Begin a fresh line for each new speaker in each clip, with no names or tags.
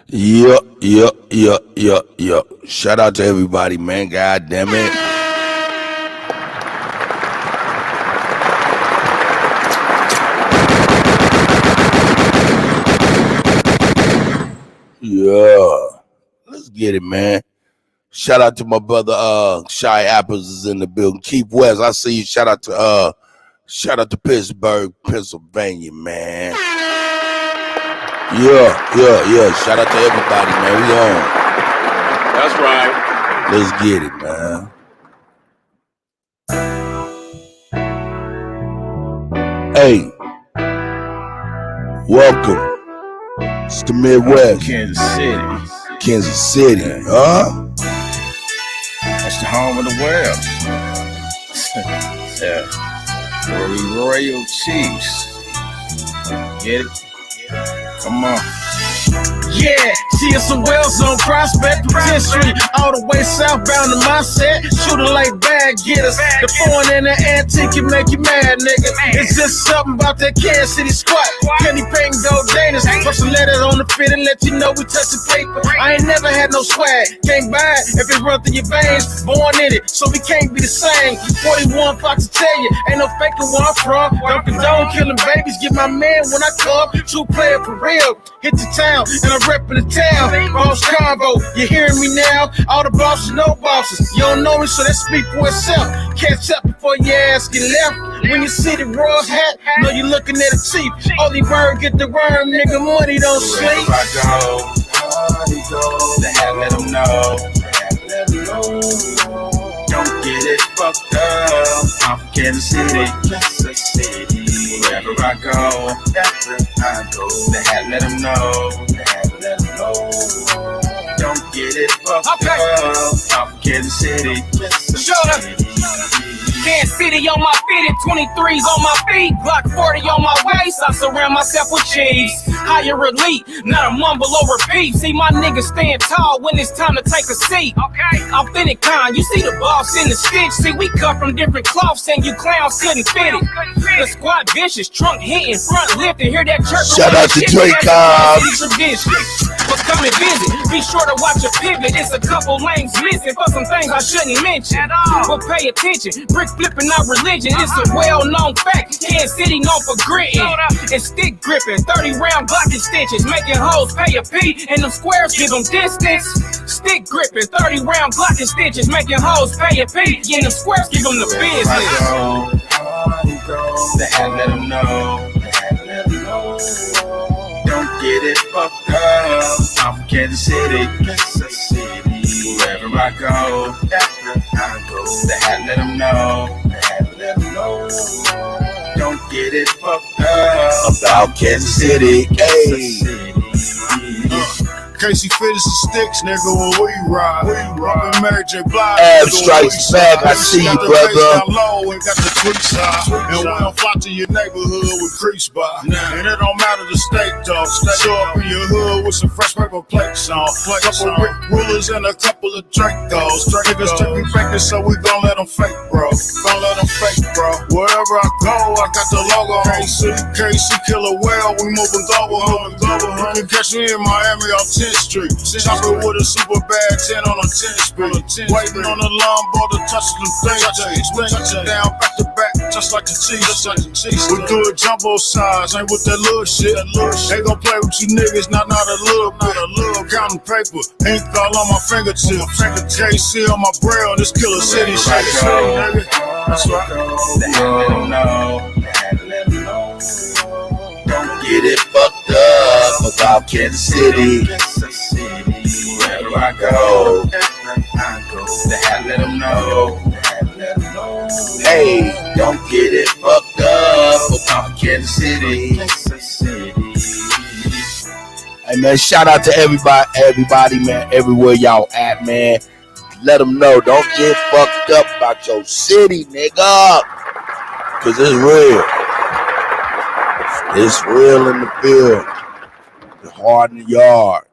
Yup. Shout out to everybody, man. God damn it. Yeah. Let's get it, man. Shout out to my brother, Shy Apples is in the building. Chief West, I see you. Shout out to Pittsburgh, Pennsylvania, man. Yeah. Shout out to everybody, man. We on.
That's right.
Let's get it, man. Hey, welcome. It's the Midwest.
Kansas City,
huh?
That's the home of the world. Yeah. Royal Chiefs. Get it? Come on. Yeah, see it's a well zone prospect from 10th Street, all the way southbound to my set. Shooter like bad getters. The foreign and the antique can make you mad, nigga. It's just something about that Kansas City squad. Penny paying gold Danis. Put some letters on the fit and let you know we touch the paper. I ain't never had no swag. Can't buy it if it run through your veins. Born in it, so we can't be the same. 41 Fox to tell you, ain't no faking where I'm from. Don't condone killing babies. Get my man when I come. True player for real. Hit the town and I'm reppin' the town. Boss Convo, you hearing me now? All the bosses, no bosses. You don't know me, so that speak for itself. Catch up before your ass get left. When you see the royal hat, know you looking at a chief. Only bird get the worm, nigga. Money don't sleep.
Wherever I go, the hat let them know. Don't get it fucked up. I'm from Kansas City. Wherever I go, the hat let them know. Don't get it fucked up. I'm from Kansas City.
Shut up. Kansas City on my feet, 23s on my feet, Glock 40 on my waist. I surround myself with cheese. Higher elite, not a mumble or repeat. See my niggas stand tall when it's time to take a seat. Okay, authentic kind. You see the boss in the stitch. See we cut from different cloths and you clowns couldn't fit it. The squad vicious, trunk hitting, front lifting. Hear that chirp?
Shout out to Drake Cobb.
But come and visit. Be sure to watch a pivot. It's a couple lanes missing for some things I shouldn't mention. But pay attention. Brick flipping our religion. It's a well-known fact. Kansas City known for gritting and stick gripping. 30-round Glock extensions, making hoes pay a P, and them squares give them distance. Stick gripping, 30-round Glock extensions, making hoes pay a P, and them squares give them the business.
The hat let them know. Don't get it fucked up. I'm from Kansas City. Wherever I go, the hat let them know. Don't get it fucked up
about Kansas City. Hey.
Casey finished the sticks, nigga, when we ride. Bumpin' Mary J. Blige.
Ab strikes back, I see you, brother.
Low and got the tweet side. And we don't fly to your neighborhood with crease by. And it don't matter the state, dog. Show up in your hood with some fresh paper plates on. Couple brick rulers and a couple of drink goals. Niggas strictly faking, so we gon' let them fake, bro. Wherever I go, I got the logo on. KC Killer Well, we moving global. You can catch me in Miami off 10th Street. Chopping with a super bad 10 on a 10th Street. Waiting on the Lambo to touch them things. We touch it down back to back, just like the cheese. We do it jumbo size, ain't with that little shit. They gon' play with you niggas, not a little bit. Counting paper, ink all on my fingertips. KC on my braille, this Killer City shit. That's right.
The hat let them know. Don't get it fucked up about Kansas City. Wherever I go, the hat let them know. Hey, don't get it fucked up about Kansas City.
Hey man, shout out to everybody, man, everywhere y'all at, man. Let them know, don't get fucked up about your city, nigga. Cause it's real. It's real in the field. It's hard in the yard.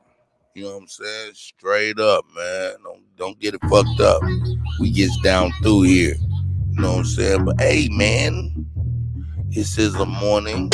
You know what I'm saying? Straight up, man. Don't get it fucked up. We gets down through here. You know what I'm saying? But hey, man, this is a morning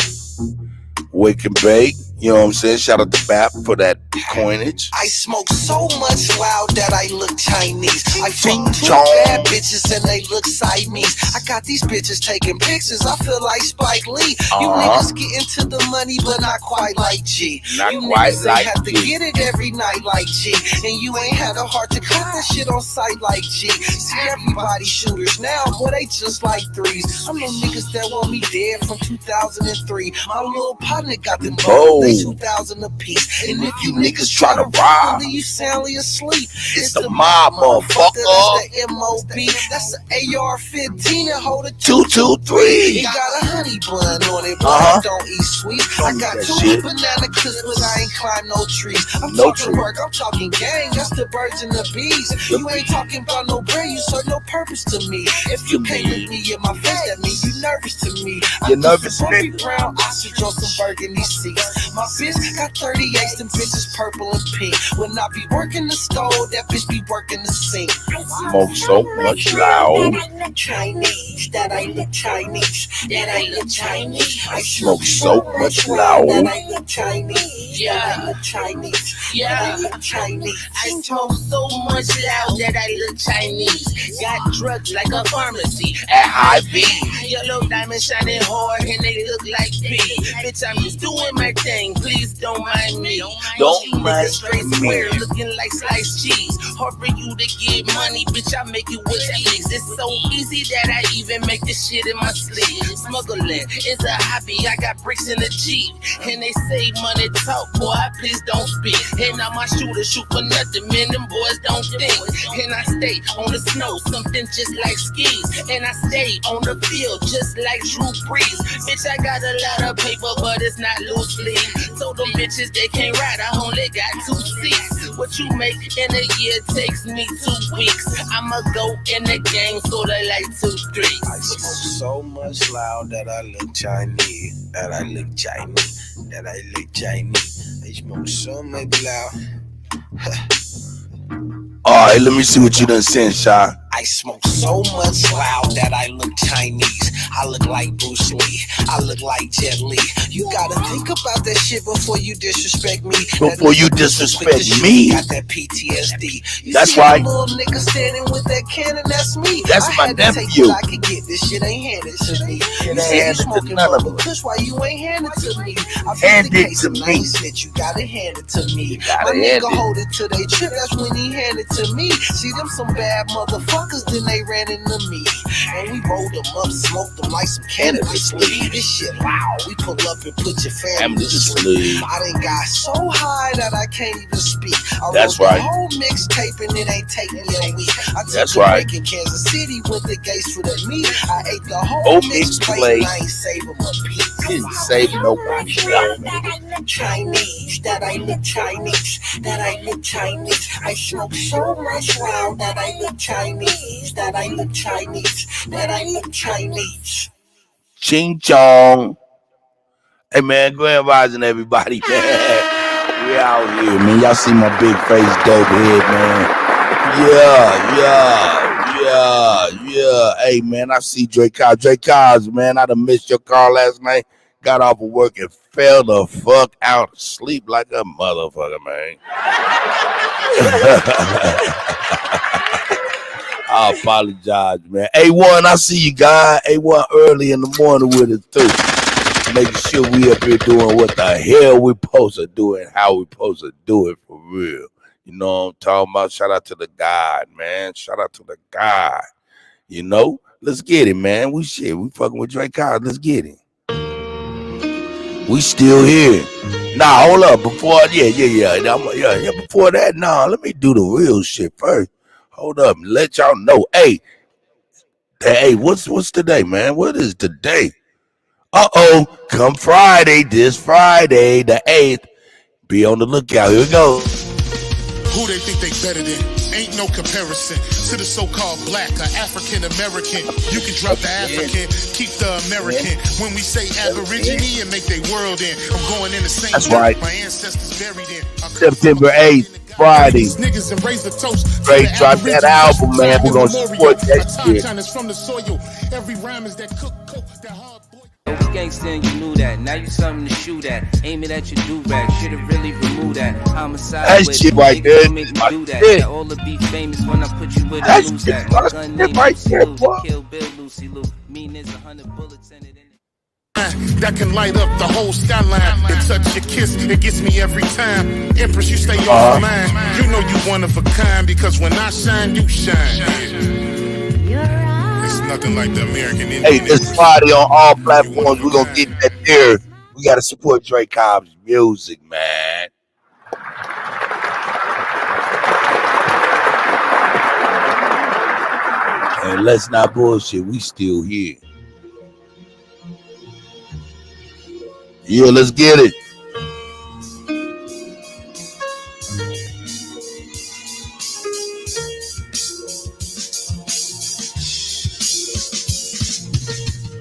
wake and bake. You know what I'm saying? Shout out to BAP for that coinage.
I smoke so much loud that I look Chinese. I fuck two
Chong.
bad bitches and they look Siamese. I got these bitches taking pictures. I feel like Spike Lee. You niggas get into the money, but not quite like G.
Not
you
quite
niggas
like
ain't have to
G.
get it every night like G. And you ain't had a heart to cut that shit on sight like G. See, everybody shooters now, boy, they just like threes. I'm them niggas that want me dead from 2003. My little partner got them both, they 2,000 apiece. And if you niggas try to rob, you soundly asleep.
It's the mob, motherfucker.
That's the MOB. That's the AR-15 and hold a
223.
It got a honey bun on it, but I don't eat sweets. I got two banana clips, but I ain't climb no trees. I'm talking work, I'm talking gang. That's the birds and the bees. You ain't talking about no brain, you serve no purpose to me. If you can't look me in my face, that means you nervous to me.
You're nervous,
Bumpy brown ostrich on some burgundy seats. My bitch got 38s, them bitches purple and pink. When I be working the stove, that bitch be working the sink.
Smoke so much loud.
Chinese, that I look Chinese, that I look Chinese. I
Smoke so much loud.
that I look Chinese, that I look Chinese, that I look Chinese.
I smoke so much loud that I look Chinese. Got drugs like a pharmacy
At high V.
Yellow diamond shining hard and they look like P. Bitch, I'm just doing my thing. Please don't mind me.
Don't
You
mind
niggas straight
me.
square looking like sliced cheese. Hard for you to get money, bitch. I make it with ease. It's so easy that I even make this shit in my sleep. Smuggling is a hobby. I got bricks in the Jeep, and they say money talk, boy. Please don't speak. And now my shooters shoot for nothing, man. Them boys don't think. And I stay on the snow, something just like skis. And I stay on the field, just like Drew Brees. Bitch, I got a lot of paper, but it's not loose leaf. So them bitches, they can't ride. I only got 2 seats. What you make in a year takes me 2 weeks. I'ma go in the game, sorta like 2 3.
I smoke so much loud that I look Chinese, that I look Chinese, that I look Chinese. I smoke so much loud.
Alright, let me see what you done sent, Shy.
I smoke so much loud that I look Chinese. I look like Bruce Lee. I look like Jet Li. You gotta think about that shit before you disrespect me.
Before you disrespect me.
Got that PTSD. You
That's
see
right.
that little nigga standing with that cannon, that's me.
That's my
I had to take
nephew.
what I could get. This shit ain't handed to me. You
ain't
say you
handed to
smoking
none of
bubble kush, why you ain't handed to me? I
Hand
the
it
case
to
of
me.
nice shit, you gotta hand it to me.
gotta
My
hand
nigga
it.
hold it till they trip, that's when he hand it to me. See them some bad motherfuckers, then they ran into me. And we rolled them up, smoked them like some cannabis leaf. This shit loud, we pull up and put your family to sleep. I done got so high that I can't even speak. I
That's
wrote
right.
the whole mixtape and it ain't taking me a week. I took
That's
the
right.
break in Kansas City with the gates for the meat. I ate the whole
Whole
mixtape,
mixtape.
I ain't saving a piece.
Didn't save nobody.
Chinese, that I look Chinese, that I look Chinese. I smoke so much loud that I look Chinese, that I look Chinese, that I look Chinese.
Ching chong. Hey man, grand rising everybody, man. We out here, man. Y'all see my big face, dope head, man. Yeah. Hey man, I see Drake Cos, man. I done missed your call last night. Got off of work and fell the fuck out of sleep like a motherfucker, man. I apologize, man. A1, I see you, guy. A1 early in the morning with us, too. Making sure we up here doing what the hell we supposed to do and how we supposed to do it for real. You know what I'm talking about? Shout out to the God, man. Shout out to the God. You know? Let's get it, man. We fucking with Drake Collins. Let's get it. We still here. Nah, hold up. Before, before that, let me do the real shit first. Hold up, let y'all know. Hey, what's today, man? What is today? Come Friday, this Friday, the 8th. Be on the lookout. Here we go.
Who they think they better than? Ain't no comparison to the so-called black or African American. You can drop the African, keep the American. When we say Aborigine and make they world in, I'm going in the same.
That's right.
My ancestors buried in.
September 8th. Friday.
Niggas and raise the toast.
Straight drop that album, man. We're gonna support that shit.
From the soil. Every rhyme is that cook, that hard boy.
Gangsta and you knew that. Now you something to shoot at. Aim it at your do-rag. Should've really removed that. Homicide
That
with
shit right there.
don't make me do that. That all the be famous when I put you with a loose that. My gun name
right
Lucy
there,
Lou.
boy.
Kill Bill Lucy Lou. Mean is 100 bullets in it.
That can light up the whole skyline. The touch your kiss, it gets me every time. Empress, you stay on my mind. You know you one of a kind because when I shine, you shine. It's nothing like the American Indian.
Hey, this Friday on all platforms, we're gonna get that there. We gotta support Drake Cobb's music, man. And let's not bullshit, we still here. Yeah, let's get it.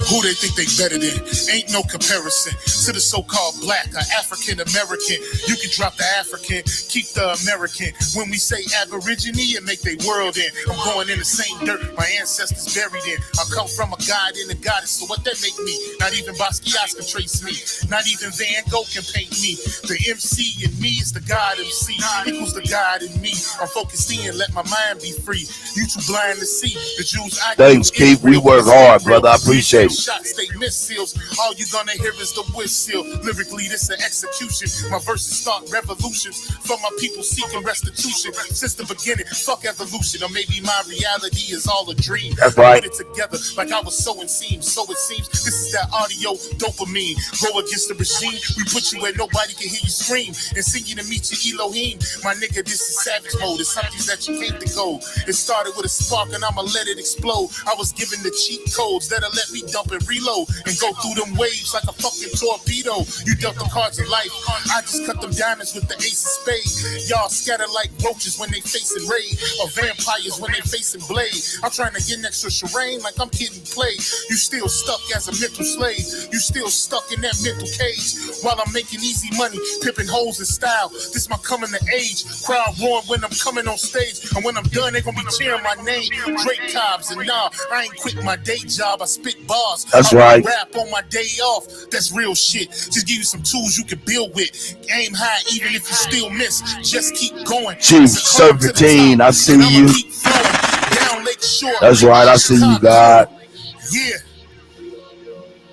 Who they think they better than? Ain't no comparison to the so-called black or African American. You can drop the African, keep the American. When we say Aborigine, it make they world in. I'm going in the same dirt my ancestors buried in. I come from a god and a goddess, so what that make me? Not even Basquiat can trace me. Not even Van Gogh can paint me. The MC in me is the God MC equals the God in me. I'm focused in, let my mind be free. You too blind to see the Jews.
Thanks, Keith. We work hard, brother. I appreciate it.
Shots, they missiles. All you gonna hear is the whistle. Lyrically, this an execution. My verses start revolutions for my people seeking restitution. Since the beginning, fuck evolution. Or maybe my reality is all a dream.
That's right.
Put it together like I was sowing seams. So it seems this is that audio dopamine. Go against the regime. We put you where nobody can hear you scream. And sing you to meet your Elohim. My nigga, this is savage mode. It's something that you can't go. It started with a spark and I'ma let it explode. I was given the cheat codes that'll let me dump and reload and go through them waves like a fucking torpedo. You dealt the cards of life. I just cut them diamonds with the ace of spades. Y'all scatter like roaches when they facing raid, or vampires when they facing blade. I'm trying to get next to Shireen like I'm getting played. You still stuck as a mental slave. You still stuck in that mental cage. While I'm making easy money, pimping hoes in style. This my coming to age. Crowd roaring when I'm coming on stage. And when I'm done, they gonna be cheering my name. Drake Cobbs, and nah, I ain't quit my day job. I spit bars.
That's
I
right.
Rap on my day off. That's real shit. Just give you some tools you can build with. Aim high even if you still miss. Just keep going.
Chief Serpentine, I see you. That's right, I see you, God.
Yeah.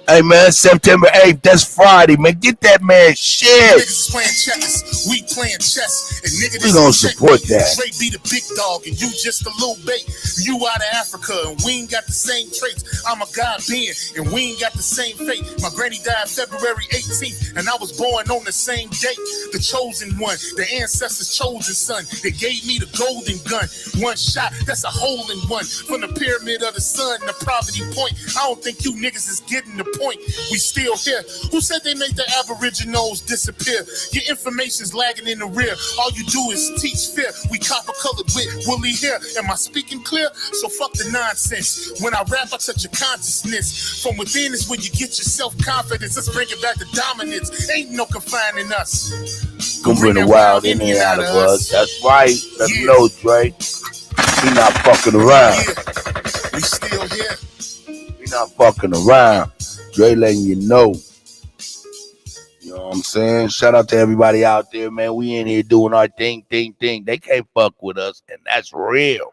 Hey man, September 8th, that's Friday, man. Get that man shit.
Niggas playing checkers, we playing chess. And nigga,
we gonna support that.
Drake be the big dog and you just a little bait. You out of Africa and we ain't got the same traits. I'm a God being and we ain't got the same fate. My granny died February 18th and I was born on the same date. The chosen one, the ancestors' chosen son. They gave me the golden gun. One shot, that's a hole in one. From the pyramid of the sun, the poverty point. I don't think you niggas is getting the point. We still here. Who said they make the Aboriginals disappear? Your information's lagging in the rear. All you do is teach fear. We copper colored with woolly hair. Am I speaking clear? So fuck the nonsense. When I rap, I touch your consciousness. From within is where you get your self-confidence. Let's bring it back to dominance. Ain't no confining us.
Gonna bring the wild Indian out of us. That's right. Let me know, Drake. We not fucking around.
We still here.
We not fucking around. Dre letting you know. You know what I'm saying? Shout out to everybody out there, man. We in here doing our thing. They can't fuck with us, and that's real.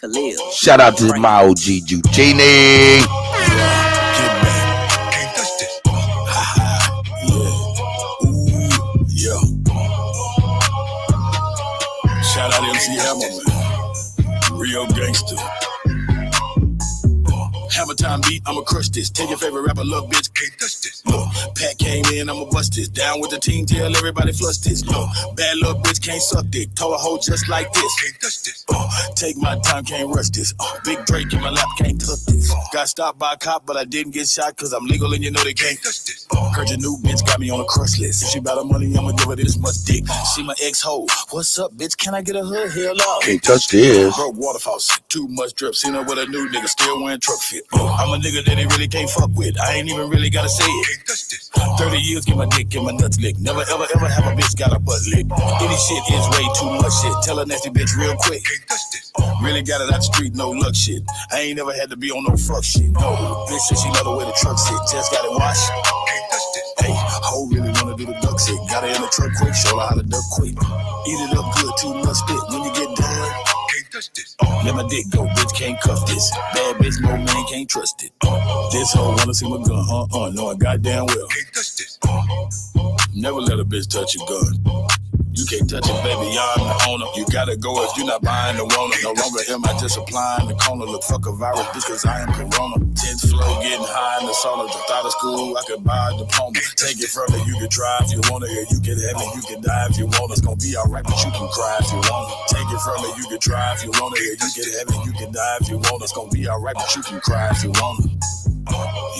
Khalil.
Shout out to my OG Jutini.
Shout out MC Hammer, man. Real gangster. Hammer time beat, I'ma crush this. Take your favorite rapper, look, bitch, can't touch this. Look, Pat came in, I'ma bust this. Down with the team, tell everybody flush this. Look, bad little bitch can't suck dick. Told a hoe just like this. Can't touch this. Take my time, can't rush this. Big Drake in my lap, can't touch this. Got stopped by a cop, but I didn't get shot, cause I'm legal and you know they can't touch this. Heard your new bitch got me on a crush list. If she bout her money, I'ma give her this much dick. She my ex-hoe. What's up, bitch? Can I get a hood? Hell no.
Can't touch this.
Broke waterfall, too much drip. Seen her with a new nigga, still wearing truck fit. I'm a nigga that they really can't fuck with. I ain't even really gotta say it. 30 years, get my dick, get my nuts licked. Never, ever, ever have a bitch got a butt licked. Any shit is way too much shit. Tell a nasty bitch real quick. Really got it out the street, no luck shit. I ain't never had to be on no fuck shit. No, bitch said she love the way the truck sit. Just got it washed. Hey, hoe really wanna do the duck shit. Got her in the truck quick, show her how to duck quick. Eat it up good, too much spit. When you get done, let my dick go, bitch, can't cuff this. Bad bitch, no man can't trust it. This hoe wanna see my gun, know it goddamn well. Never let a bitch touch your gun. You can't touch it, baby, I'm the owner. You gotta go if you're not buying the Rona. No longer am I just applying the corner. Look, fuck a virus, bitch, cause I am Corona. 10th floor, getting high in the sauna. Just out of school, I could buy a diploma. Take it further, you can try if you wanna. Or you can have it, you can die if you want. It's gonna be alright, but you can cry if you want. Take it further, you can try if you wanna. Or you can have it, you can die if you want. It's gonna be alright, but you can cry if you want.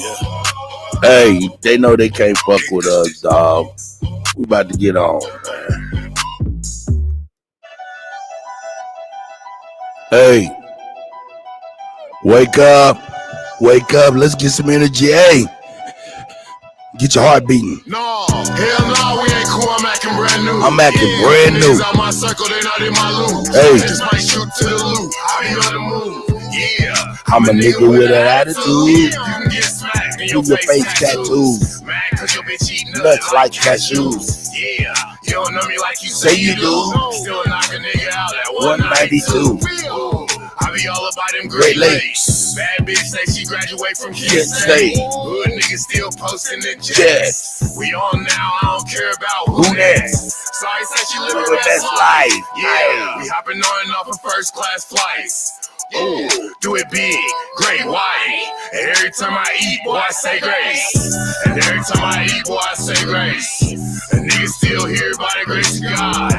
Yeah.
Hey, they know they can't fuck with us, dog. We about to get on, man. Hey, wake up, let's get some energy. Hey, get your heart beating.
No, hell no, we ain't cool. I'm acting brand new.
I'm acting brand new.
Niggas out my circle, they not in my loop.
Hey,
just might shoot to the loop. I be on the move. Yeah,
I'm a nigga with an attitude.
You can get smacked in your face tattoos. Mad cause your bitch eating
nuts like cashews.
Yeah, you don't know me like you say you do. Still knock a nigga out at
192.
I be all about them Great Lakes. Bad bitch say she graduate from Kent State. Hood niggas still posting the jets. We on now, I don't care about who next. Sorry, say she living her best life. Yeah, we hopping on and off of first class flights. Ooh, do it big, great white. And every time I eat, boy, I say grace. And every time I eat, boy, I say grace. And niggas still here by the grace of God.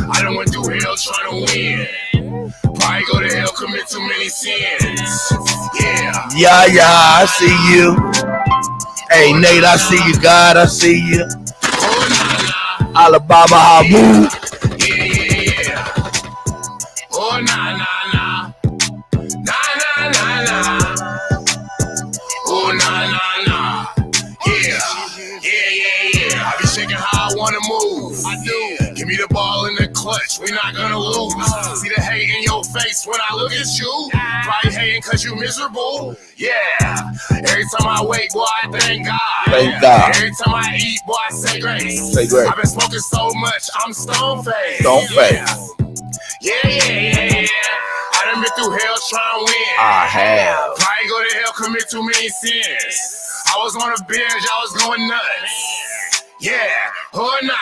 I done went through hell trying to win. Probably go to hell, commit too many sins. Yeah.
Yeah, I see you. Hey, Nate, I see you. God, I see you.
Oh, nah,
Alabama, I move.
yeah. Oh, nah. Oh, nah. Yeah. I be shaking how I wanna move. I do. Give me the ball in the clutch, we not gonna lose. See the hate in your face when I look at you. Probably hating cause you miserable. Yeah. Every time I wake, boy, I thank God.
Thank God.
Every time I eat, boy, I say grace.
Say grace.
I've been smoking so much, I'm stone-faced.
Stone-faced.
Yeah. I done been through hell trying to win.
I have.
Probably go to hell, commit too many sins. I was on a binge, I was going nuts. Yeah, oh nah.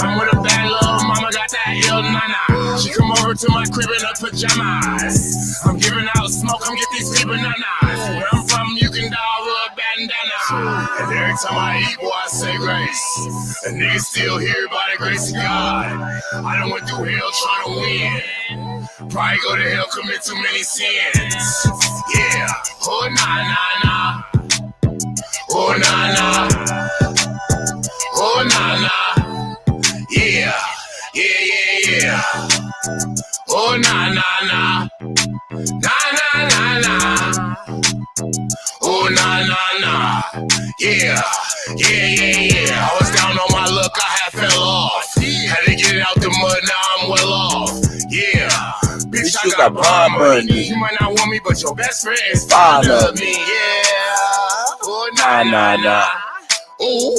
I'm with a bad little mama, got that ill nana. She come over to my crib in her pajamas. I'm giving out smoke, come get these people nanas. Where I'm from, you can dial with a bandana. And every time I eat, boy, I say grace. And niggas still here by the grace of God. I done went through hell trying to win. Probably go to hell, commit too many sins. Yeah, oh nah. Oh nah. Oh nah. Yeah. Oh nah. Nah. Oh nah. Yeah. I was down on my luck, I had fell off. Had to get out the mud, now I'm well off. Yeah. Bitch, I got bomb money. You might not want me, but your best friend is fond of me. Yeah. Oh nah. Ooh,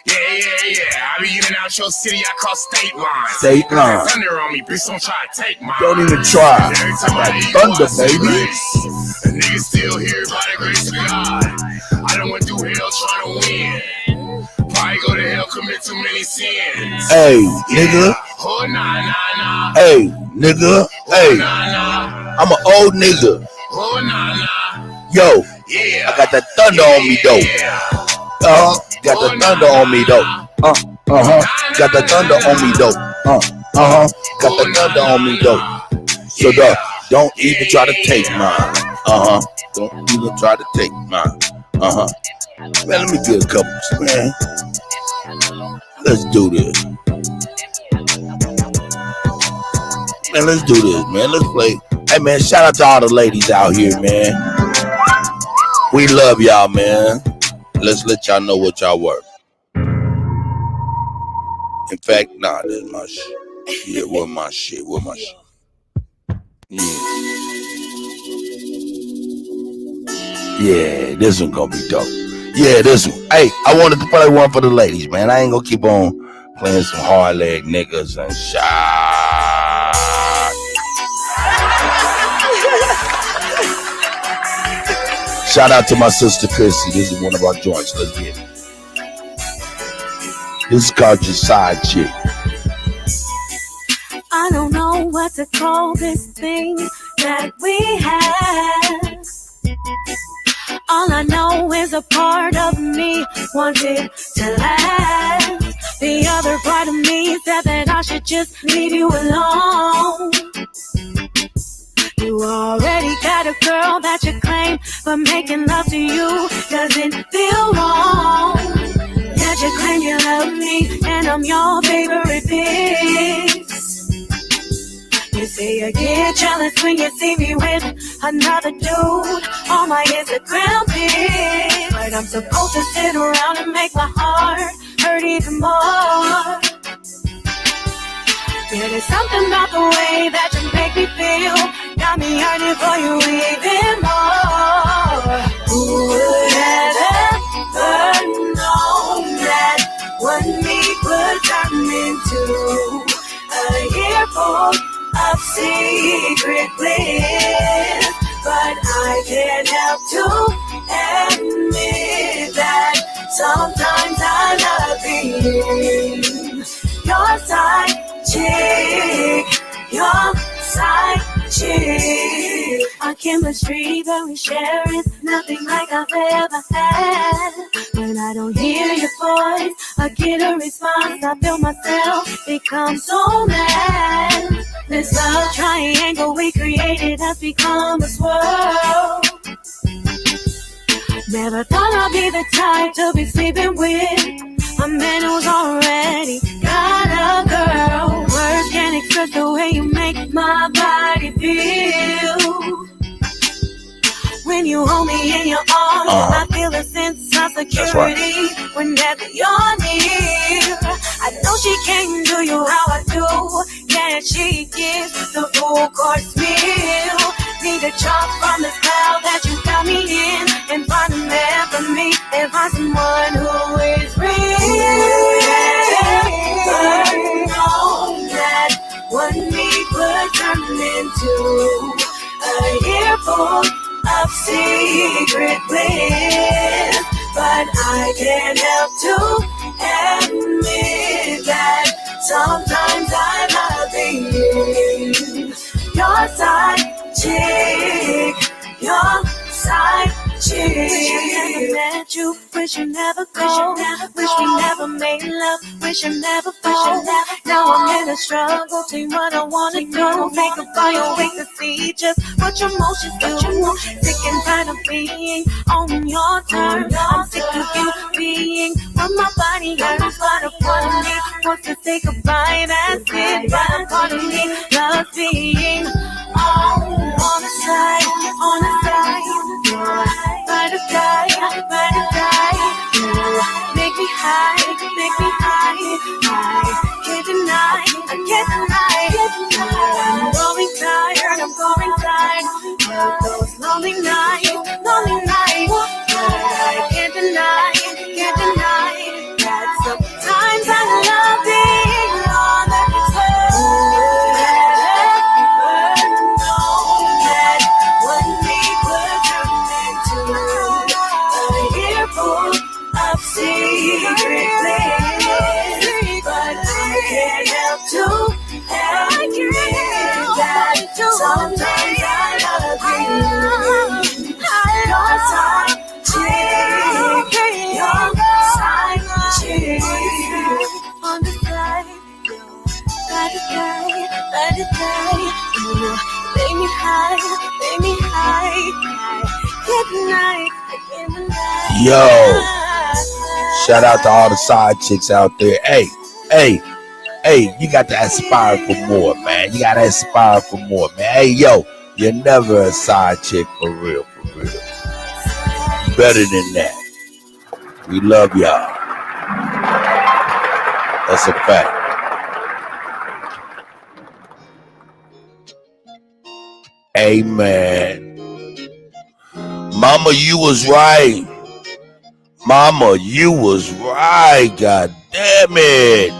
yeah. I be in and out your city, I cross state lines. Thunder on me, bitch, don't try to take mine.
Don't even try.
Every time I eat,
thunder, baby.
And niggas still here by the grace of God. I done went through hell trying to win. Probably go to hell, commit too many sins.
Hey, nigga.
Oh, nah.
Hey, nigga. Hey,
Nah.
I'm an old nigga.
Oh, nah.
Yo,
Yeah.
I got that thunder on me, though. Got the thunder on me, though. Got the thunder on me, though. Got the thunder on me, though. So, don't even try to take mine. Don't even try to take mine. Man, let me get a couple, man. Let's do this. Man, let's do this, man. Let's play. Hey, man, shout out to all the ladies out here, man. We love y'all, man. Let's let y'all know what y'all worth. In fact, nah, this is my shit. Yeah, what my shit? Yeah, this one gonna be dope. Yeah, this one. Hey, I wanted to play one for the ladies, man. I ain't gonna keep on playing some hard leg niggas and shot. Shout out to my sister Chrissy. This is one of our joints. Let's get it. This is called Your Side Chick.
I don't know what to call this thing that we have. All I know is a part of me wanted to laugh. The other part of me said that I should just leave you alone. You already got a girl that you claim, but making love to you doesn't feel wrong. Yet you claim you love me, and I'm your favorite piece. You say you get jealous when you see me with another dude on my Instagram pic, but I'm supposed to sit around and make my heart hurt even more. Yeah, there's something about the way that you make me feel, got me yearning for you even more. Who would have ever known that one meet would turn into a year full of secret bliss? But I can't help to admit that sometimes I love being your side chick, your side chick. Our chemistry that we share is nothing like I've ever had. When I don't hear your voice, I get a response, I feel myself become so mad. This love triangle we created has become a swirl. Never thought I'd be the type to be sleeping with a man who's already got a girl. Words can't express the way you make my body feel. When you hold me in your arms, I feel a sense of security whenever you're near. I know she can't do you how I do. Yeah, she gives the full course meal. Need a chop from this cloud that you got me in, and find a man for me, and find someone who is real. Know that one meet would turn into a year full of secret bliss, but I can't help to admit that sometimes I love being your side chick, your side chick. Wish I never met you, wish you never go, wish we never made love, wish I never fall. Now I'm in a struggle, tell you what I wanna do. Think about your way to see just what your emotions do. Sick and tired of being on your terms. I'm sick of you being what my body yearns. But a part of me wants to say goodbye, that's it. But a part of me loves being on the side, on the side. By the die, by the die. Make me high, I can't deny, I can't deny. I'm growing tired of those lonely nights. I can't deny that sometimes I love being on the side. That one meet would turn into a year full of secret bliss, but I can't help to admit that sometimes I love you. Your side chick, your side chick. On the side, by the die. Make me high. Good night.
Yo, shout out to all the side chicks out there. Hey, you got to aspire for more, man. You got to aspire for more, man. Hey, yo, you're never a side chick for real. Better than that. We love y'all. That's a fact. Amen. Mama, you was right. Mama, you was right. God damn it.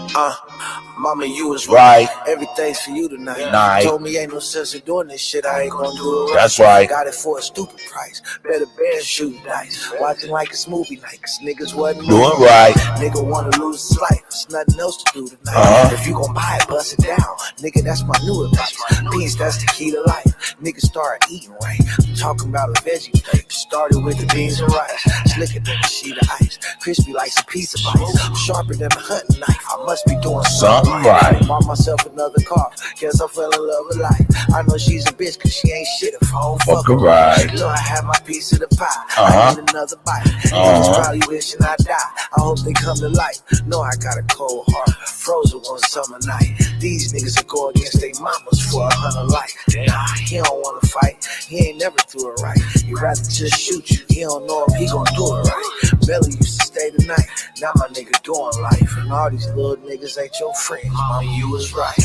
Mama, you was
Right.
Everything's for you tonight.
Night.
Told me ain't no sense in doing this shit. I ain't gonna do it right.
That's right.
Got it for a stupid price. Better bet shooting dice. Watching like it's movie night. Cause niggas wasn't
doing right.
Nigga wanna lose his life. There's nothing else to do tonight. If you gon' buy it, bust it down. Nigga, that's my new advice. Peace, that's the key to life. Niggas start eating right. I'm talking about a veggie plate. Started with the beans and rice. Slicker than a sheet of ice. Crispy like a piece of ice. Sharper than a hunting knife. I must be doing something right. Bought myself another car. Guess I fell in love with life. I know she's a bitch cause she ain't shit if I don't fuck her right. Look, I have my piece of the pie. I need another bite. Niggas probably wishing I die. I hope they come to life. No, I got a cold heart. Frozen one summer night. These niggas will go against their mamas for 100 life. Nah, he don't wanna fight. He ain't never threw it right. He'd rather just shoot you. He don't know if he gon' do it right. Belly used to stay the night. Now my nigga doing life. And all these little niggas ain't your friends. Mama, you was right.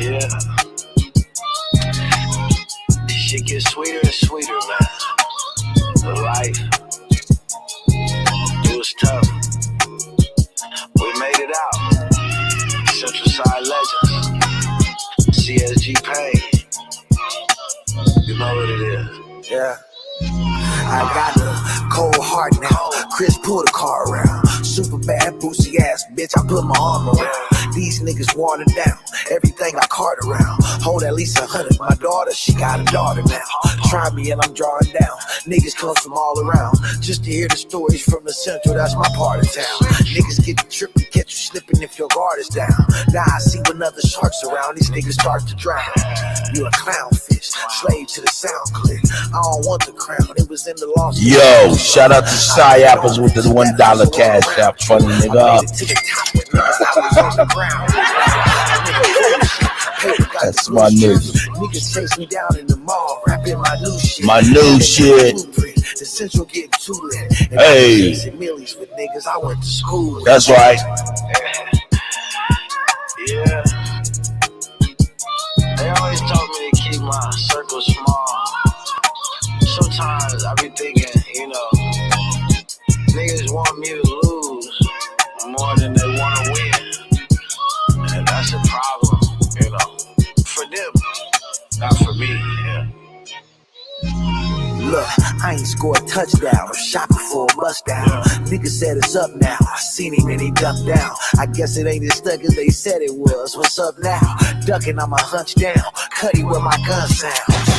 Yeah. This shit gets sweeter and sweeter, man. The life. It was tough. We made it out. Central Side Legends. CSG Pain. You know what it is. Yeah. I got a cold heart now. Chris pulled the car around. Super bad, boozy ass bitch. I put my arm around. These niggas watered down. Everything I cart around. Hold at least 100. My daughter, she got a daughter now. Try me and I'm drawing down. Niggas come from all around. Just to hear the stories from the central, that's my part of town. Niggas get the trip and catch you slipping if your guard is down. Now I see when other sharks around, these niggas start to drown. You a clownfish, slave to the sound clip. I don't want the crown, it was in the lost.
Yo, shout out to Shy Apples with the $1 cash app. Funny nigga. That's my nigga.
Niggas chase me down in the mall, rapping my new shit.
My new shit.
The central getting too lit. And
hey.
I'm millies with niggas I went to school with.
That's right.
Yeah. They always told me to keep my circle small. Sometimes I be thinking, you know, niggas want me to lose more than they want to win. And that's a problem, you know, for them, not for me, yeah. Look, I ain't scored a touchdown or shot before a bust down. Nigga said it's up now. I seen him and he ducked down. I guess it ain't as stuck as they said it was. What's up now? Ducking on my hunch down. Kutty where my gun sounds.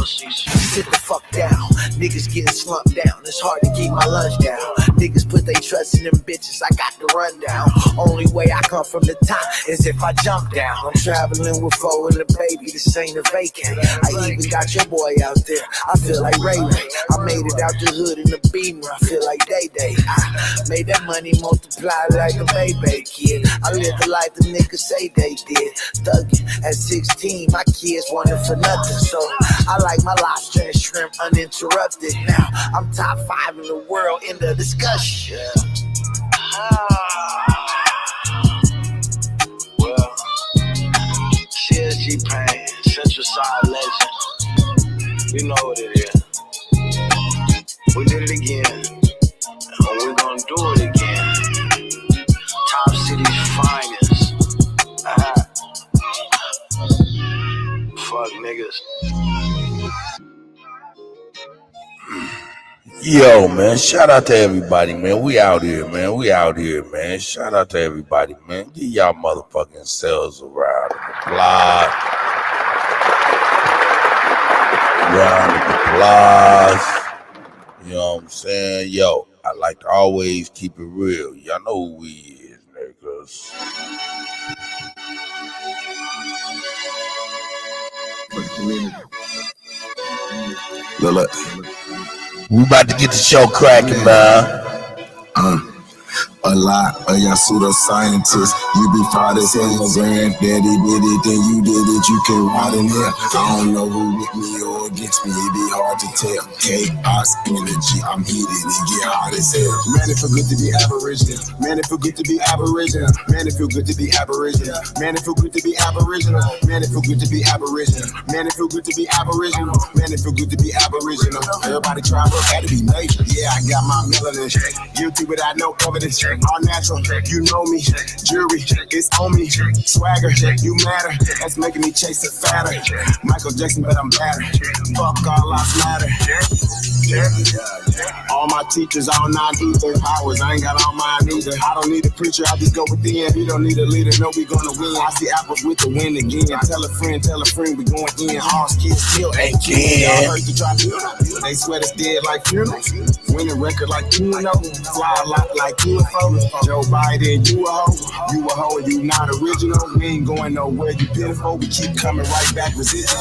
Sit the fuck down. Niggas getting slumped down. It's hard to keep my lunch down. Niggas put their trust in them bitches. I got the rundown. Only way I come from the top is if I jump down. I'm traveling with Fo and the baby. This ain't a vacant. I even got your boy out there. I feel like Ray Ray. I made it out the hood in the Beamer. I feel like Day Day. I made that money multiply like a baby kid. I live the life the niggas say they did. Thuggin' at 16, my kids wanted for nothing. So I like my lobster and shrimp uninterrupted. Now I'm top 5 in the world in the discussion. Well, CSG Pain, Central Side Legend. You know what it is. We did it again, and we're gonna do it again. Top City's finest. Fuck niggas.
Yo, man, shout out to everybody, man. We out here, man. We out here, man. Shout out to everybody, man. Give y'all motherfucking selves a round of applause. Round of applause. You know what I'm saying? Yo, I like to always keep it real. Y'all know who we is, niggas. Look. We about to get the show cracking, man.
A lot of y'all pseudoscientists, you be proud as hell. Your granddaddy did it, then you did it, you can ride in there. I don't know who with me or against me, it be hard to tell. Chaos energy, I'm heated, it get hot as hell. Man, it feel good to be Aboriginal. Man, it feel good to be Aboriginal. Man, it feel good to be Aboriginal. Man, it feel good to be Aboriginal. Man, it feel good to be Aboriginal. Man, it feel good to be Aboriginal. Man, it feel good to be Aboriginal. Everybody try, but had to be major. Yeah, I got my melanin. Guilty without no evidence. All natural, you know me. Jury, it's on me. Swagger, you matter. That's making me chase a fatter. Michael Jackson, but I'm better. Fuck all lives matter. All my teachers, all 9 ether powers. I ain't got all mine either. I don't need a preacher, I just go with the end. We don't need a leader, no, we gonna win. I see apples with the win again. Tell a friend, we going in. All kids still ain't kin. Y'all heard the drop. They sweat us dead like funerals. Winning record like Uno. Fly a lot like UFO. Joe Biden, you a hoe, you not original. We ain't going nowhere, you pitiful. We keep coming right back, residual.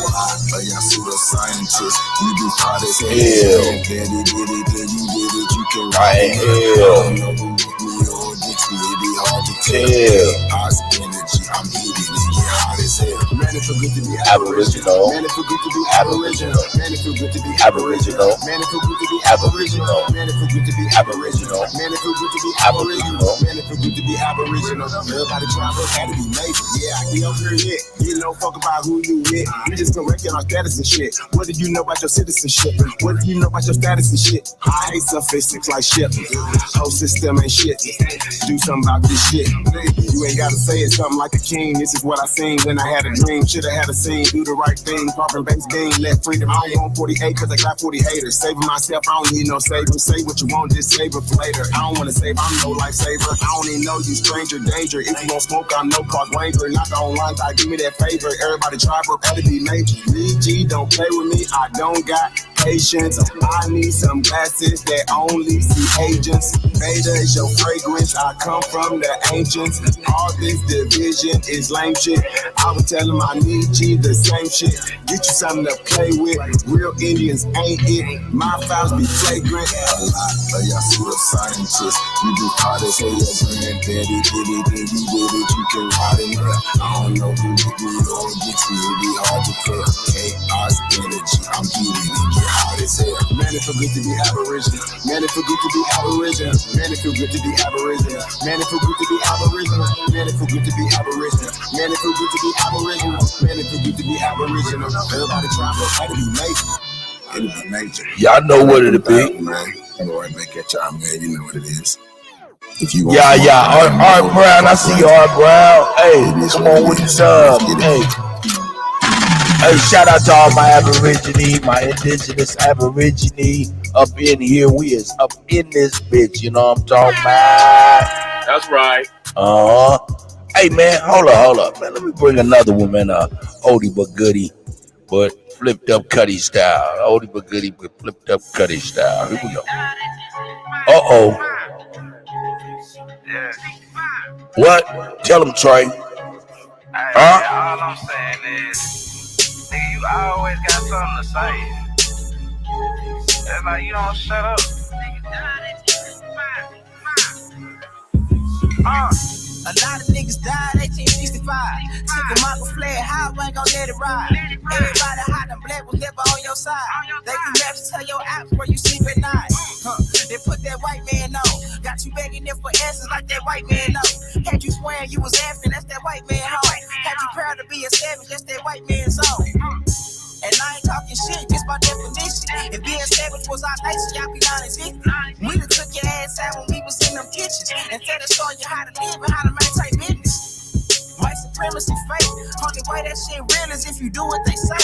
Y'all pseudoscientists, you be proud as hell. Daddy did it, then you did it, you can ride in hell. I don't know who with me or against me, it be hard to tell. Hot energy, I'm heated, it get hot as hell. Man, it feel good to be Aboriginal. Man, it feel good to be Aboriginal. Man, it feel good to be Aboriginal. Man, it feel good to be Aboriginal. Man, it feel good to be Aboriginal. Man, it feel good to be Aboriginal. Man, it feel good to be Aboriginal. Everybody try, but had to be major. Yeah, I get up here yet. You know, fuck about who you with. We just correcting our status and shit. What do you know about your citizenship? What do you know about your status and shit? I hate sophistics like shit. Whole system ain't shit. Do something about this shit. You ain't gotta say it something like a king. This is what I seen when I had a dream. Should've had a scene. Do the right thing. Poppin' bass game. Let freedom. I ain't on 48 cause I got 40 haters. Saving myself. I don't need no saving. Say what you want, just save it for later. I don't wanna save. I'm no lifesaver. I don't even know you, stranger danger. If you gon' smoke, I'm no Park Ranger. Not the online side. Give me that favor. Everybody try, but gotta be major. BG, don't play with me. I don't got patience. I need some glasses that only see agents. Beta is your fragrance. I come from the ancients. All this division is lame shit. I would tell them I need you the same shit. Get you something to play with. Real Indians ain't it. My files be flagrant. A lot of y'all pseudoscientists. You be proud as hell. Your granddaddy did it, then you did it. You can ride in there. I don't know who with me or against me. It be hard to tell. Chaos energy. I'm heated and get hot as hell. Man, it feel good to be Aboriginal. Man, it feel good to be Aboriginal. Man, it feel good to be Aboriginal. Man, it feel good to be Aboriginal. Man, it feel good to be Aboriginal. Man, it feel good to be Aboriginal. Man, it feel good to be Aboriginal. Everybody try, but had to be major. It'll be major.
Y'all know what it'll be.
Man, I'm right back at y'all, man. You know what it is. If you
Art Brown, I see you, Art Brown. Hey, come on with the sub. Hey, shout out to all my Aborigine, my indigenous Aborigine up in here. We is up in this bitch, you know what I'm talking about?
That's right.
Hey, man, hold up, man. Let me bring another one, man. Oldie but goodie, but flipped up Kutty style. Oldie but goodie, but flipped up Kutty style. Here we go. Uh-oh. What? Tell him, Trey.
All I'm saying is, nigga, you always got something to say. It's like you don't shut up.
A lot of niggas died 1865. Took a Michael flag, how I ain't gon' let it ride. Everybody hot and black was never on your side. They can never tell your apps where you sleep at night. They put that white man on. Got you begging them for answers like that white man know. Had you swearing you was African, that's that white man home. Had you proud to be a savage, that's that white man's own. And I ain't talking shit, just by definition. If being savage was our nature, y'all be non-existent. We done took your ass out when we was in them kitchens. Instead of showing you how to live and how to maintain business. White supremacy fake. Only way that shit real is if you do what they say.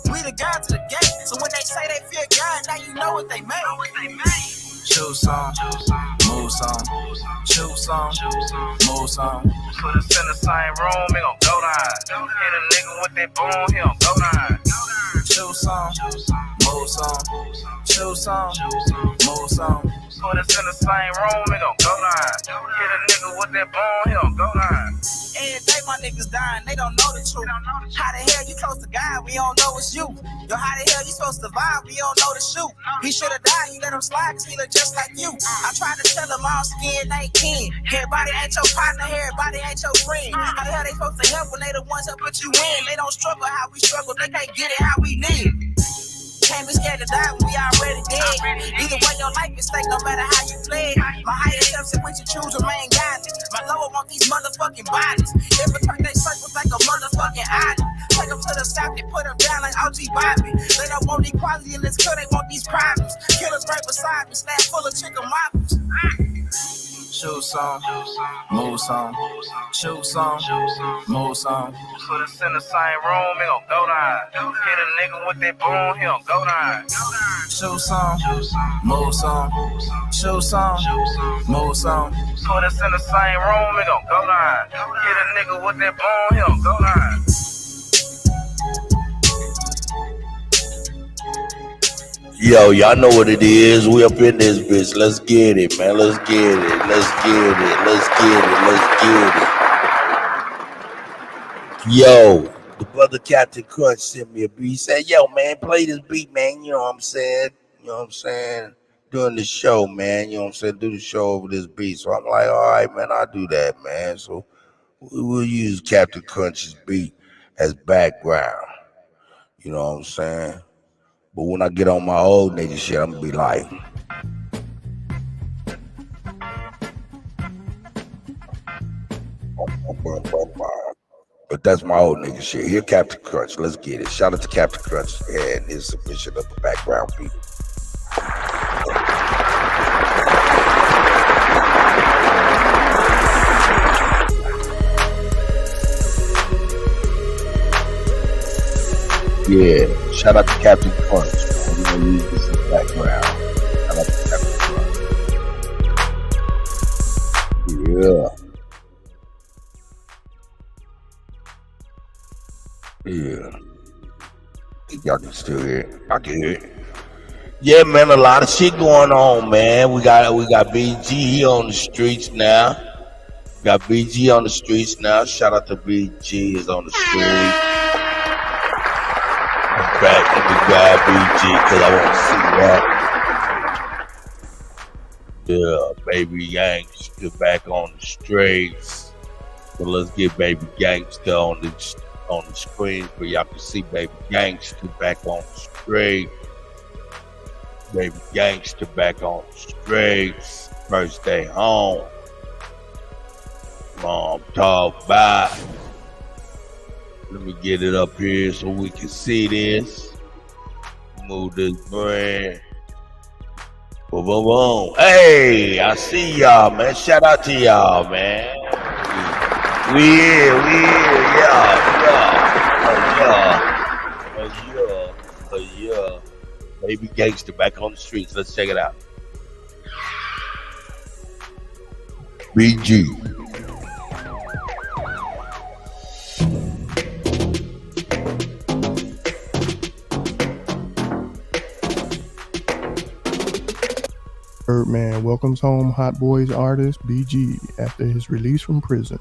We the guys to the game. So when they say they feel God, now you know what they made.
Choose some, move some, choose some, move some. Put us in the same room, it gon' go down. Hit a nigga with that boom, he gon' go down. Choose some, move some, choose some, move some. Put us in the same room, it gon' go down. Hit a nigga with that boom, he gon' go down.
Every day my
niggas dying, they don't know the truth. How the hell you close to God, we don't know it's you. Yo, how the hell you supposed to vibe, we don't know the shoot. He should've died, you let him slide, cause he look just like you. I tried to tell him all skin ain't kin. Everybody ain't your partner, everybody ain't your friend. How the hell they supposed to help when they the ones that put you in? They don't struggle how we struggle, they can't get it how we need. Can't be scared to die when we already dead. Either way, your life is stake, no matter how you play. My higher self said we should choose remain godly. My lower want these motherfucking bodies. Every turn they circles like a motherfucking island. Take them to the south and put them down like OG Bobby. They don't want equality in this club, they want these problems. Killers right beside me, stand full of chicken moppers.
Shoot some, move some, shoot some, move some.
Put us in the same room, he gon' go down. Hit a nigga with that boom, he gon' go down.
Shoot some, move some, shoot some, move some.
Put us in the same room, he gon' go down. Hit a nigga with that boom, he gon' go down.
Yo, y'all know what it is. We up in this bitch. Let's get it, man. Let's get it. Let's get it. Let's get it. Let's get it. Yo, the brother Captain Crunch sent me a beat. He said, yo, man, play this beat, man. You know what I'm saying? You know what I'm saying? Doing the show, man. You know what I'm saying? Do the show over this beat. So I'm like, all right, man, I'll do that, man. So we'll use Captain Crunch's beat as background. You know what I'm saying? But when I get on my old nigga shit, I'm gonna be like, but that's my old nigga shit. Here, Captain Crunch, let's get it. Shout out to Captain Crunch and his submission of the background beat. Yeah, shout out to Captain Crunch. I'm gonna use this in the background. Shout out to Captain Crunch. Yeah. Y'all can still hear it. I can hear it. Yeah, man, a lot of shit going on, man. We got BG here on the streets now. Got BG on the streets now. Shout out to BG is on the street. Back in the guy BG because I want to see that. Yeah, baby gangster back on the streets. So let's get baby gangster on the screen for y'all to see baby gangster back on the street. Baby gangster back on the streets. First day home. Mom talk bye. Let me get it up here so we can see this. Move this brand. Boom, boom, boom. Hey, I see y'all, man. Shout out to y'all, man. We here, yeah. Baby gangster back on the streets. Let's check it out. BG.
Birdman welcomes home Hot Boys artist BG after his release from prison.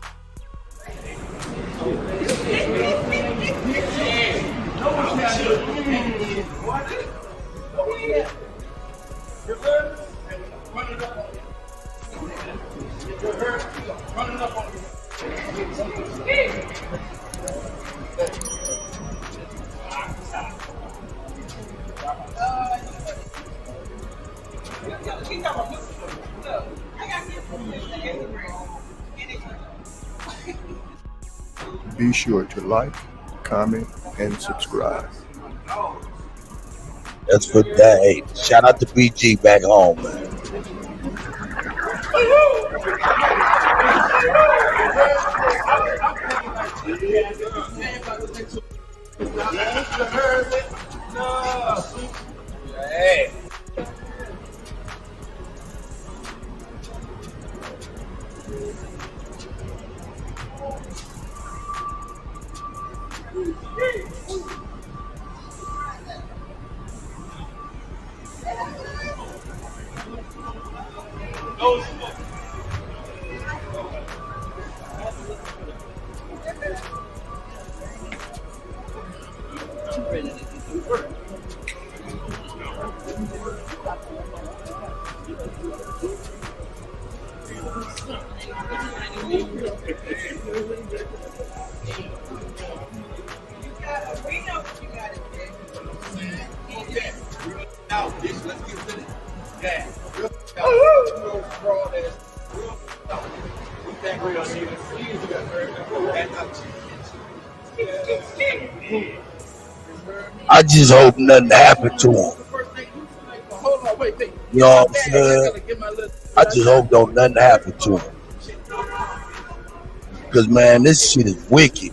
Be sure to like, comment, and subscribe.
That's for that. Hey, shout out to BG back home, man. Hey. I just hope nothing happened to him. You know what I'm saying? I just hope don't nothing happen to him. Because, man, this shit is wicked.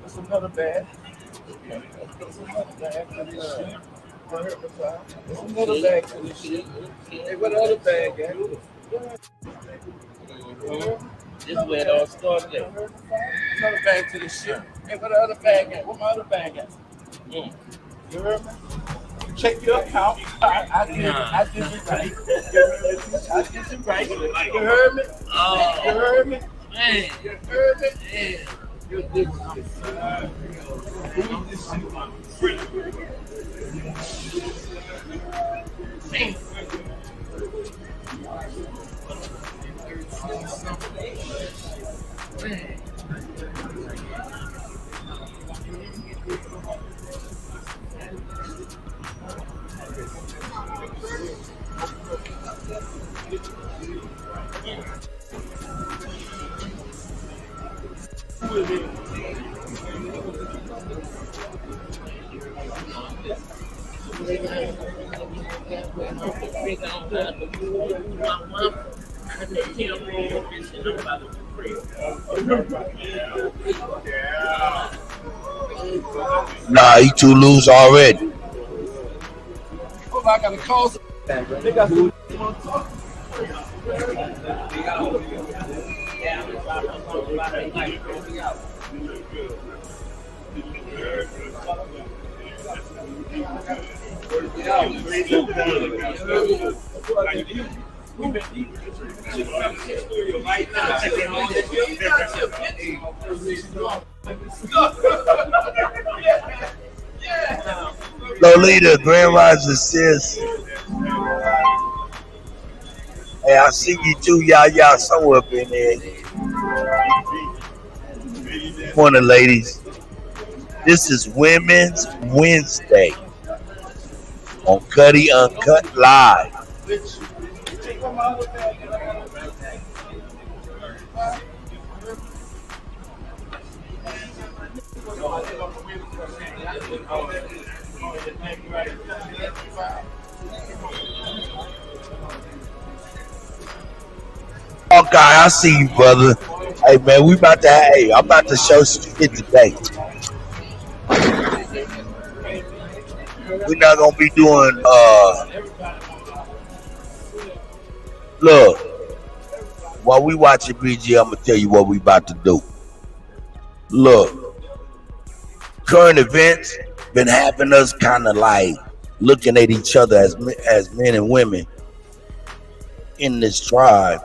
That's another bag. That's another bag for this shit. That's another bag for this shit. Hey, what the other bag at? This is where it all started at. Another bag to this shit. Hey, what the other bag at? Where my other bag at? You heard me? Check your account. I did it right. I did it right. You heard me? You heard me? Man. You heard me? Yeah. You're different.
Nah, he too loose already.
I gotta call some. They got some.
Lolita, Grand Rising sis. Hey, I see you too, y'all somewhere up in there. Morning, ladies. This is Women's Wednesday on Kutty UnKutt Live. Okay, I see you, brother. Hey, man, I'm about to show some shit today. We're not gonna be doing look, while we watching BG, I'm gonna tell you what we about to do. Look, current events been having us kind of like looking at each other as men and women in this tribe,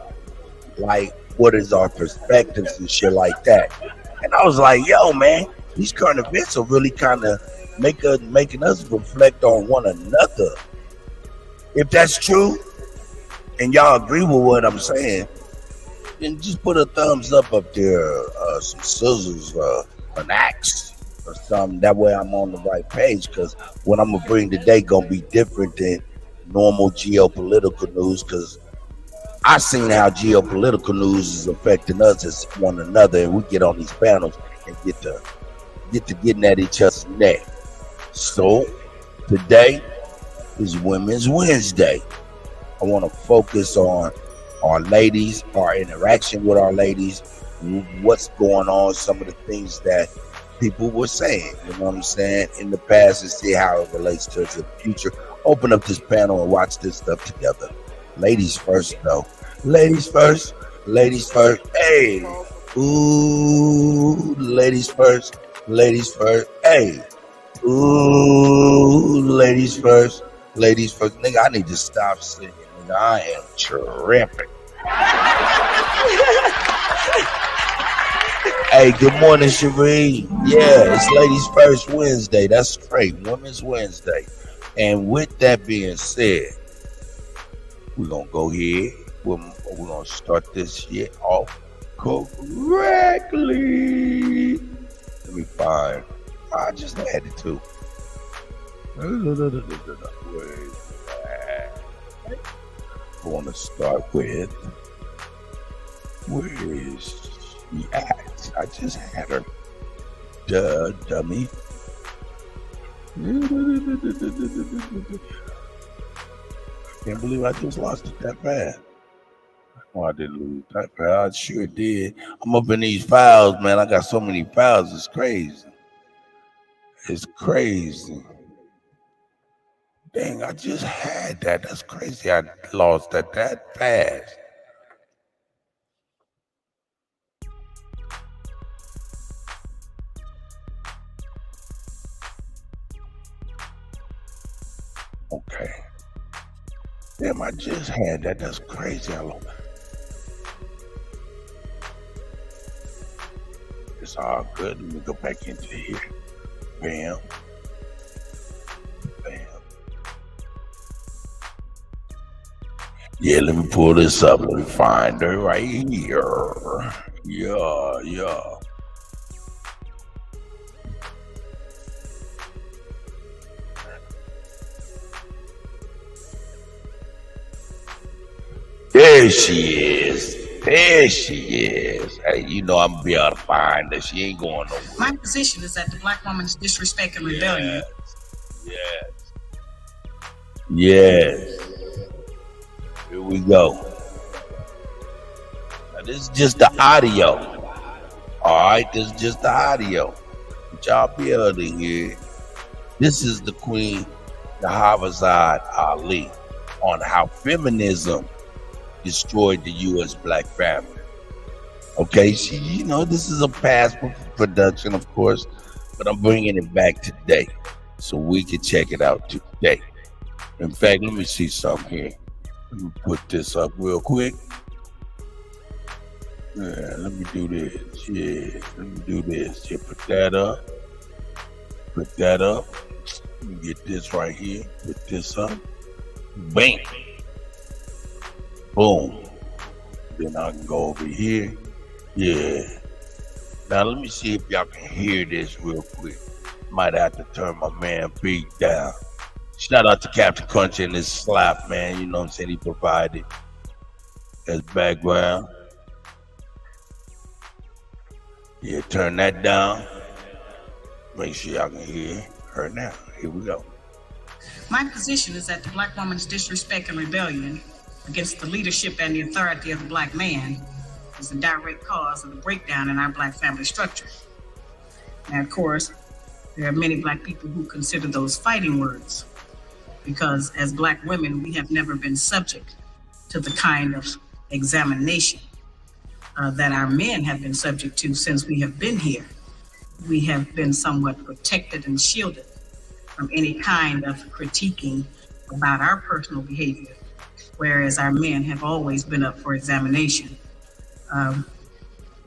like what is our perspectives and shit like that. And I was like, yo, man, these current events are really kind of making us reflect on one another. If that's true, and y'all agree with what I'm saying, then just put a thumbs up there, some scissors, an axe, or something. That way I'm on the right page, because what I'm gonna bring today gonna be different than normal geopolitical news, because I seen how geopolitical news is affecting us as one another, and we get on these panels and get to getting at each other's neck. So today is Women's Wednesday. I want to focus on our ladies, our interaction with our ladies, what's going on, some of the things that people were saying, you know what I'm saying, in the past, and see how it relates to the future. Open up this panel and watch this stuff together. Ladies first, though. Ladies first. Ladies first. Hey. Ooh. Ladies first. Ladies first. Hey. Ooh. Ladies first. Ladies first. Nigga, I need to stop singing. Nigga, I am tripping. Hey, good morning, Cherie. Yeah, it's Ladies First Wednesday. That's great. Women's Wednesday. And with that being said, we're going to go here. We're going to start this shit off correctly. Let me find. I just had it too. I want to start with, where is she at? I just had her. Duh, dummy. Can't believe I just lost it that bad. Oh, I didn't lose that bad. I sure did. I'm up in these files, man. I got so many files. It's crazy. It's crazy. Dang, I just had that. That's crazy. I lost that fast. Okay. Damn, I just had that. That's crazy. I lost. It's all good. Let me go back into here. Bam. Bam. Yeah, let me pull this up. Let me find her right here. Yeah. There she is. There she is. Hey, you know I'm gonna be able to find her. She ain't going nowhere.
My position is that the black woman's disrespect and rebellion.
Yes. Here we go. Now this is just the audio. Alright, this is just the audio. But y'all be able to hear. This is the Queen, the Hafizat Ali, on how feminism destroyed the U.S. black family. Okay, she, you know, this is a past production, of course, but I'm bringing it back today so we can check it out today. In fact, let me see something here. Let me put this up real quick. Yeah, let me do this. Yeah, let me do this. Yeah, put that up. Put that up. Let me get this right here. Put this up. Bam. Boom. Then I can go over here. Yeah. Now let me see if y'all can hear this real quick. Might have to turn my man beat down. Shout out to Captain Crunch and his slap, man. You know what I'm saying? He provided as background. Yeah, turn that down. Make sure y'all can hear her now. Here we go.
My position is that the black woman's disrespect and rebellion against the leadership and the authority of the black man is the direct cause of the breakdown in our black family structure. And of course, there are many black people who consider those fighting words, because as black women, we have never been subject to the kind of examination that our men have been subject to since we have been here. We have been somewhat protected and shielded from any kind of critiquing about our personal behavior, whereas our men have always been up for examination.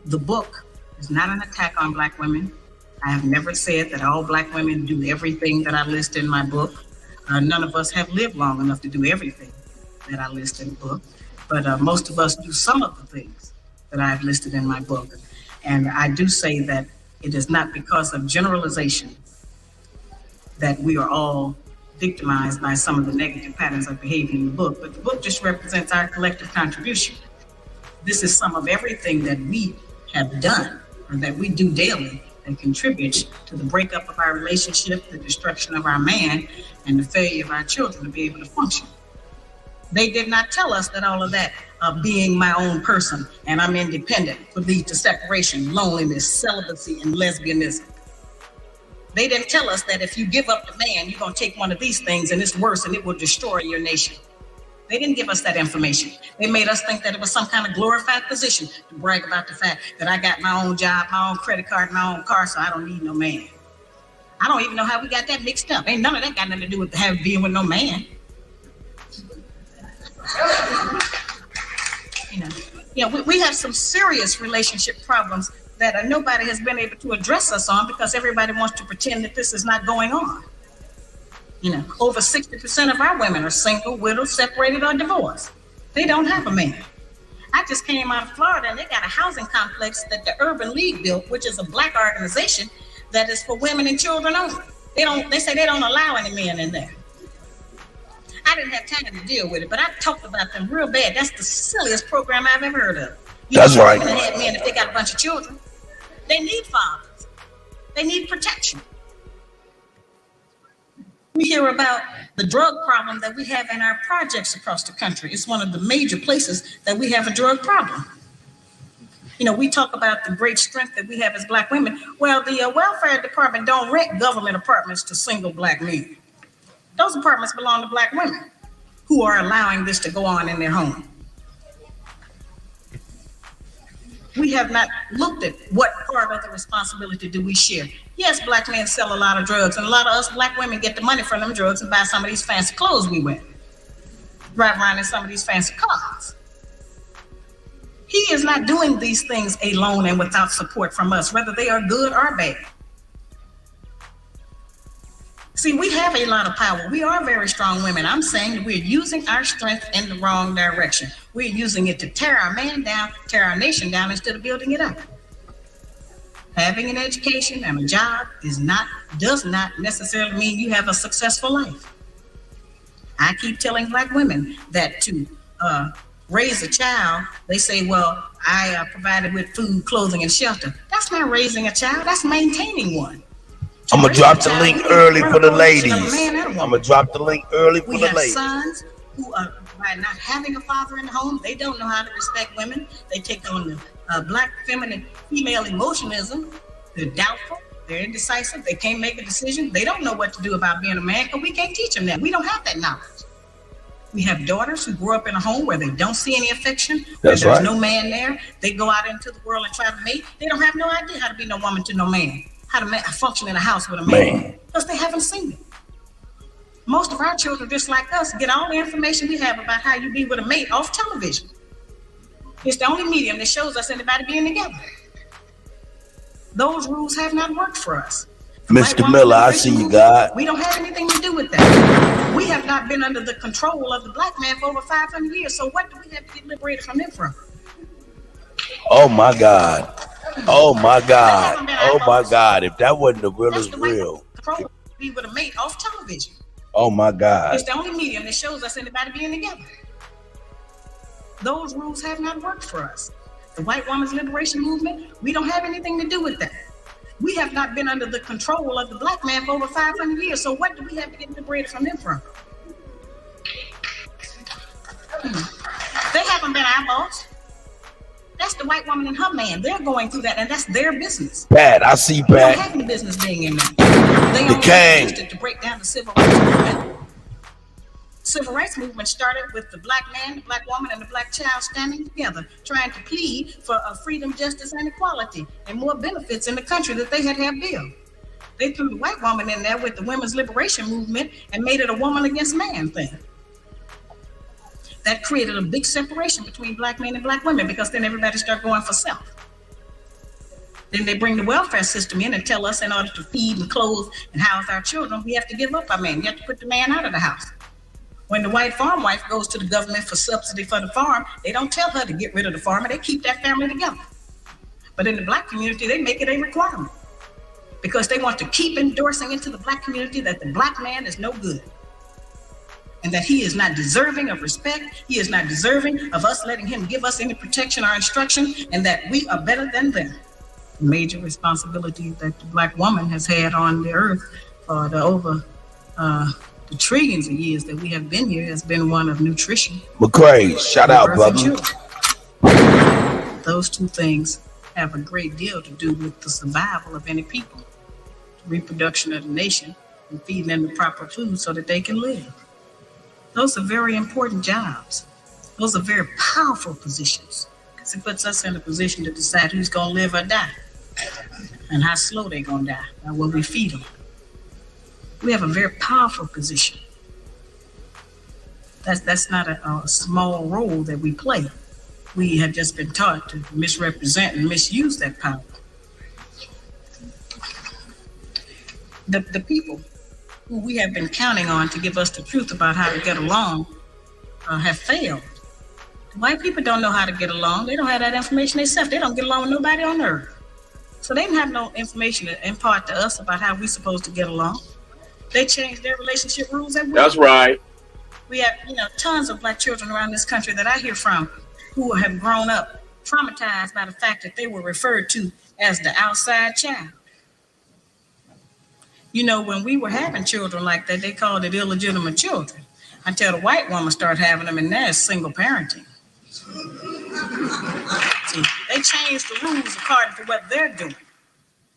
The book is not an attack on black women. I have never said that all black women do everything that I list in my book. None of us have lived long enough to do everything that I list in the book, but most of us do some of the things that I've listed in my book. And I do say that it is not because of generalization that we are all victimized by some of the negative patterns of behavior in the book, but the book just represents our collective contribution. This is some of everything that we have done or that we do daily that contributes to the breakup of our relationship, the destruction of our man, and the failure of our children to be able to function. They did not tell us that all of that being my own person and I'm independent would lead to separation, loneliness, celibacy, and lesbianism. They didn't tell us that if you give up the man, you're going to take one of these things and it's worse and it will destroy your nation. They didn't give us that information. They made us think that it was some kind of glorified position to brag about the fact that I got my own job, my own credit card, my own car, so I don't need no man. I don't even know how we got that mixed up. Ain't none of that got nothing to do with being with no man. We have some serious relationship problems that nobody has been able to address us on because everybody wants to pretend that this is not going on. Over 60% of our women are single, widowed, separated, or divorced. They don't have a man. I just came out of Florida and they got a housing complex that the Urban League built, which is a black organization that is for women and children only. They say they don't allow any men in there. I didn't have time to deal with it, but I talked about them real bad. That's the silliest program I've ever heard of.
That's right.
They have men if they got a bunch of children. They need fathers. They need protection. We hear about the drug problem that we have in our projects across the country. It's one of the major places that we have a drug problem. We talk about the great strength that we have as black women. Well, the welfare department don't rent government apartments to single black men. Those apartments belong to black women who are allowing this to go on in their home. We have not looked at what part of the responsibility do we share. Yes, black men sell a lot of drugs, and a lot of us black women get the money from them drugs and buy some of these fancy clothes we wear. Drive around in some of these fancy cars. He is not doing these things alone and without support from us, whether they are good or bad. See, we have a lot of power. We are very strong women. I'm saying that we're using our strength in the wrong direction. We're using it to tear our man down, tear our nation down instead of building it up. Having an education and a job does not necessarily mean you have a successful life. I keep telling black women that to raise a child, they say, well, I provided with food, clothing, and shelter. That's not raising a child, that's maintaining one.
I'm gonna drop the link early for the ladies. I'm gonna drop the link early for the ladies.
We have sons who are, by not having a father in the home, they don't know how to respect women. They take on the black feminine female emotionism. They're doubtful, they're indecisive, they can't make a decision. They don't know what to do about being a man because we can't teach them that. We don't have that knowledge. We have daughters who grow up in a home where they don't see any affection, where there's no man there. They go out into the world and try to mate. They don't have no idea how to be no woman to no man. How to function in a house with a man, because they haven't seen it. Most of our children, just like us, get all the information we have about how you be with a mate off television. It's the only medium that shows us anybody being together. Those rules have not worked for us.
Mr. Miller, I see you, God.
We don't have anything to do with that. We have not been under the control of the black man for over 500 years, so what do we have to get liberated from them from?
Oh my God. Oh my God. Oh my God. If that wasn't the real is real.
Be with a mate off television.
Oh my God.
It's the only medium that shows us anybody being together. Those rules have not worked for us. The white woman's liberation movement, we don't have anything to do with that. We have not been under the control of the black man for over 500 years. So what do we have to get liberated from them from? They haven't been our boss. That's the white woman and her man. They're going through that, and that's their business.
Pat, I see Pat.
They don't have any business being in there. They only used it to break down the civil rights movement. Civil rights movement started with the black man, the black woman, and the black child standing together, trying to plead for freedom, justice, and equality, and more benefits in the country that they had built. They threw the white woman in there with the women's liberation movement and made it a woman against man thing. That created a big separation between black men and black women because then everybody started going for self. Then they bring the welfare system in and tell us in order to feed and clothe and house our children, we have to give up our man. You have to put the man out of the house. When the white farm wife goes to the government for subsidy for the farm, they don't tell her to get rid of the farmer, they keep that family together. But in the black community, they make it a requirement because they want to keep endorsing into the black community that the black man is no good. And that he is not deserving of respect. He is not deserving of us letting him give us any protection or instruction, and that we are better than them. Major responsibility that the black woman has had on the earth for the the trillions of years that we have been here has been one of nutrition.
McCray, shout out, brother.
Those two things have a great deal to do with the survival of any people, the reproduction of the nation, and feeding them the proper food so that they can live. Those are very important jobs. Those are very powerful positions because it puts us in a position to decide who's going to live or die and how slow they're going to die by what we feed them. We have a very powerful position. That's not a small role that we play. We have just been taught to misrepresent and misuse that power. The people who we have been counting on to give us the truth about how to get along have failed. White people don't know how to get along. They don't have that information themselves. They don't get along with nobody on earth. So they didn't have no information to impart to us about how we're supposed to get along. They changed their relationship rules.
That's right.
We have, tons of black children around this country that I hear from who have grown up traumatized by the fact that they were referred to as the outside child. When we were having children like that, they called it illegitimate children until the white woman started having them, and now it's single parenting. See, they changed the rules according to what they're doing.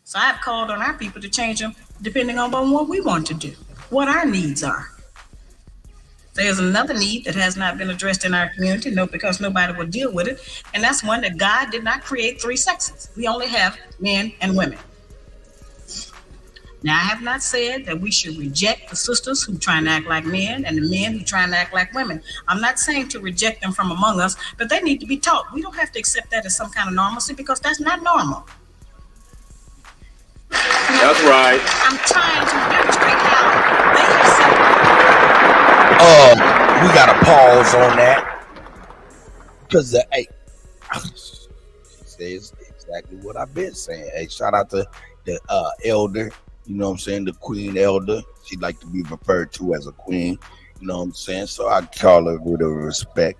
So I've called on our people to change them depending on what we want to do, what our needs are. There's another need that has not been addressed in our community, because nobody will deal with it, and that's one that God did not create three sexes. We only have men and women. Now, I have not said that we should reject the sisters who try and act like men and the men who try and act like women. I'm not saying to reject them from among us, but they need to be taught. We don't have to accept that as some kind of normalcy because that's not normal.
That's right.
I'm trying to demonstrate how they have
We got to pause on that because hey, she says exactly what I've been saying. Hey, shout out to the elder. You know what I'm saying? The queen elder. She'd like to be referred to as a queen. You know what I'm saying? So I call her with a respect.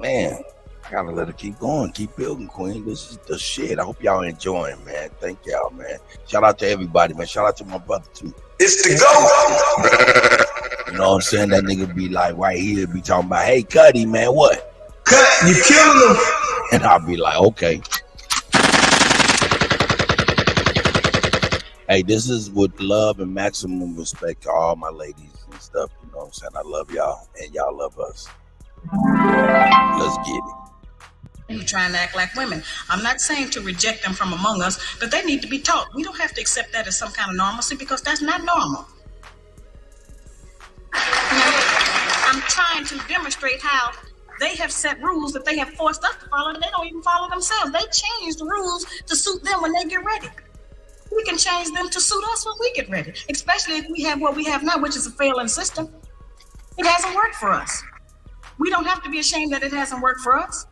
Man, I gotta let her keep going. Keep building, queen. This is the shit. I hope y'all enjoying, man. Thank y'all, man. Shout out to everybody, man. Shout out to my brother, too.
It's the go.
You know what I'm saying? That nigga be like right here, be talking about, hey, Kutty, man, what?
Cut, you killing him.
And I'll be like, okay. Hey, this is with love and maximum respect to all my ladies and stuff. You know what I'm saying? I love y'all and y'all love us. Let's get it.
Who trying to act like women. I'm not saying to reject them from among us, but they need to be taught. We don't have to accept that as some kind of normalcy because that's not normal. I'm trying to demonstrate how they have set rules that they have forced us to follow, and they don't even follow themselves. They change the rules to suit them when they get ready. We can change them to suit us when we get ready, especially if we have what we have now, which is a failing system. It hasn't worked for us. We don't have to be ashamed that it hasn't worked for us.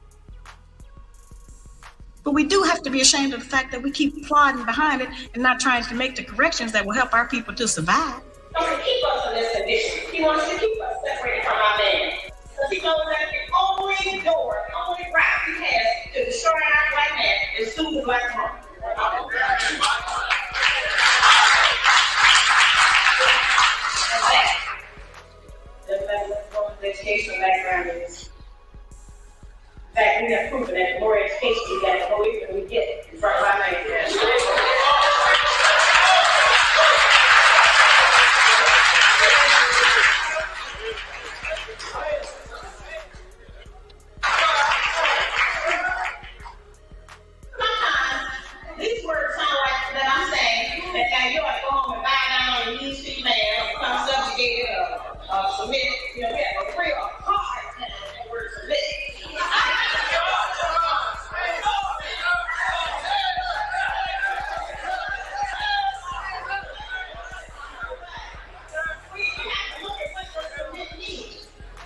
But we do have to be ashamed of the fact that we keep plodding behind it and not trying to make the corrections that will help our people to survive.
He wants to keep us in this condition. He wants to keep us separated from our man. Because he knows that the only door, the only route he has to destroy our black man is through the black woman. The educational background is. In fact, we have proven that the more education we get, the more even we get in front of our neighbors. These words sound like that I'm saying that now you ought to go home and bow down on your knees to your man or become subjugated or submit. We have a real hard that word submit.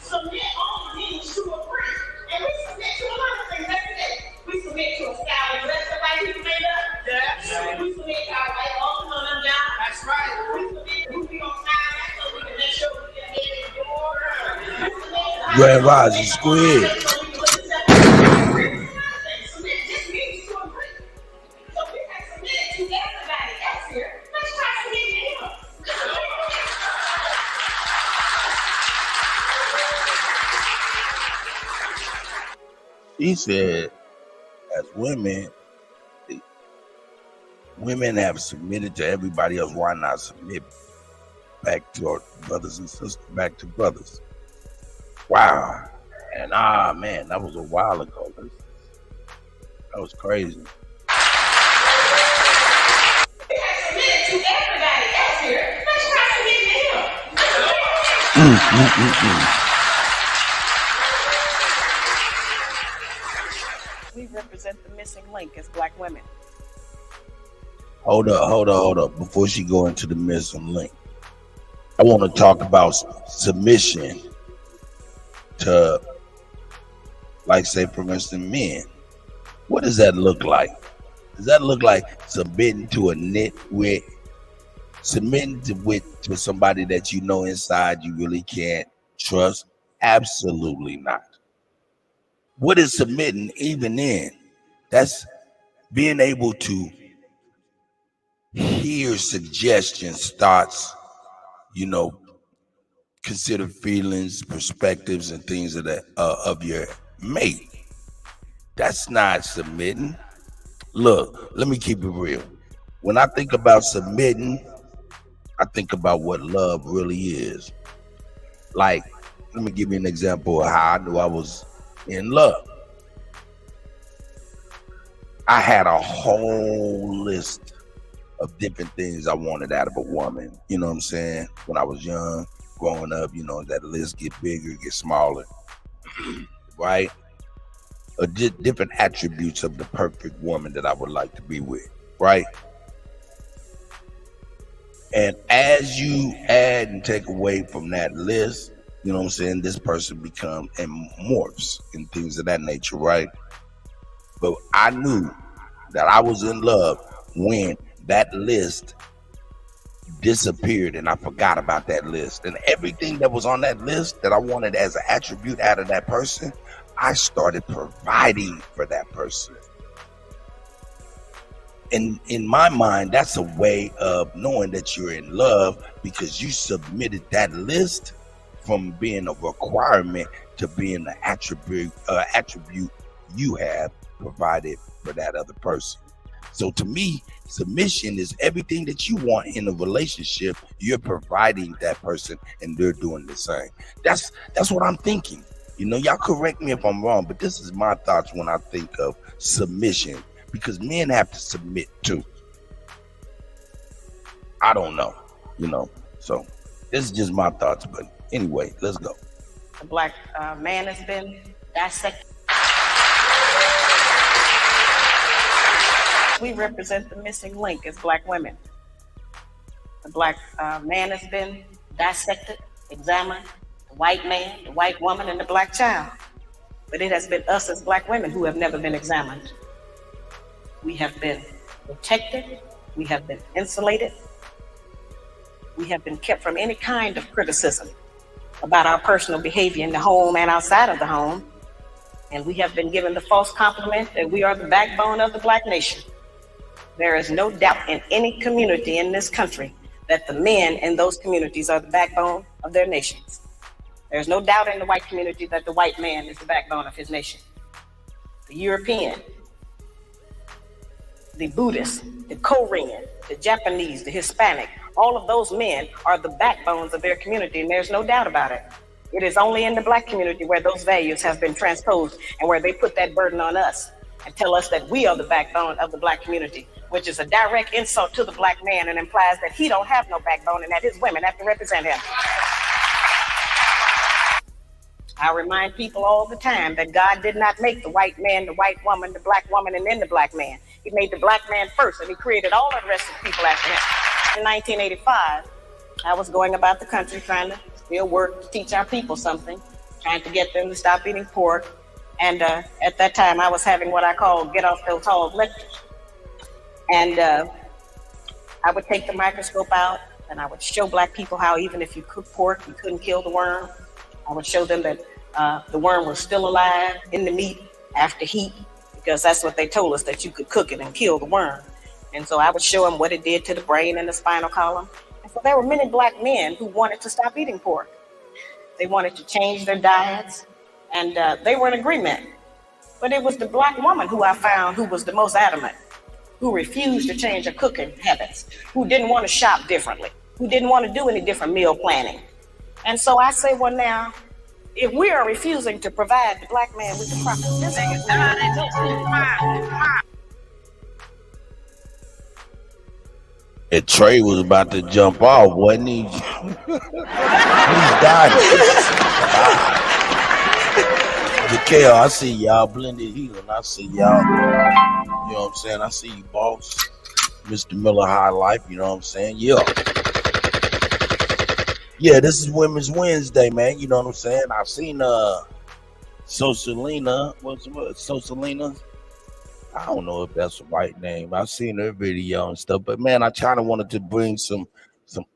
Submit all means to agree. And we submit to a lot of things every day. We submit to a style of dress that white people made up. Yeah. We submit to our white office on them jobs. That's right. We submit to who we don't sign that so we can make sure we get ahead in the order.
Grand Rising Squid.
Submit just means to agree. So we can submit to everybody else here. Let's try to submit to him.
She said, as women have submitted to everybody else. Why not submit back to our brothers and sisters, back to brothers? Wow. And man, that was a while ago. That was crazy.
We represent the missing link as Black women.
Hold up. Before she go into the missing link, I want to talk about submission to, like, say, for instance, men. What does that look like? Does that look like submitting to a nitwit? Submitting to somebody that you know inside you really can't trust? Absolutely not. What is submitting even in? That's being able to hear suggestions, thoughts, consider feelings, perspectives, and things of that of your mate. That's not submitting. Look, let me keep it real. When I think about submitting, I think about what love really is. Like, let me give you an example of how I knew I was in love. I had a whole list of different things I wanted out of a woman. You know what I'm saying? When I was young, growing up, that list get bigger, get smaller, right? Different attributes of the perfect woman that I would like to be with, right? And as you add and take away from that list, you know what I'm saying, this person becomes and morphs and things of that nature, right? But I knew that I was in love when that list disappeared and I forgot about that list. And everything that was on that list that I wanted as an attribute out of that person, I started providing for that person. And in my mind, that's a way of knowing that you're in love, because you submitted that list from being a requirement to being an attribute you have provided for that other person. So to me, submission is everything that you want in a relationship. You're providing that person and they're doing the same. That's what I'm thinking. Y'all correct me if I'm wrong, but this is my thoughts when I think of submission, because men have to submit too. I don't know, so this is just my thoughts, but anyway, let's go.
The Black man has been dissected. We represent the missing link as Black women. The Black man has been dissected, examined, the white man, the white woman, and the Black child. But it has been us as Black women who have never been examined. We have been protected. We have been insulated. We have been kept from any kind of criticism about our personal behavior in the home and outside of the home. And we have been given the false compliment that we are the backbone of the Black nation. There is no doubt in any community in this country that the men in those communities are the backbone of their nations. There's no doubt in the white community that the white man is the backbone of his nation. The European, the Buddhist, the Korean, the Japanese, the Hispanic, all of those men are the backbones of their community, and there's no doubt about it. It is only in the Black community where those values have been transposed and where they put that burden on us and tell us that we are the backbone of the Black community, which is a direct insult to the Black man and implies that he don't have no backbone and that his women have to represent him. I remind people all the time that God did not make the white man, the white woman, the Black woman, and then the Black man. He made the Black man first, and he created all the rest of the people after him. In 1985, I was going about the country trying to still work to teach our people something, trying to get them to stop eating pork. And at that time, I was having what I call get off those halls lectures. And I would take the microscope out, and I would show Black people how even if you cook pork, you couldn't kill the worm. I would show them that the worm was still alive in the meat after heat, because that's what they told us, that you could cook it and kill the worm. And so I would show them what it did to the brain and the spinal column. And so there were many Black men who wanted to stop eating pork. They wanted to change their diets, and they were in agreement. But it was the black woman who I found who was the most adamant, who refused to change her cooking habits, who didn't want to shop differently, who didn't want to do any different meal planning. And so I say, well, now, if we are refusing to provide the black man with the proper physical,
And Trey was about to jump off, wasn't he? He's dying. Jaquel, I see y'all. Blended Healing, I see y'all. You know what I'm saying? I see you, boss. Mr. Miller High Life, you know what I'm saying? Yeah. Yeah, this is Women's Wednesday, man. You know what I'm saying? I've seen Socialina. What's Socialina? I don't know if that's the right name. I've seen her video and stuff, but man, I kind of wanted to bring some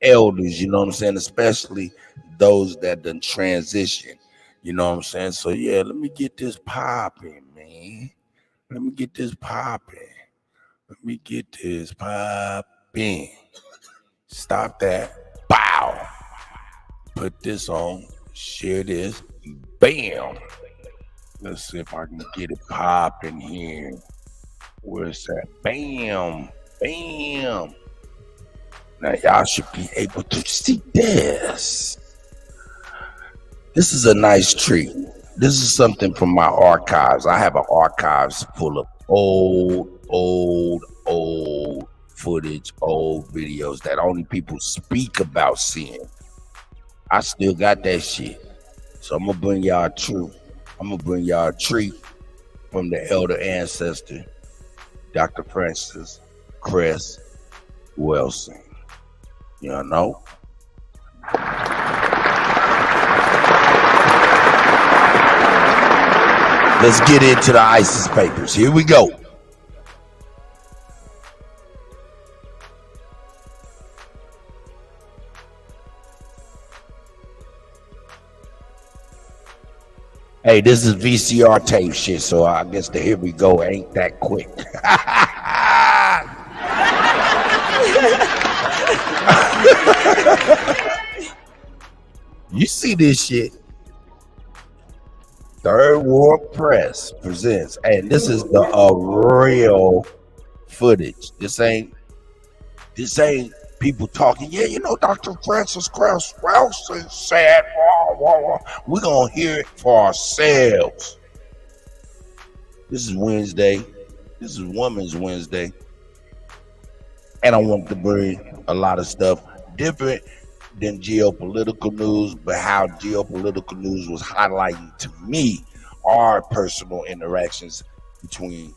elders, you know what I'm saying, especially those that done transition, you know what I'm saying. So yeah, let me get this popping, man. Let me get this popping. Stop that. Bow. Put this on. Share this. Bam. Let's see if I can get it popping here. Where's that? Bam. Bam. Now y'all should be able to see this. This is a nice treat. This is something from my archives. I have an archives full of old footage, old videos that only people speak about seeing. I still got that shit. So I'm gonna bring y'all a treat. From the elder ancestor, Dr. Francis Cress Wilson. You know? Let's get into the ISIS papers. Here we go. Hey, this is VCR tape shit, so I guess the here we go ain't that quick. You see this shit? Third World Press presents, and this is the real footage. This ain't people talking. Yeah, you know, Dr. Francis Cress Wilson said, we're gonna hear it for ourselves. This is Wednesday. This is Women's Wednesday. And I want to bring a lot of stuff different than geopolitical news, but how geopolitical news was highlighting to me our personal interactions between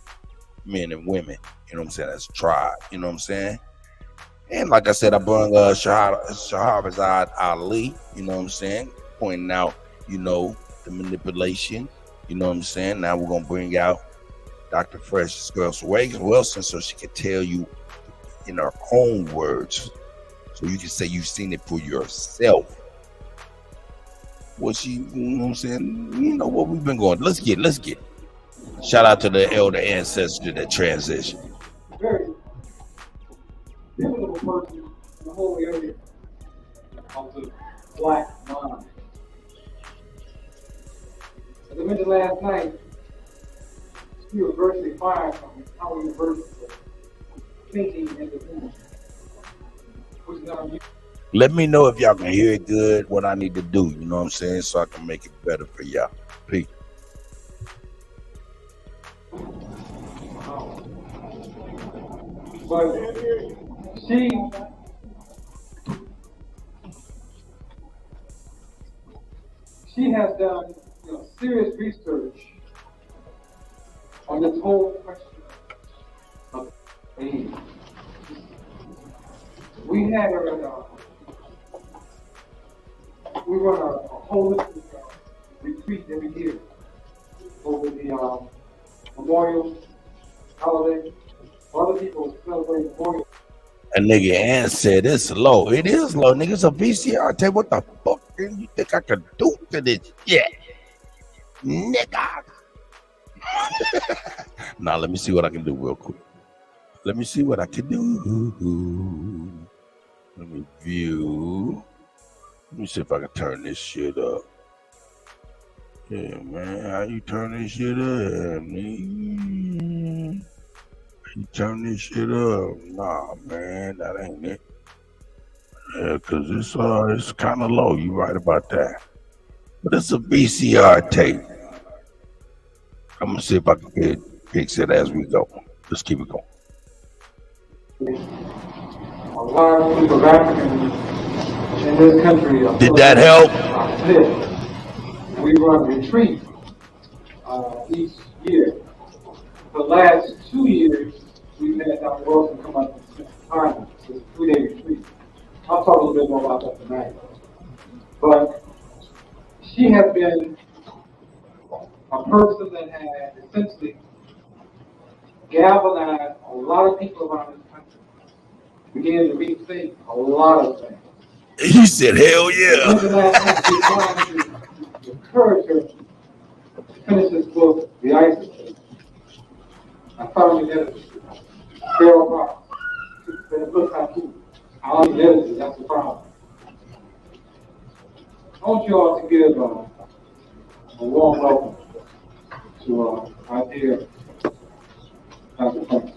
men and women. You know what I'm saying? As a tribe. You know what I'm saying? And like I said, I brought Shahrazad Ali, you know what I'm saying? Pointing out, you know, the manipulation, you know what I'm saying? Now we're going to bring out Dr. Francis Cress Wilson so she can tell you in her own words. So you can say you've seen it for yourself. What she, you know what I'm saying? You know what we've been going. Let's get. Shout out to the elder ancestor that transitioned.
Very pivotal person in the whole area of the black mind. As I mentioned last night, she was virtually fired from Howard University for thinking independently.
Let me know if y'all can hear it good, what I need to do, you know what I'm saying, so I can make it better for y'all. Peace.
But she has done serious research on this whole question of age. We had her at we run a holistic retreat every year over the memorial holiday. Other people celebrate memorial.
A nigga Ann said it's low. It is low, nigga. It's a VCR tape. What the fuck do you think I could do to this? Yeah, nigga. Now let me see what I can do real quick. Let me see what I can do. Let me view. Let me see if I can turn this shit up. Yeah, man. How you turn this shit up, man? You turn this shit up? Nah, man, that ain't it. Yeah, cause it's kind of low. You right about that. But it's a VCR tape. I'm gonna see if I can fix it as we go. Let's keep it going.
A large group of Africans in this country.
Did that help?
We run retreats each year. The last 2 years, we've had Dr. Wilson come up and spend time. It's a 3-day retreat. I'll talk a little bit more about that tonight. But she has been a person that has essentially galvanized a lot of people around this country, began to rethink a lot of things.
He said, hell yeah.
Encourage her to finish this book, The ISIS Case. I found the editor, Carol Park. It looks like you. I only edited, that's the problem. I want you all to give a warm welcome to our dear Dr. Francis.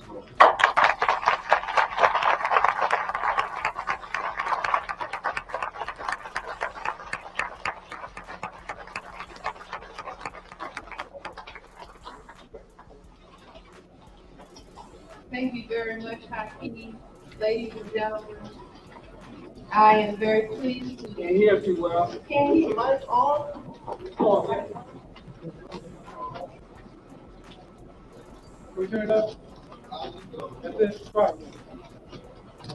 Thank you very much, Hakeem. Ladies and gentlemen, I am very pleased to
Can't hear too well.
Can't hear much on.
We turn it up. That's it. Right.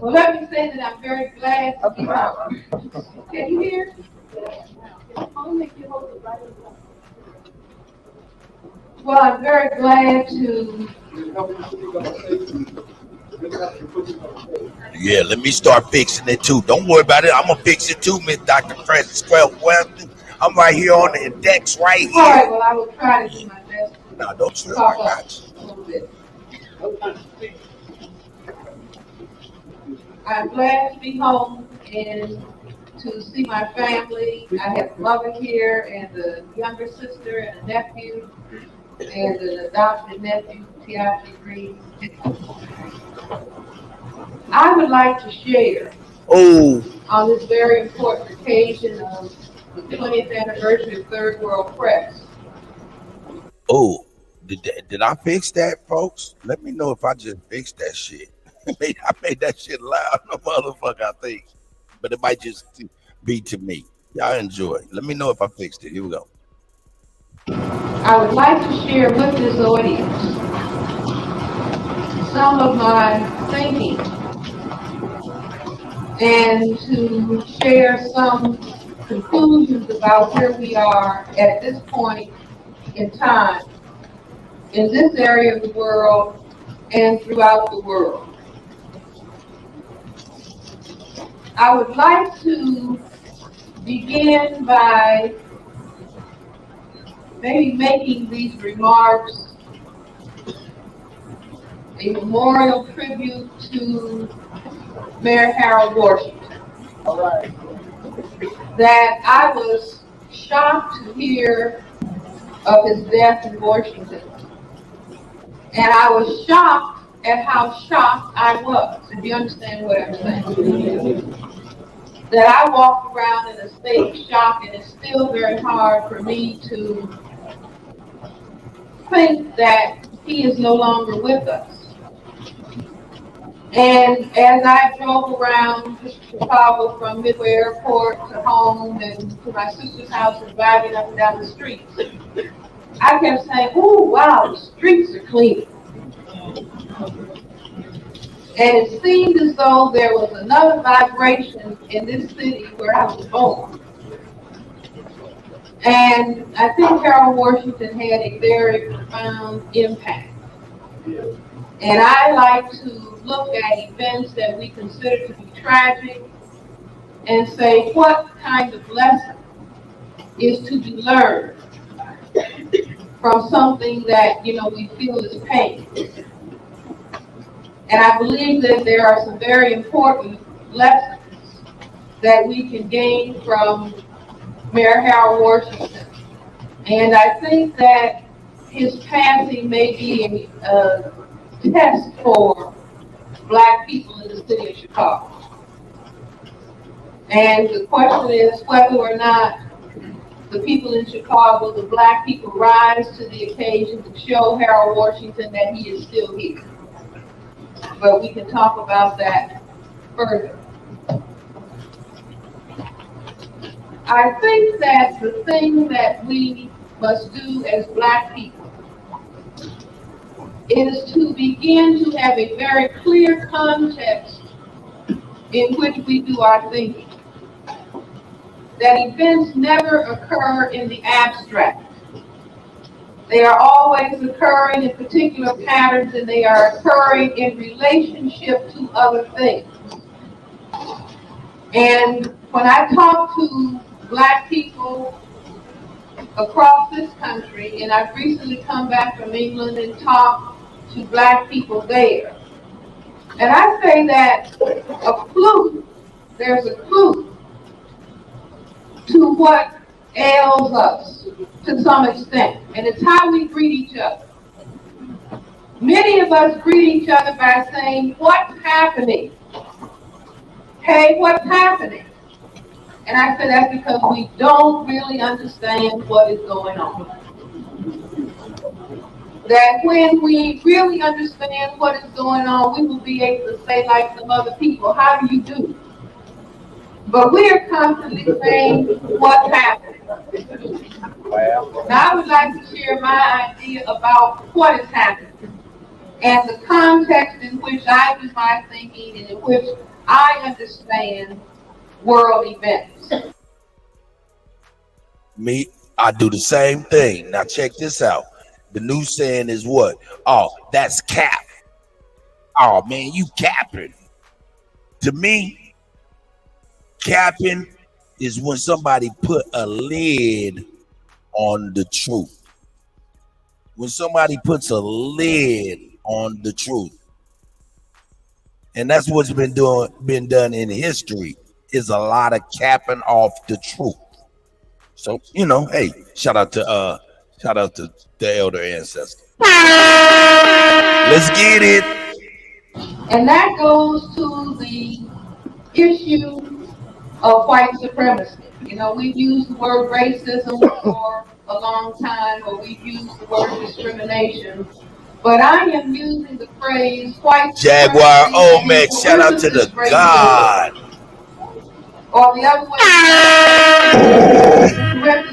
Well, let me say that I'm very glad to be here. Can you hear? Well, I'm very glad to.
Yeah, let me start fixing it too. Don't worry about it. I'm gonna fix it too, Miss Dr. Francis Wellington. I'm right here on the index right here.
All right, well, I will try to do my best.
No, don't trip. I got you.
A little bit. I'm glad to be home and to see my family. I have a mother here and a younger sister and a nephew and an adopted nephew, T.I.G. Green. I would like to share on this very important occasion of the 20th anniversary of Third World Press.
Oh, did I fix that, folks? Let me know if I just fixed that shit. I made that shit loud, no motherfucker, I think. But it might just be to me. Y'all enjoy. Let me know if I fixed it. Here we go.
I would like to share with this audience some of my thinking and to share some conclusions about where we are at this point in time in this area of the world and throughout the world. I would like to begin by maybe making these remarks a memorial tribute to Mayor Harold Washington.
All right.
That I was shocked to hear of his death in Washington. And I was shocked at how shocked I was, if you understand what I'm saying. That I walked around in a state of shock, and it's still very hard for me to think that he is no longer with us. And as I drove around Chicago from Midway Airport to home and to my sister's house and driving up and down the streets, I kept saying, oh, wow, the streets are clean. And it seemed as though there was another vibration in this city where I was born. And I think Harold Washington had a very profound impact. And I like to look at events that we consider to be tragic and say, what kind of lesson is to be learned from something that, we feel is pain? And I believe that there are some very important lessons that we can gain from Mayor Harold Washington And I think that his passing may be a test for Black people in the city of Chicago. And the question is whether or not the people in Chicago, the Black people, rise to the occasion to show Harold Washington that he is still here. But we can talk about that further. I think that the thing that we must do as Black people is to begin to have a very clear context in which we do our thinking. That events never occur in the abstract. They are always occurring in particular patterns, and they are occurring in relationship to other things. And when I talk to Black people across this country, and I've recently come back from England and talked to Black people there, and I say that there's a clue to what ails us to some extent, and it's how we greet each other. Many of us greet each other by saying, "What's happening? Hey, what's happening?" And I say that's because we don't really understand what is going on. That when we really understand what is going on, we will be able to say, like some other people, "How do you do?" But we are constantly saying, "What's happening?" Now I would like to share my idea about what is happening and the context in which I do my thinking and in which I understand world events.
Me, I do the same thing. Now check this out. The new saying is what? Oh, that's cap. Oh man, you capping. To me, capping is when somebody put a lid on the truth. When somebody puts a lid on the truth. And that's what's been done in history, is a lot of capping off the truth. So, hey, shout out to the elder ancestor. Let's get it.
And that goes to the issue of white supremacy. We've used the word racism for a long time, or we've used the word discrimination. But I am using the phrase white
Jaguar Olmec, shout out to the God.
Or the other way, white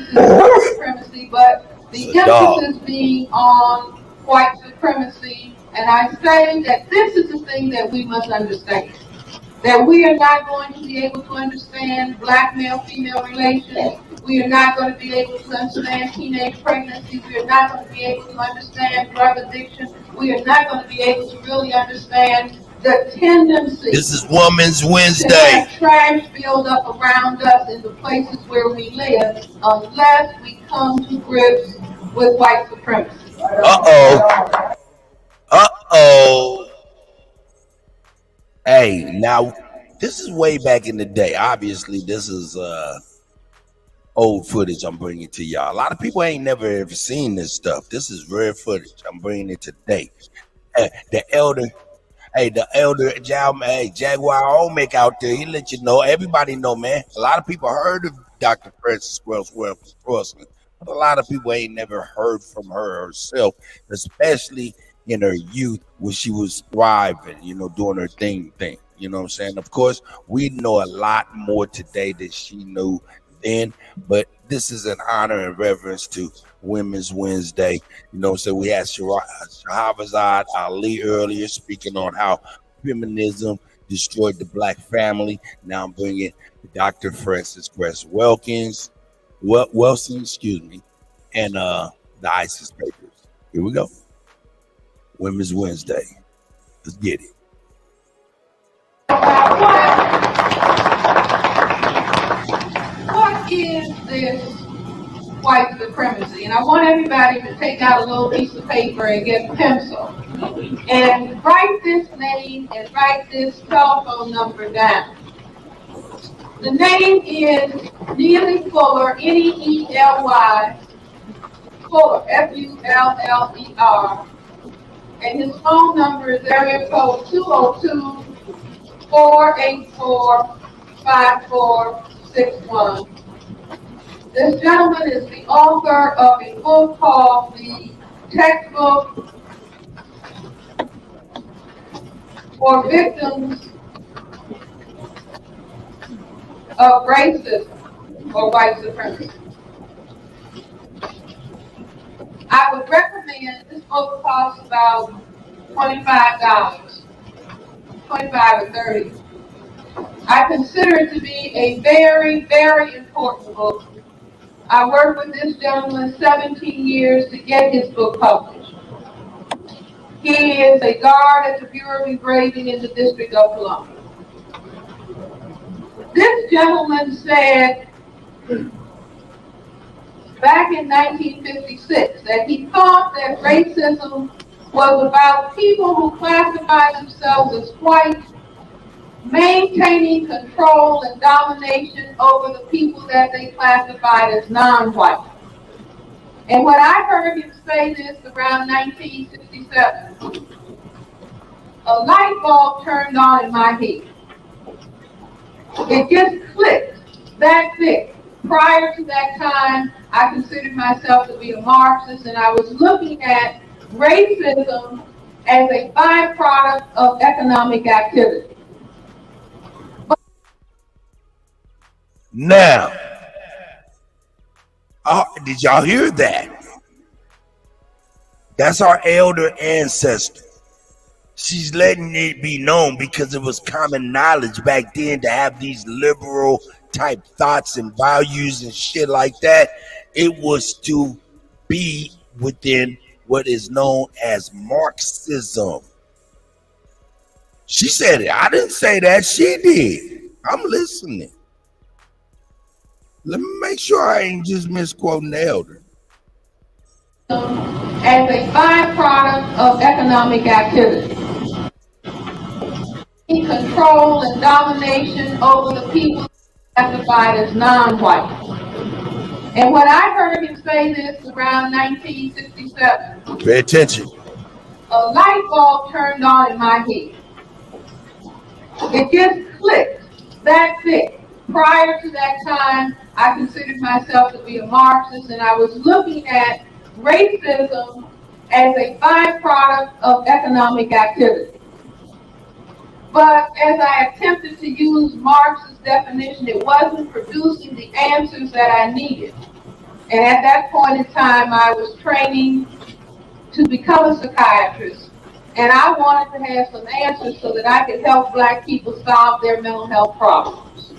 supremacy, but the emphasis being on white supremacy. And I say that this is the thing that we must understand. That we are not going to be able to understand Black male-female relations. We are not going to be able to understand teenage pregnancy. We are not going to be able to understand drug addiction. We are not going to be able to really understand the tendency.
This is Women's Wednesday.
To have trash build up around us in the places where we live, unless we come to grips with white supremacy.
Hey, now this is way back in the day. Obviously, this is old footage I'm bringing to y'all. A lot of people ain't never ever seen this stuff. This is rare footage. I'm bringing it today. The elder Jaguar Olmec out there, he let you know. Everybody know, man. A lot of people heard of Dr. Frances Crosland, but a lot of people ain't never heard from her herself, especially in her youth when she was thriving, doing her thing. You know what I'm saying? Of course, we know a lot more today than she knew then, but this is an honor and reverence to Women's Wednesday. So we had Shahrazad Ali earlier speaking on how feminism destroyed the Black family. Now I'm bringing Dr. Frances Cress Wilson, and the ISIS papers. Here we go. Women's Wednesday. Let's get it.
What is this white supremacy? And I want everybody to take out a little piece of paper and get a pencil and write this name and write this telephone number down. The name is Neely Fuller, Neely Fuller, F-U-L-L-E-R. And his phone number is area code 202-484-5461. This gentleman is the author of a book called The Textbook for Victims of Racism or White Supremacy. I would recommend, this book costs about $25, $25 or $30. I consider it to be a very, very important book. I worked with this gentleman 17 years to get his book published. He is a guard at the Bureau of Engraving in the District of Columbia. This gentleman said back in 1956 that he thought that racism was about people who classify themselves as white, maintaining control and domination over the people that they classified as non-white. And when I heard him say this around 1967, a light bulb turned on in my head. It just clicked that thick. Prior to that time, I considered myself to be a Marxist, and I was looking at racism as a byproduct of economic activity.
Now, did y'all hear that? That's our elder ancestor. She's letting it be known because it was common knowledge back then to have these liberal type thoughts and values and shit like that. It was to be within what is known as Marxism. She said it. I didn't say that. She did. I'm listening. Let me make sure I ain't just misquoting the elder.
As a byproduct of economic activity. Control and domination over the people classified as non-white. And when I heard him say this around 1967,
pay attention.
A light bulb turned on in my head. It just clicked that thick. Prior to that time, I considered myself to be a Marxist, and I was looking at racism as a byproduct of economic activity. But as I attempted to use Marx's definition, it wasn't producing the answers that I needed. And at that point in time, I was training to become a psychiatrist. And I wanted to have some answers so that I could help Black people solve their mental health problems.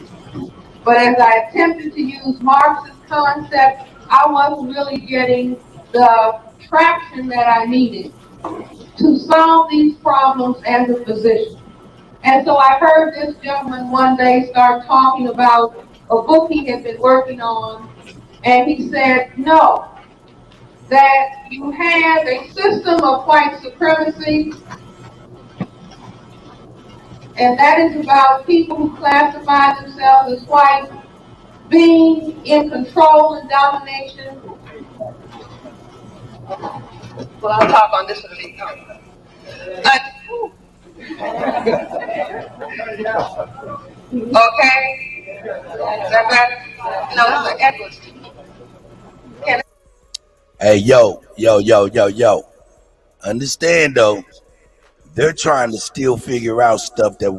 But as I attempted to use Marx's concept, I wasn't really getting the traction that I needed to solve these problems as a physician. And so I heard this gentleman one day start talking about a book he had been working on, and he said, no, that you have a system of white supremacy, and that is about people who classify themselves as white being in control and domination. Well, I'll talk on this one. Okay? Is that better? No, it's an Edwards.
Hey, yo. Understand, though, they're trying to still figure out stuff that,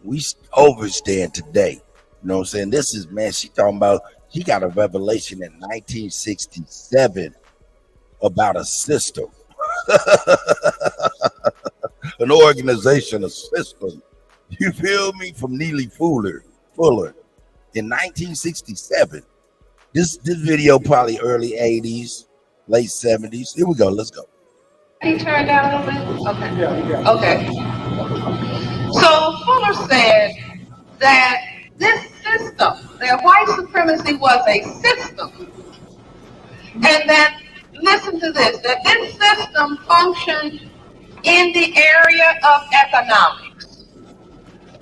we overstand today. You know what I'm saying? This is, man, she talking about, she got a revelation in 1967 about a system. An organization, a system. You feel me? From Neely Fuller in 1967. This video probably early 80s, late 70s. Here we go. Let's go.
He turned down a little bit? Okay. So Fuller said that this system, that white supremacy was a system, and that, listen to this, that this system functioned in the area of economics.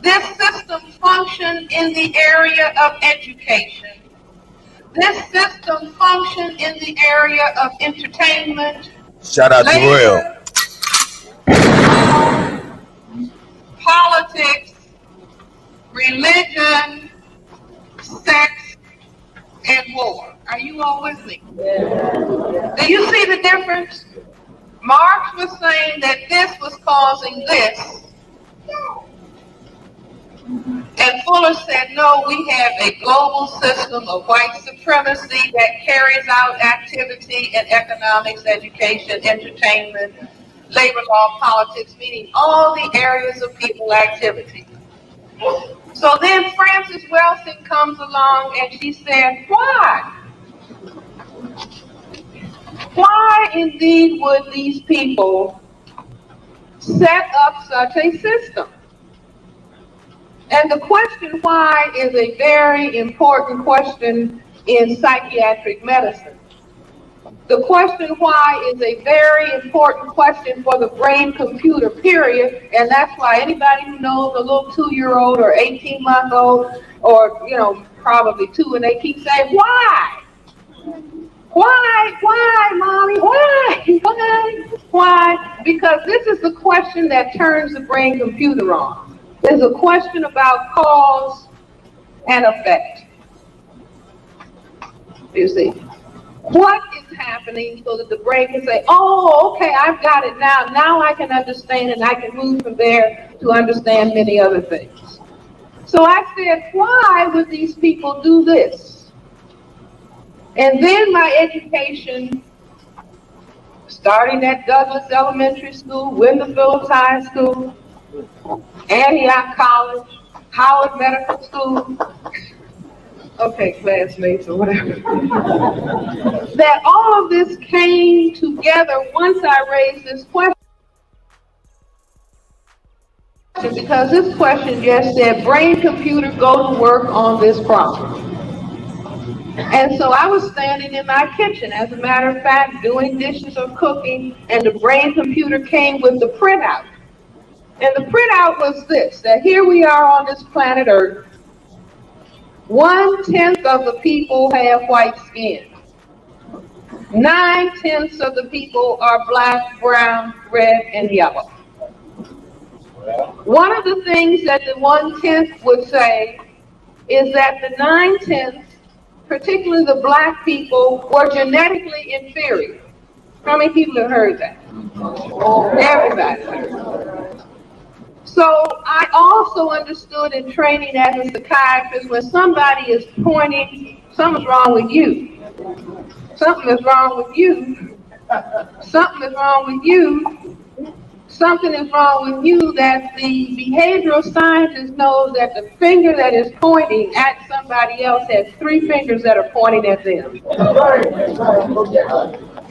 This system functioned in the area of education. this system function in the area of entertainment,
Shout out to Real.
politics, religion, sex, and war. Are you all with me? Do you see the difference? Marx was saying that this was causing this. And Fuller said, no, we have a global system of white supremacy that carries out activity in economics, education, entertainment, labor law, politics, meaning all the areas of people activity. So then Frances Welsing comes along and she said, why? Why indeed would these people set up such a system? And the question why is a very important question in psychiatric medicine. The question why is a very important question for the brain-computer period, and that's why anybody who knows a little 2-year-old or 18-month-old or, you know, probably 2, and they keep saying, why? Why, mommy, why? Because this is the question that turns the brain-computer on. It's a question about cause and effect. You see, what is happening so that the brain can say, oh, okay, I've got it now. Now I can understand and I can move from there to understand many other things. So I said, why would these people do this? And then my education, starting at Douglas Elementary School, Wendell Phillips High School, Antioch College, Howard Medical School, okay, classmates or whatever, that all of this came together once I raised this question, because this question just said, brain computer, go to work on this problem. And so I was standing in my kitchen, as a matter of fact, doing dishes or cooking, and the brain computer came with the printout. And the printout was this, that here we are on this planet Earth. 1/10 of the people have white skin. 9/10 of the people are black, brown, red, and yellow. One of the things that the 1/10 would say is that the 9/10, particularly the black people, were genetically inferior. How many people have heard that? Everybody. So I also understood in training as a psychiatrist, when somebody is pointing, something's wrong with you. Something is wrong with you. Something is wrong with you. Something is wrong with you, that the behavioral scientist knows that the finger that is pointing at somebody else has 3 fingers that are pointing at them.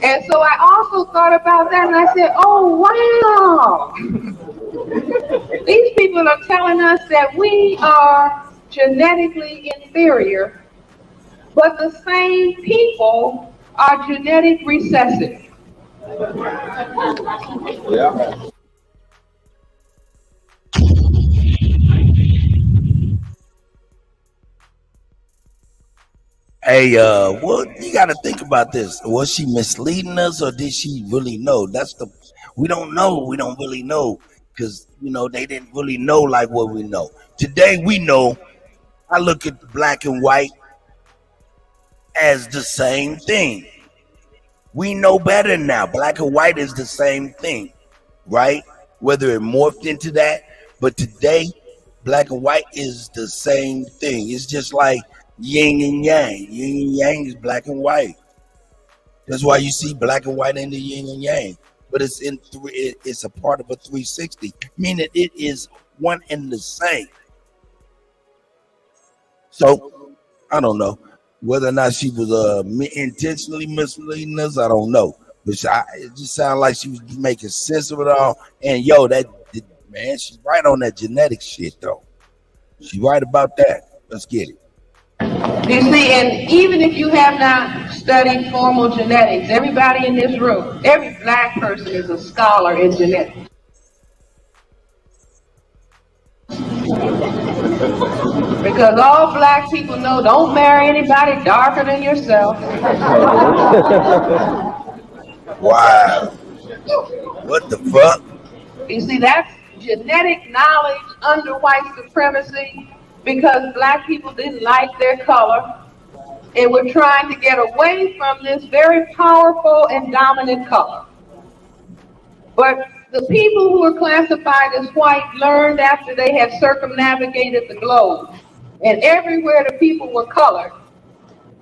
And so I also thought about that, and I said, oh, wow. These people are telling us that we are genetically inferior, but the same people are genetic recessive.
Yeah. Hey, well, you got to think about this. Was she misleading us, or did she really know? We don't know. We don't really know, because, you know, they didn't really know like what we know. Today, we know. I look at black and white as the same thing. We know better now. Black and white is the same thing, right? Whether it morphed into that, but today, black and white is the same thing. It's just like yin and yang. Yin and yang is black and white. That's why you see black and white in the yin and yang. But it's it's a part of a 360, meaning it is one and the same. So I don't know whether or not she was intentionally misleading us. I don't know, but it just sounded like she was making sense of it all. And man, she's right on that genetic shit though. She's right about that. Let's get it.
You see, and even if you have not studied formal genetics, everybody in this room, every black person is a scholar in genetics. Because all black people know don't marry anybody darker than yourself.
Wow. What the fuck?
You see, that's genetic knowledge under white supremacy because black people didn't like their color and were trying to get away from this very powerful and dominant color. But the people who were classified as white learned after they had circumnavigated the globe. And everywhere the people were colored.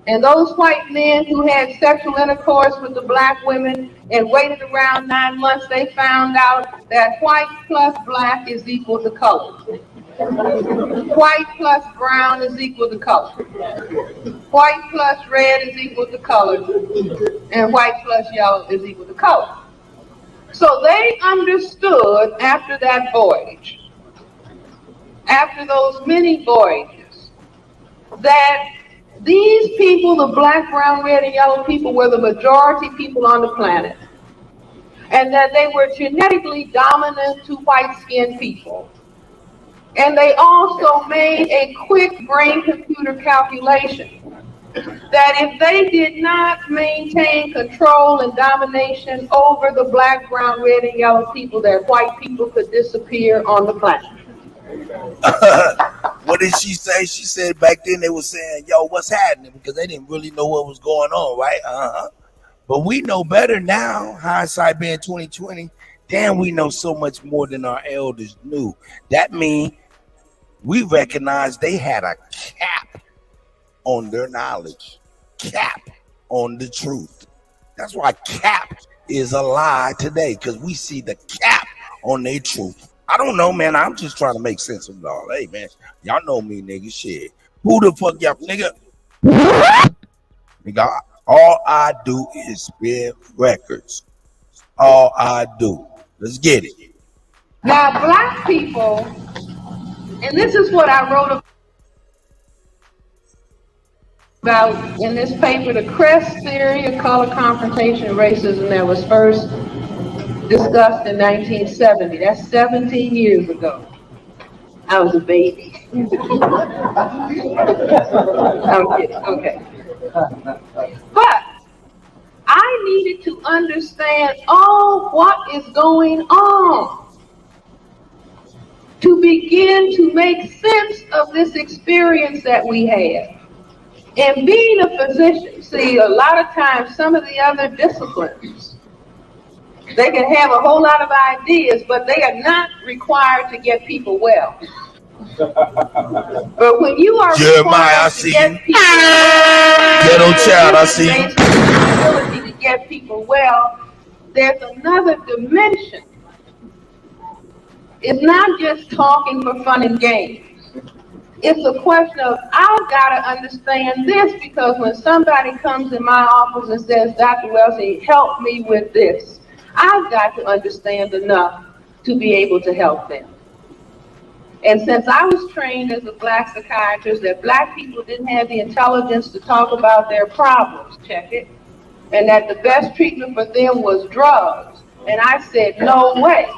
And those white men who had sexual intercourse with the black women and waited around 9 months, they found out that white plus black is equal to color. White plus brown is equal to color. White plus red is equal to color. And white plus yellow is equal to color. So they understood after that voyage, after those many voyages, that these people, the black, brown, red, and yellow people, were the majority people on the planet. And that they were genetically dominant to white-skinned people. And they also made a quick brain-computer calculation that if they did not maintain control and domination over the black, brown, red, and yellow people, that white people could disappear on the planet.
What did she say? She said back then they were saying, yo, what's happening? Because they didn't really know what was going on, right? But we know better now, hindsight being 2020. Damn, we know so much more than our elders knew. That means we recognize they had a cap on their knowledge, cap on the truth. That's why cap is a lie today, because we see the cap on their truth. I don't know, man. I'm just trying to make sense of it all. Hey, man, y'all know me, nigga. Shit. Who the fuck y'all, nigga? Nigga, all I do is spin records. All I do. Let's get it.
Now, black people, and this is what I wrote about in this paper, the Crest theory of color confrontation and racism that was first discussed in 1970. That's 17 years ago. I was a baby. I'm kidding. Okay. But I needed to understand what is going on to begin to make sense of this experience that we have. And being a physician, see, a lot of times some of the other disciplines, they can have a whole lot of ideas, but they are not required to get people well. But when you are
Jeremiah, I see you. Ghetto child, I see you.
The ability to get people well, there's another dimension. It's not just talking for fun and games. It's a question of, I've got to understand this, because when somebody comes in my office and says, Dr. Wellesley, help me with this, I've got to understand enough to be able to help them. And since I was trained as a black psychiatrist, that black people didn't have the intelligence to talk about their problems, check it, and that the best treatment for them was drugs. And I said, no way.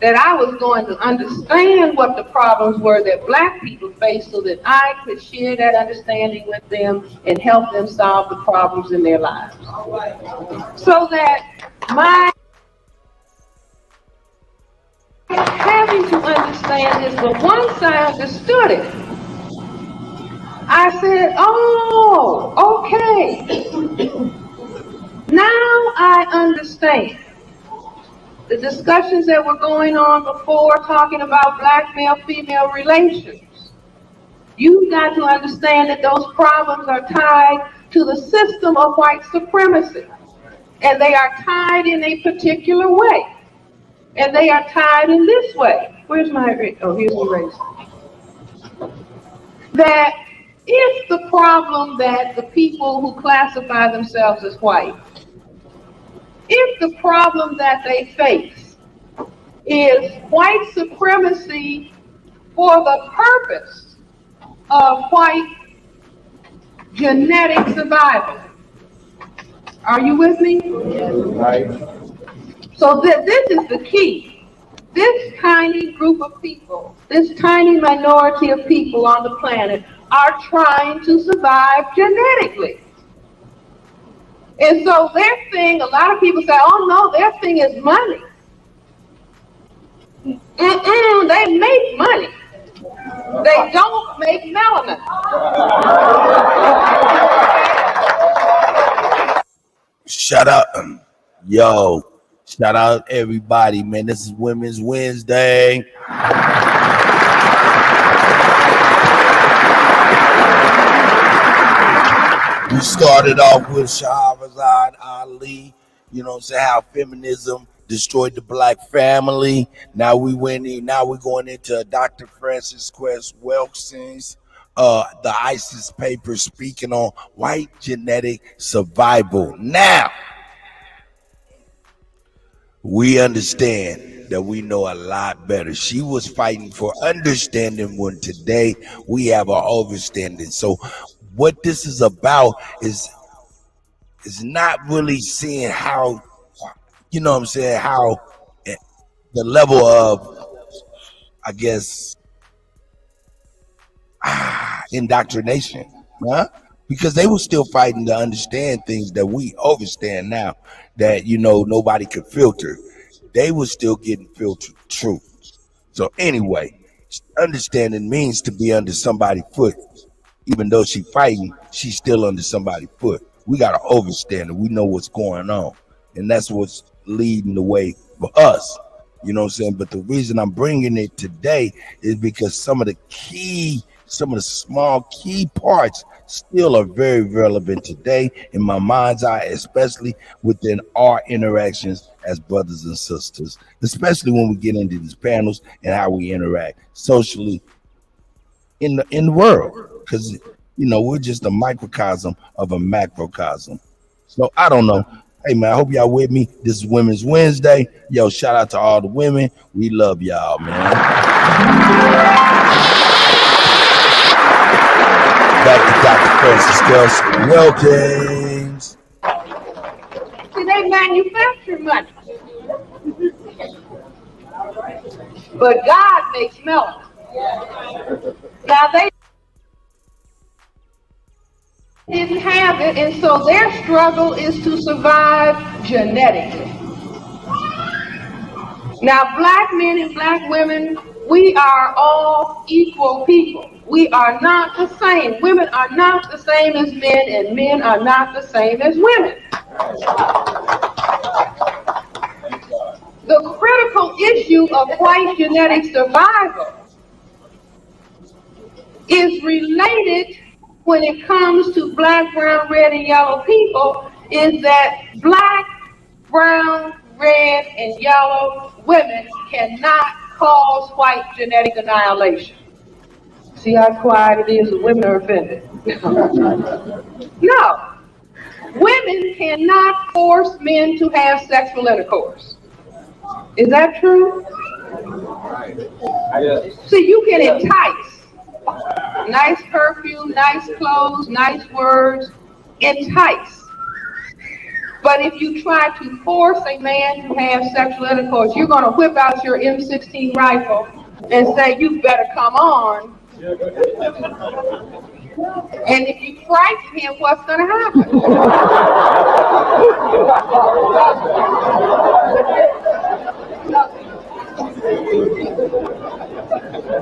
That I was going to understand what the problems were that black people faced so that I could share that understanding with them and help them solve the problems in their lives. So that my having to understand this, but once I understood it, I said, oh, okay. Now I understand. The discussions that were going on before talking about black male-female relations. You've got to understand that those problems are tied to the system of white supremacy. And they are tied in a particular way. And they are tied in this way. Where's my, oh, here's the eraser. That if the problem that the people who classify themselves as white, if the problem that they face is white supremacy for the purpose of white genetic survival. Are you with me?
Right.
So this is the key. this tiny group of people, this tiny minority of people on the planet are trying to survive genetically. And so their thing, a lot of people say, oh no, their thing is money. They make money. They don't make melanin.
Shout out, yo, shout out everybody, man. This is Women's Wednesday. We started off with Shahrazad Ali, you know what I'm saying, how feminism destroyed the black family. Now we're going into Dr. Francis Quest Wilson's the ISIS paper speaking on white genetic survival. Now we understand that we know a lot better. She was fighting for understanding when today we have our overstanding. So what this is about is not really seeing how, you know what I'm saying, how the level of, I guess, indoctrination, huh? Because they were still fighting to understand things that we overstand now, that, you know, nobody could filter. They were still getting filtered truth. So anyway, understanding means to be under somebody's foot. Even though she's fighting, she's still under somebody's foot. We got to overstand it. We know what's going on. And that's what's leading the way for us. You know what I'm saying? But the reason I'm bringing it today is because some of the small key parts still are very relevant today in my mind's eye, especially within our interactions as brothers and sisters, especially when we get into these panels and how we interact socially in the world. Because, you know, we're just a microcosm of a macrocosm. So I don't know. Hey, man, I hope y'all with me. This is Women's Wednesday. Yo, shout out to all the women. We love y'all, man. Back to Dr. Francis Wilkins.
See, they manufacture money. But God makes melanin. Now, they didn't have it, and so their struggle is to survive genetically. Now, black men and black women, we are all equal people. We are not the same. Women are not the same as men, and men are not the same as women. The critical issue of white genetic survival is related when it comes to black, brown, red, and yellow people, is that black, brown, red, and yellow women cannot cause white genetic annihilation. See how quiet it is? The women are offended. No. Women cannot force men to have sexual intercourse. Is that true? See, you can entice. Nice perfume, nice clothes, nice words, entice. But if you try to force a man to have sexual intercourse, you're going to whip out your M16 rifle and say, you better come on. And if you frighten him, what's going to happen?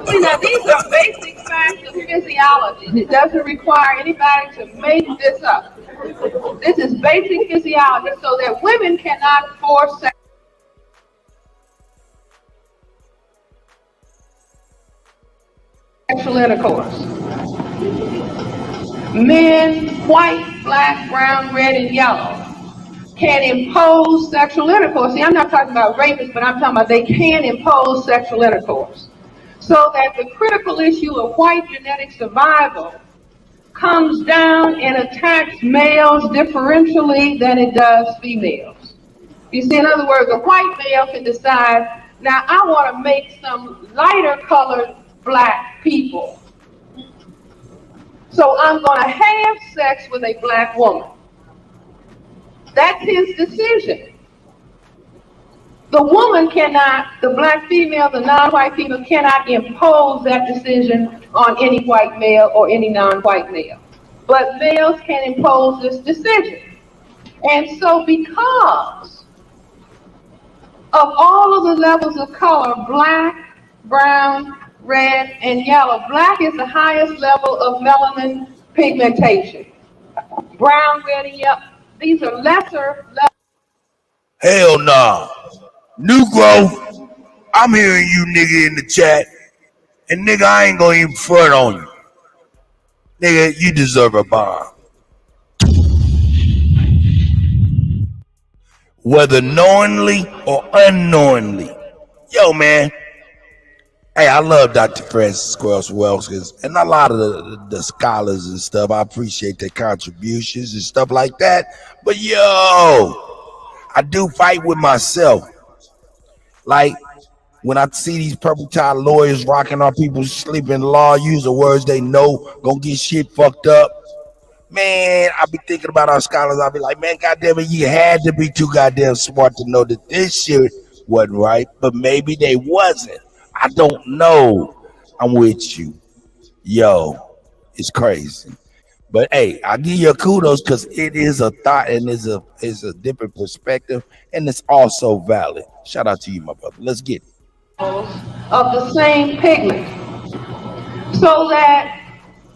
See, now these are basic facts of physiology. It doesn't require anybody to make this up. This is basic physiology, so that women cannot force sexual intercourse. Men, white, black, brown, red, and yellow, can impose sexual intercourse. See, I'm not talking about rapists, but I'm talking about they can impose sexual intercourse. So that the critical issue of white genetic survival comes down and attacks males differentially than it does females. You see, in other words, a white male can decide, now I want to make some lighter colored black people. So I'm going to have sex with a black woman. That's his decision. The woman cannot, the black female, the non-white female cannot impose that decision on any white male or any non-white male. But males can impose this decision. And so because of all of the levels of color, black, brown, red, and yellow, black is the highest level of melanin pigmentation. Brown, red, and yellow, these are lesser levels.
Hell nah. New growth, I'm hearing you nigga in the chat. And nigga, I ain't gonna even front on you. Nigga, you deserve a bomb. Whether knowingly or unknowingly. Yo, man. Hey, I love Dr. Francis Squirrels Wells and a lot of the scholars and stuff. I appreciate their contributions and stuff like that. But yo, I do fight with myself. Like when I see these purple tie lawyers rocking on people's sleeping law, using words they know gonna get shit fucked up. Man, I be thinking about our scholars. I be like, man, goddamn it, you had to be too goddamn smart to know that this shit wasn't right, but maybe they wasn't. I don't know. I'm with you. Yo, it's crazy. But hey, I give you a kudos because it is a thought and it's a different perspective, and it's also valid. Shout out to you, my brother. Let's get it.
Of the same pigment. So that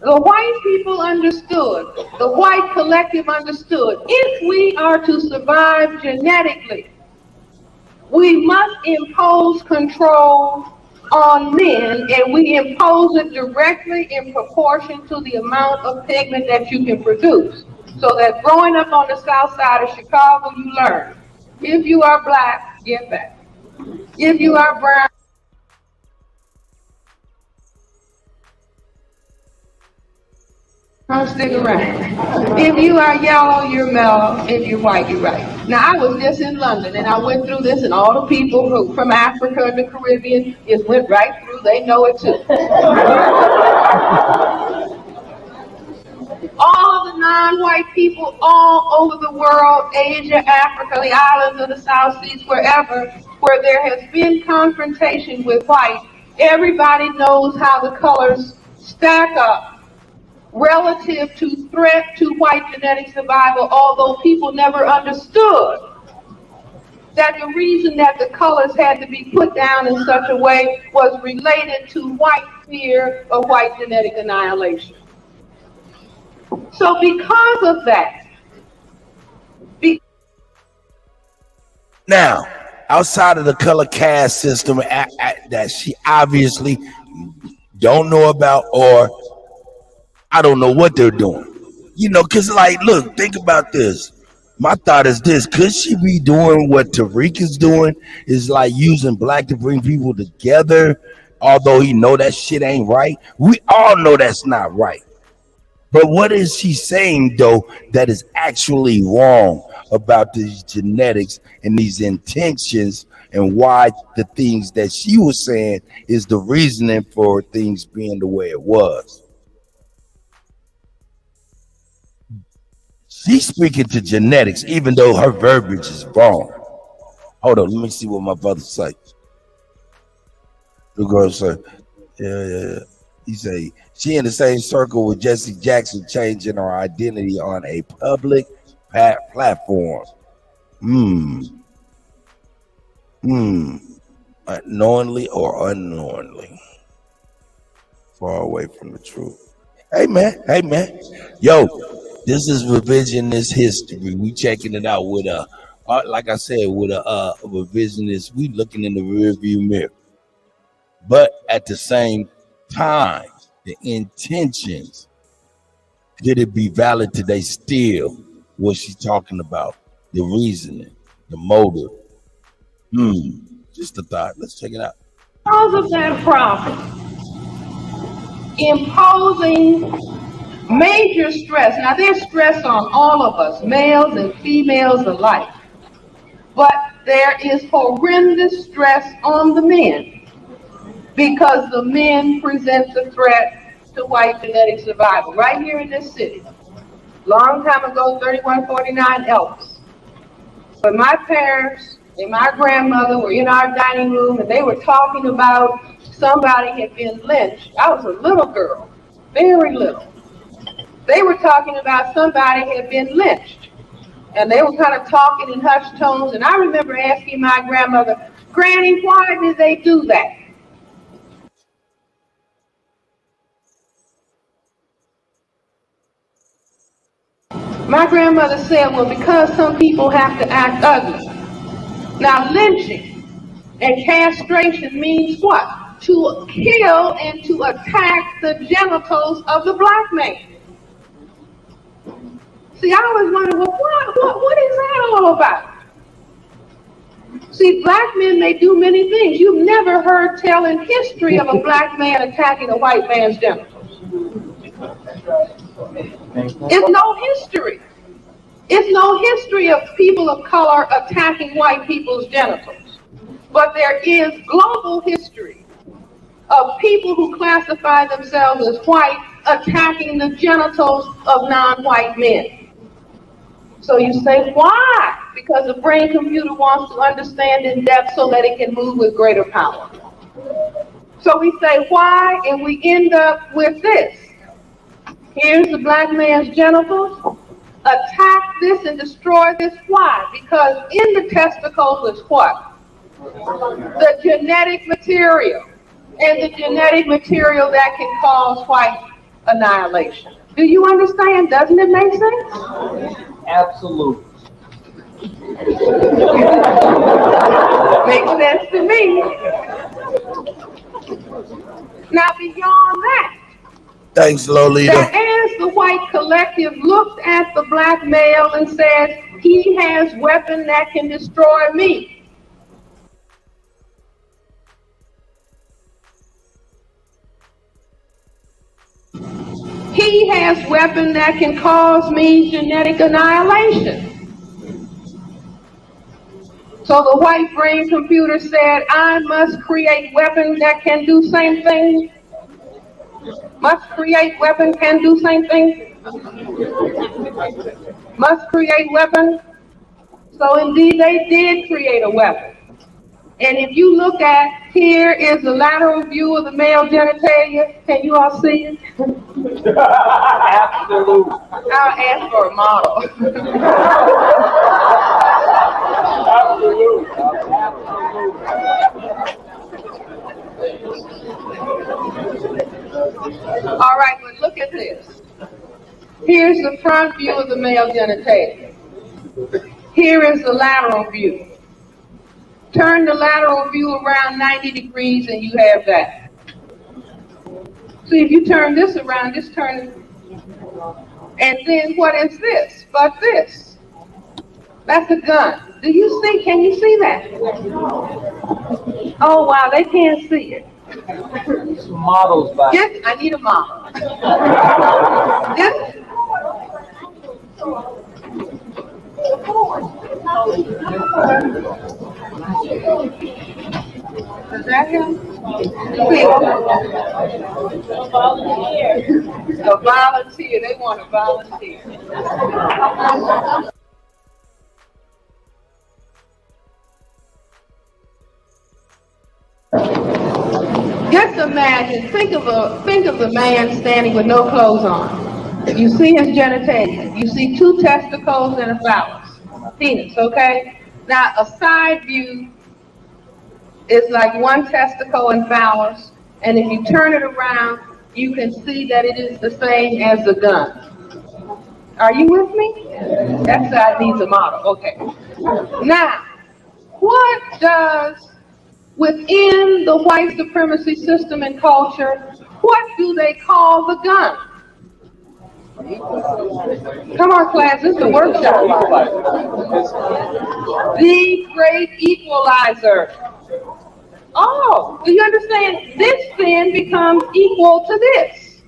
the white people understood, the white collective understood, if we are to survive genetically, we must impose control on men, and we impose it directly in proportion to the amount of pigment that you can produce. So that growing up on the south side of Chicago, you learn, if you are black, get back. If you are brown, don't stick around. If you are yellow, you're mellow. If you're white, you're right. Now, I was just in London, and I went through this, and all the people who, from Africa and the Caribbean, just went right through. They know it too. All of the non-white people all over the world, Asia, Africa, the islands of the South Seas, wherever, where there has been confrontation with white, everybody knows how the colors stack up relative to threat to white genetic survival, although people never understood that the reason that the colors had to be put down in such a way was related to white fear of white genetic annihilation. So because of that,
now, outside of the color caste system that she obviously don't know about, or I don't know what they're doing. You know, because like, look, think about this. My thought is this. Could she be doing what Tariq is doing? Is like using black to bring people together, although he know that shit ain't right? We all know that's not right. But what is she saying, though, that is actually wrong about these genetics and these intentions, and why the things that she was saying is the reasoning for things being the way it was? She's speaking to genetics, even though her verbiage is wrong. Hold on, let me see what my brother say. The girl said, yeah. He say, she in the same circle with Jesse Jackson changing her identity on a public platform. Knowingly or unknowingly. Far away from the truth. Hey man. Yo, this is revisionist history. We checking it out with like I said, with a revisionist. We looking in the rearview mirror. But at the same time, the intentions, did it be valid today still? What she's talking about, the reasoning, the motive. Just a thought. Let's check it out.
because of that problem, imposing major stress. Now, there's stress on all of us, males and females alike. But there is horrendous stress on the men because the men present a threat to white genetic survival right here in this city. Long time ago, 3149 Elvis. When my parents and my grandmother were in our dining room, and they were talking about somebody had been lynched. I was a little girl, very little. They were talking about somebody had been lynched. And they were kind of talking in hushed tones, and I remember asking my grandmother, Granny, why did they do that? My grandmother said, well, because some people have to act ugly. Now, lynching and castration means what? To kill and to attack the genitals of the black man. See, I always wondered, well, what is that all about? See, black men may do many things. You've never heard tell in history of a black man attacking a white man's genitals. It's no history. It's no history of people of color attacking white people's genitals. But there is global history of people who classify themselves as white attacking the genitals of non-white men. So you say, why? Because the brain computer wants to understand in depth so that it can move with greater power. So we say, why? And we end up with this. Here's the black man's genitals. Attack this and destroy this. Why? Because in the testicles is what? The genetic material. And the genetic material that can cause white annihilation. Do you understand? Doesn't it make sense?
Absolutely.
Makes sense to me. Now beyond that,
thanks, Lolita.
that as the white collective looked at the black male and said, he has weapon that can destroy me. He has weapon that can cause me genetic annihilation. So the white brain computer said, I must create weapons that can do same thing. Must create weapon can do same thing. Must create weapon. So indeed they did create a weapon. And if you look at, here is the lateral view of the male genitalia. Can you all see it?
Absolutely.
I'll ask for a model.
Absolutely.
All right, but look at this. Here's the front view of the male genitalia. Here is the lateral view. Turn the lateral view around 90 degrees and you have that. See, if you turn this around, just turn it. And then what is this but this? That's a gun. Do you see? Can you see that? Oh, wow, they can't see it.
Some models back.
Yes, I need a model. This. Is that him? A volunteer. They want a volunteer. Just imagine, think of the man standing with no clothes on. You see his genitalia. You see two testicles and a phallus. Penis, okay? Now a side view is like one testicle and phallus, and if you turn it around, you can see that it is the same as the gun. Are you with me? That side needs a model, okay. Now, what does, within the white supremacy system and culture, what do they call the gun? Come on, class, this is a workshop. The great equalizer. Oh, do you understand? This then becomes equal to this.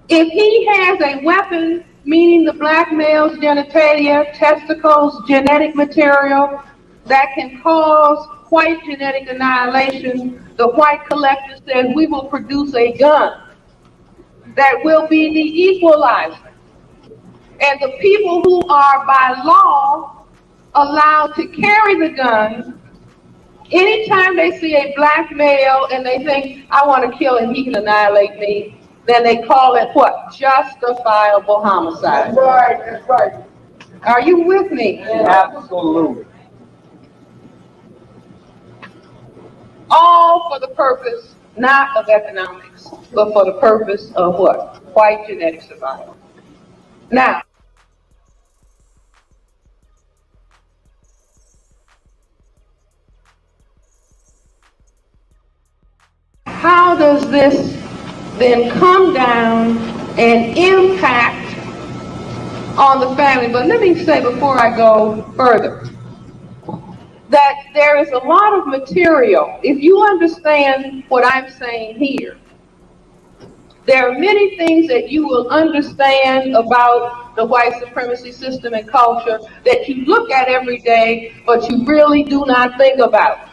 If he has a weapon, meaning the black male's genitalia, testicles, genetic material, that can cause white genetic annihilation, the white collective says we will produce a gun that will be the equalizer. And the people who are by law allowed to carry the gun. Anytime they see a black male and they think, I want to kill him, he can annihilate me, then they call it what? Justifiable homicide.
That's right, that's right.
Are you with me?
Absolutely.
All for the purpose, not of economics, but for the purpose of what? White genetic survival. Now, how does this then come down and impact on the family? But let me say before I go further, that there is a lot of material. If you understand what I'm saying here, there are many things that you will understand about the white supremacy system and culture that you look at every day, but you really do not think about.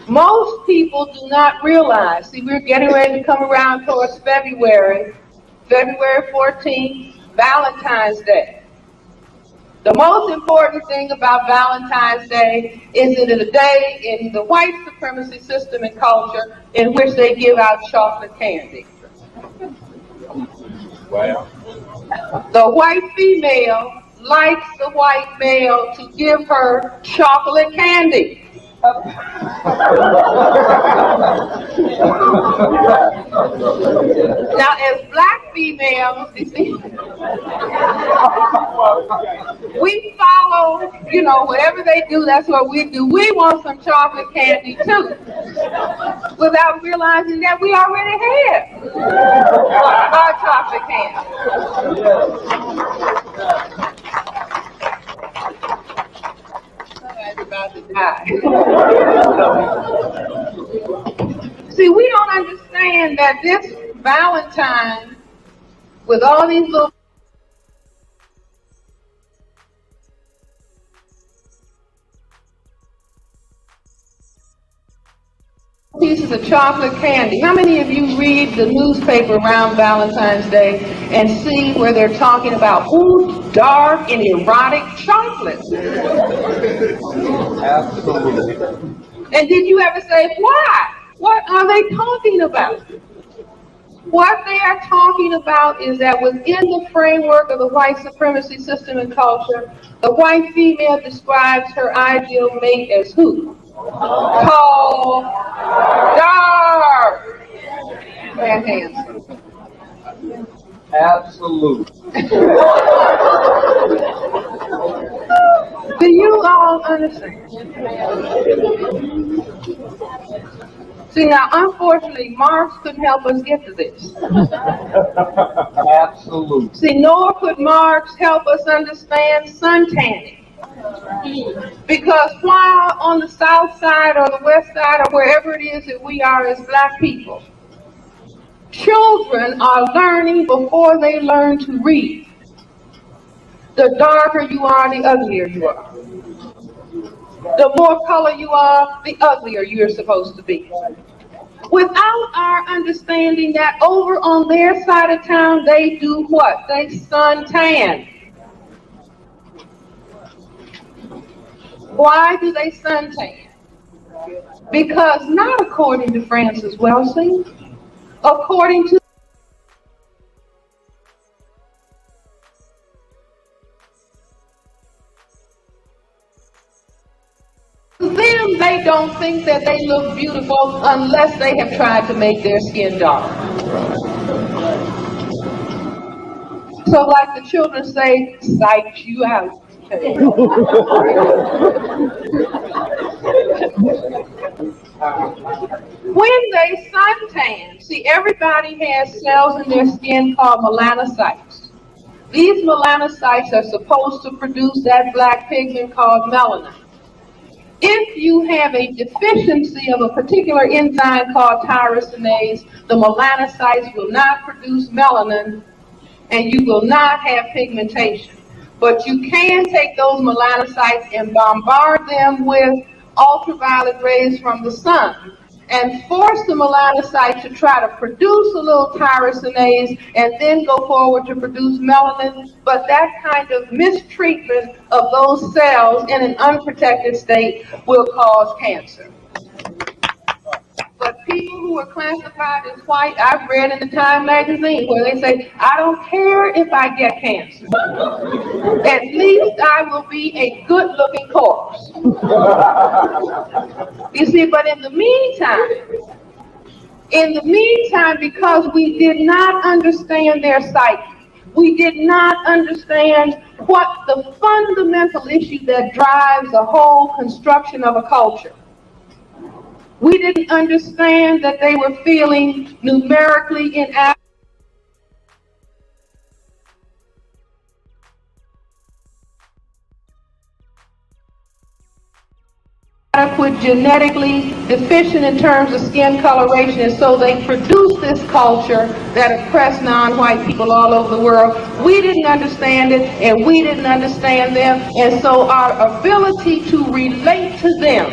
Most people do not realize, see, we're getting ready to come around towards February 14th, Valentine's Day. The most important thing about Valentine's Day is that it is a day in the white supremacy system and culture in which they give out chocolate candy.
Wow.
The white female likes the white male to give her chocolate candy. Now, as black females, we follow, whatever they do, that's what we do. We want some chocolate candy too, without realizing that we already have our chocolate candy. About to die. See, we don't understand that this Valentine, with all these little pieces of chocolate candy. How many of you read the newspaper around Valentine's Day and see where they're talking about, dark and erotic chocolate?
Absolutely.
And did you ever say, why? What are they talking about? What they are talking about is that within the framework of the white supremacy system and culture, the white female describes her ideal mate as who? Tall, dark, and handsome.
Absolutely.
Do you all understand? See, now, unfortunately, Marx couldn't help us get to this.
Absolutely.
See, nor could Marx help us understand suntanning. Because while on the south side or the west side or wherever it is that we are as black people, children are learning before they learn to read. The darker you are, the uglier you are. The more color you are, the uglier you're supposed to be. Without our understanding that over on their side of town, they do what? They suntan. Why do they suntan? Because not according to Francis Wellesley, according to them, they don't think that they look beautiful unless they have tried to make their skin dark. So like the children say, psych you out. When they suntan, see, everybody has cells in their skin called melanocytes. These melanocytes are supposed to produce that black pigment called melanin. If you have a deficiency of a particular enzyme called tyrosinase, the melanocytes will not produce melanin and you will not have pigmentation. But you can take those melanocytes and bombard them with ultraviolet rays from the sun. and force the melanocyte to try to produce a little tyrosinase and then go forward to produce melanin. But that kind of mistreatment of those cells in an unprotected state will cause cancer. But people who are classified as white, I've read in the Time magazine where they say, I don't care if I get cancer. At least I will be a good-looking corpse. You see, but in the meantime, because we did not understand their psyche, we did not understand what the fundamental issue that drives the whole construction of a culture. We didn't understand that they were feeling numerically inadequate, genetically deficient in terms of skin coloration, and so they produced this culture that oppressed non-white people all over the world. We didn't understand it, and we didn't understand them, and so our ability to relate to them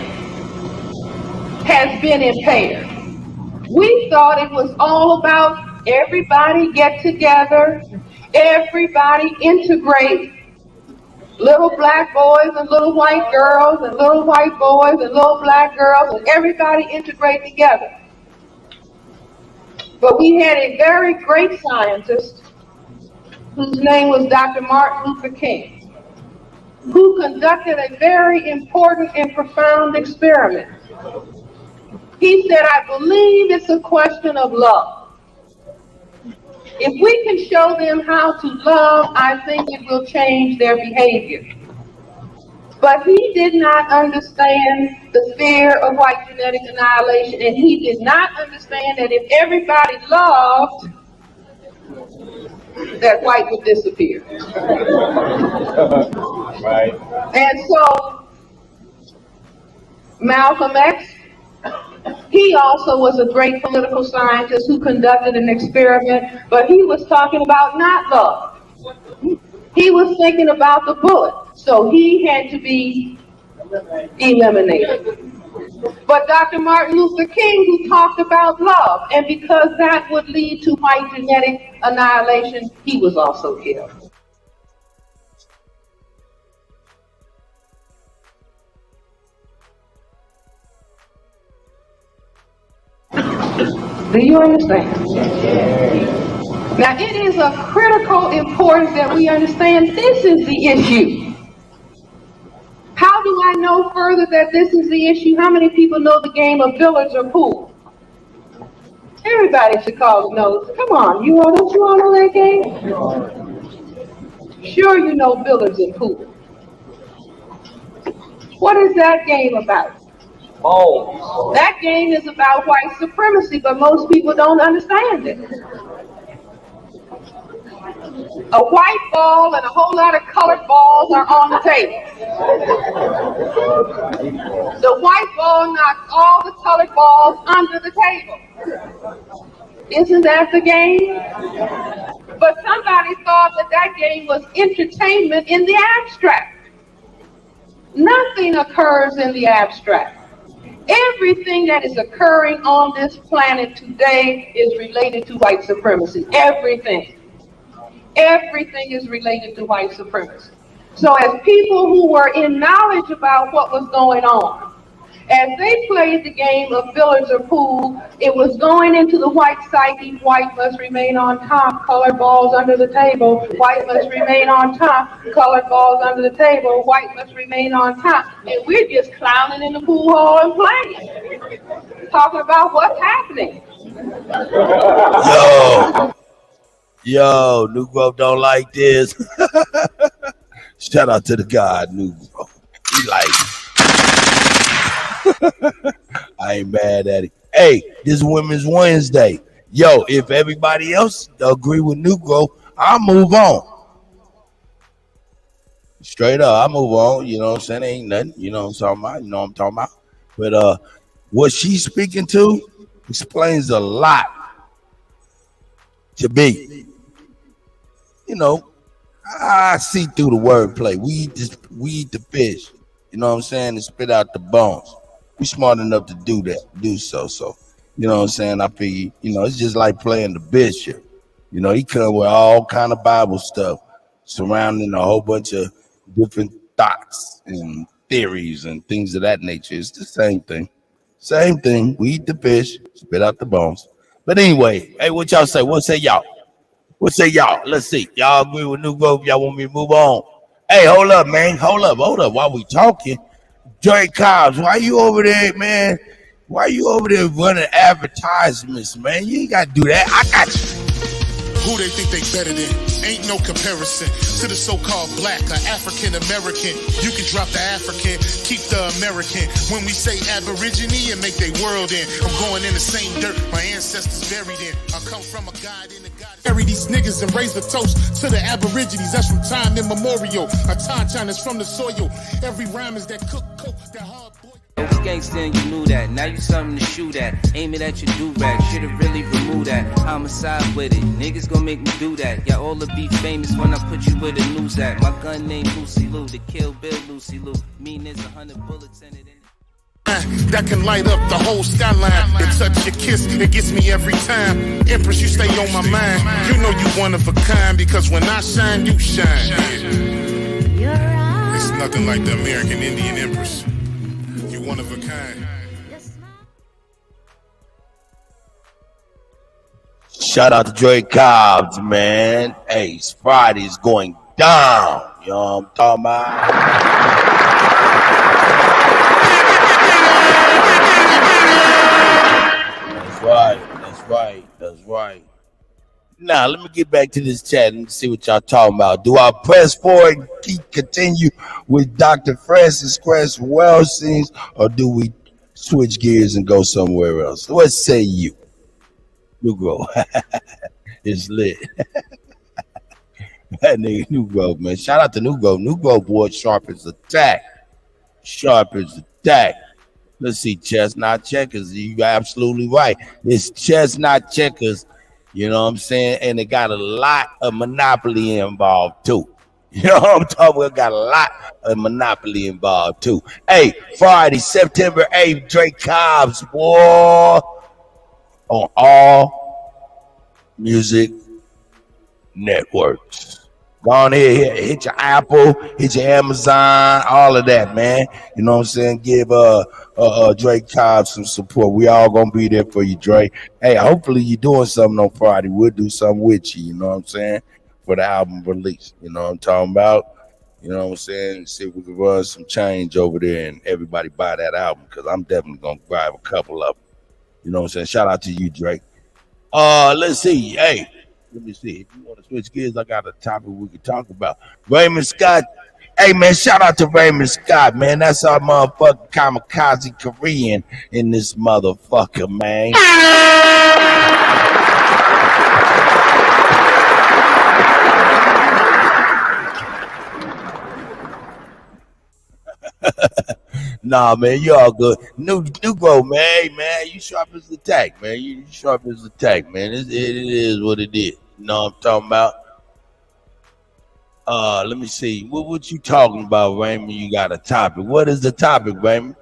has been impaired. We thought it was all about everybody get together, everybody integrate, little black boys and little white girls and little white boys and little black girls, and everybody integrate together. But we had a very great scientist whose name was Dr. Martin Luther King, who conducted a very important and profound experiment. He said, I believe it's a question of love. If we can show them how to love, I think it will change their behavior. But he did not understand the fear of white genetic annihilation, and he did not understand that if everybody loved, that white would disappear.
Right.
And so, Malcolm X, he also was a great political scientist who conducted an experiment, but he was talking about not love. He was thinking about the bullet, so he had to be eliminated. But Dr. Martin Luther King, who talked about love, and because that would lead to white genetic annihilation, he was also killed. Do you understand? Now, it is of critical importance that we understand this is the issue. How do I know further that this is the issue? How many people know the game of billiards or pool? Everybody in Chicago knows. Come on, don't you all know that game? Sure you know billiards and pool. What is that game about?
Oh.
That game is about white supremacy, but most people don't understand it. A white ball and a whole lot of colored balls are on the table. The white ball knocks all the colored balls under the table. Isn't that the game? But somebody thought that that game was entertainment in the abstract. Nothing occurs in the abstract. Everything that is occurring on this planet today is related to white supremacy. Everything. Everything is related to white supremacy. So as people who were in knowledge about what was going on, as they played the game of billiards or pool, it was going into the white psyche. White must remain on top, colored balls under the table. White must remain on top, colored balls under the table. White must remain on top. And we're just clowning in the pool hall and playing, talking about what's happening.
Yo, New Grove don't like this. Shout out to the God, New Grove. He like it. I ain't mad at it. Hey, this is Women's Wednesday. Yo, if everybody else agree with New Grove, I'll move on. Straight up, I move on. You know what I'm saying? Ain't nothing. You know what I'm talking about? You know what I'm talking about? But what she's speaking to explains a lot to me. You know, I see through the wordplay. We eat the fish. You know what I'm saying? And spit out the bones. We smart enough to do so. So, you know what I'm saying? I figure, it's just like playing the bishop. He come with all kind of Bible stuff surrounding a whole bunch of different thoughts and theories and things of that nature. It's the same thing. Same thing. We eat the fish, spit out the bones. But anyway, hey, what y'all say? What say y'all? What say y'all? Let's see. Y'all agree with New Grove? Y'all want me to move on? Hey, hold up, man. Hold up. While we talking, Joy Cobbs, why you over there, man? Why you over there running advertisements, man? You ain't got to do that. I got you.
Who they think they better than? Ain't no comparison to the so-called black or African American. You can drop the African, keep the American. When we say Aborigine and make their world in, I'm going in the same dirt my ancestors buried in. I come from a God in the God. Carry these niggas and raise the toast to the Aborigines. That's from time immemorial. A tanchan is from the soil. Every rhyme is that cook coke, that hard boy.
I was gangsta and you knew that. Now you something to shoot at. Aim it at your do-rag. Should've really removed that. Homicide with it. Niggas gon' make me do that. Y'all all be famous when I put you with the news at. My gun named Lucy Lou. To kill Bill Lucy Lou. Mean there's 100 bullets in it.
That can light up the whole skyline and touch your kiss. It gets me every time. Empress, you stay on my mind. You know you one of a kind because when I shine, you shine. It's nothing like the American Indian Empress. One of a kind.
Shout out to Joy Cobbs, man. Hey, Friday's going down. You know what I'm talking about? That's right. Now, let me get back to this chat and see what y'all talking about. Do I press forward and continue with Dr. Francis Cress Wells scenes, or do we switch gears and go somewhere else? What say you? New Grove. It's lit. That nigga New Grove, man. Shout out to New Grove. New Grove boy, sharp as a tack. Let's see, chestnut checkers. You absolutely right. It's chestnut checkers. You know what I'm saying? And it got a lot of Monopoly involved too. You know what I'm talking about? Got a lot of Monopoly involved too. Hey, Friday, September 8th, Drake Cobbs, boy, on all music networks. Go on here, hit your Apple, hit your Amazon, all of that, man. You know what I'm saying? Give Drake Cobb some support. We all gonna be there for you, Drake. Hey, hopefully you're doing something on Friday. We'll do something with you, you know what I'm saying? For the album release. You know what I'm talking about? You know what I'm saying? See if we can run some change over there and everybody buy that album, because I'm definitely gonna grab a couple of them. You know what I'm saying? Shout out to you, Drake. Let's see. Hey. Let me see. If you want to switch gears, I got a topic we can talk about. Raymond Scott. Hey, man, shout out to Raymond Scott, man. That's our motherfucking kamikaze Korean in this motherfucker, man. Nah, man, you all good. New Grove, man. Hey, man, you sharp as the tack, man. You sharp as the tack, man. It is what it is. You know what I'm talking about? Let me see. What you talking about, Raymond? You got a topic. What is the topic, Raymond?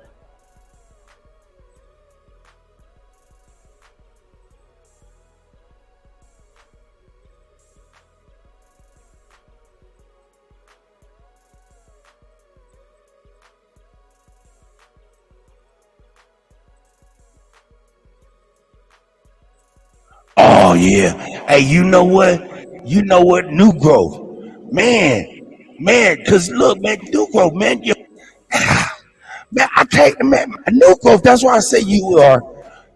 Oh yeah. Hey, you know what? New Growth. Man, cause look, man, New Growth, man, man, I take the man, New Growth, that's why I say you are,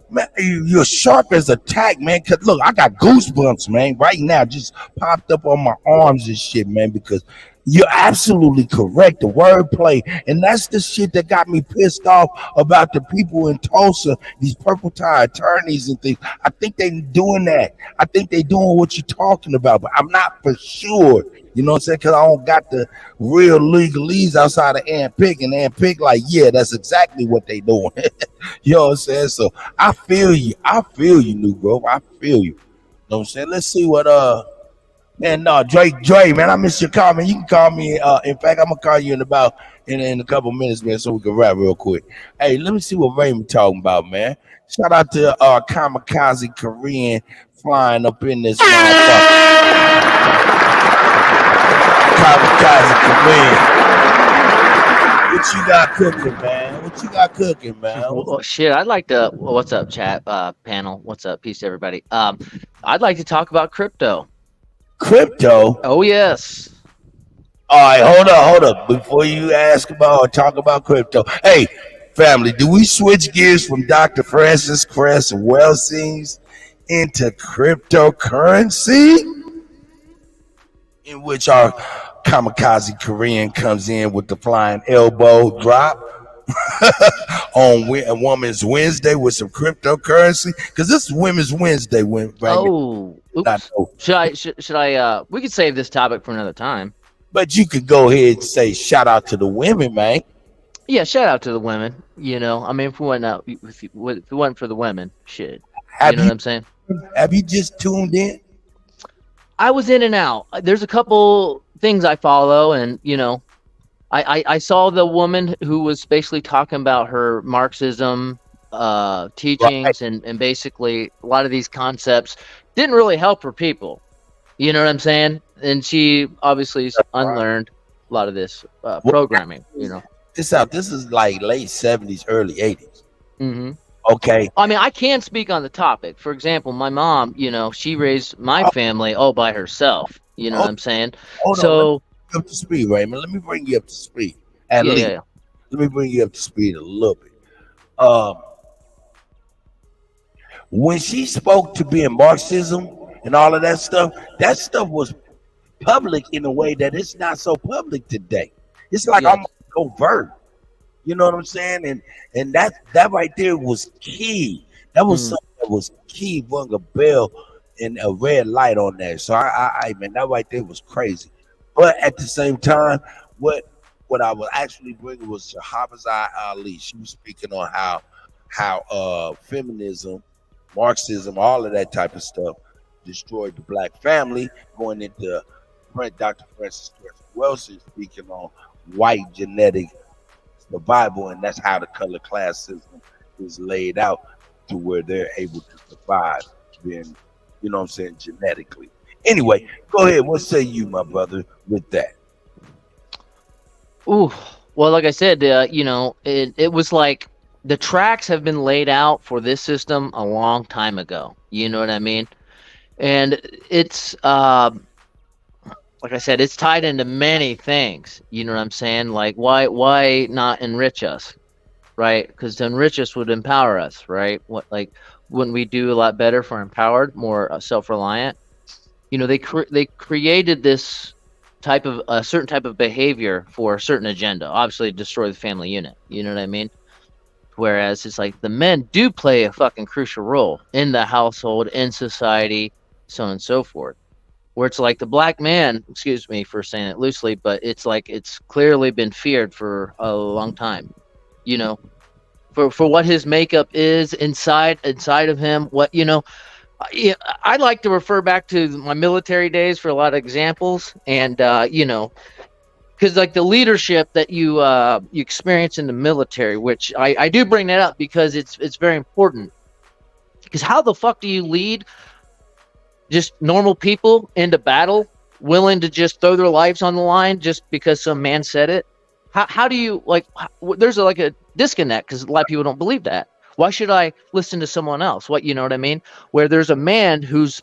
man, you're sharp as a tack, man. Cause look, I got goosebumps, man, right now, just popped up on my arms and shit, man, because you're absolutely correct. The wordplay, and that's the shit that got me pissed off about the people in Tulsa, these purple tie attorneys and things. I think they doing that. I think they doing what you're talking about, but I'm not for sure. You know what I'm saying? Because I don't got the real legalese outside of Ann Pick, and Ann Pick, like, yeah, that's exactly what they doing. You know what I'm saying? So I feel you, New Grove. I feel you. You know what I'm saying? Let's see what And Dre, man, I missed your call, man. You can call me. In fact, I'm gonna call you in a couple minutes, man, so we can wrap real quick. Hey, let me see what Raymond talking about, man. Shout out to Kamikaze Korean flying up in this motherfucker. Kamikaze Korean. What you got cooking, man? What you got cooking, man?
Well, shit, I'd like to. What's up, chat panel? What's up? Peace to everybody. I'd like to talk about crypto.
Crypto?
Oh yes.
All right, hold up. Before you ask about or talk about crypto, hey, family, do we switch gears from Dr. Francis Cress Welsing's into cryptocurrency, in which our Kamikaze Korean comes in with the flying elbow drop on a Women's Wednesday with some cryptocurrency? Because this is Women's Wednesday. Right?
Oh, oops. Should I? We could save this topic for another time.
But you could go ahead and say shout out to the women, man.
Yeah, shout out to the women. You know, I mean, if it wasn't for the women, shit. You know what I'm saying?
Have you just tuned in?
I was in and out. There's a couple things I follow, and you know, I saw the woman who was basically talking about her Marxism teachings, right. and basically a lot of these concepts didn't really help her people. You know what I'm saying? And she obviously unlearned a lot of this programming. You know,
this is like late 70s, early 80s.
Mm-hmm.
Okay.
I mean, I can speak on the topic. For example, my mom, you know, she raised my family all by herself. You know what I'm saying?
So, let me up to speed, Raymond. Let me bring you up to speed. At least.
Yeah.
Let me bring you up to speed a little bit. When she spoke to being Marxism and all of that stuff was public in a way that it's not so public today. It's like almost overt. You know what I'm saying? And that right there was key. That was something that was key, rung a bell and a red light on that. So I man, that right there was crazy. But at the same time, what I was actually bringing was Shahbazai Ali. She was speaking on how feminism, Marxism, all of that type of stuff destroyed the black family, going into Dr. Francis Welsing speaking on white genetic survival, and that's how the color class system is laid out to where they're able to survive being, you know what I'm saying, genetically. Anyway, go ahead. What say you, my brother, with that?
Ooh, well, like I said, you know, it was like the tracks have been laid out for this system a long time ago. You know what I mean? And it's like I said, it's tied into many things. You know what I'm saying? Like, why not enrich us, right? Because to enrich us would empower us, right? Wouldn't we do a lot better if we're empowered, more self-reliant? You know, they created this type of a certain type of behavior for a certain agenda. Obviously, destroy the family unit. You know what I mean? Whereas it's like the men do play a fucking crucial role in the household, in society, so on and so forth. Where it's like the black man, excuse me for saying it loosely, but it's like it's clearly been feared for a long time, you know, for what his makeup is inside of him. What, you know, I like to refer back to my military days for a lot of examples, and you know, because like the leadership that you experience in the military, which I do bring that up because it's very important. Because how the fuck do you lead just normal people into battle, willing to just throw their lives on the line just because some man said it? How do you, like, there's like a disconnect because a lot of people don't believe that. Why should I listen to someone else? What, you know what I mean? Where there's a man whose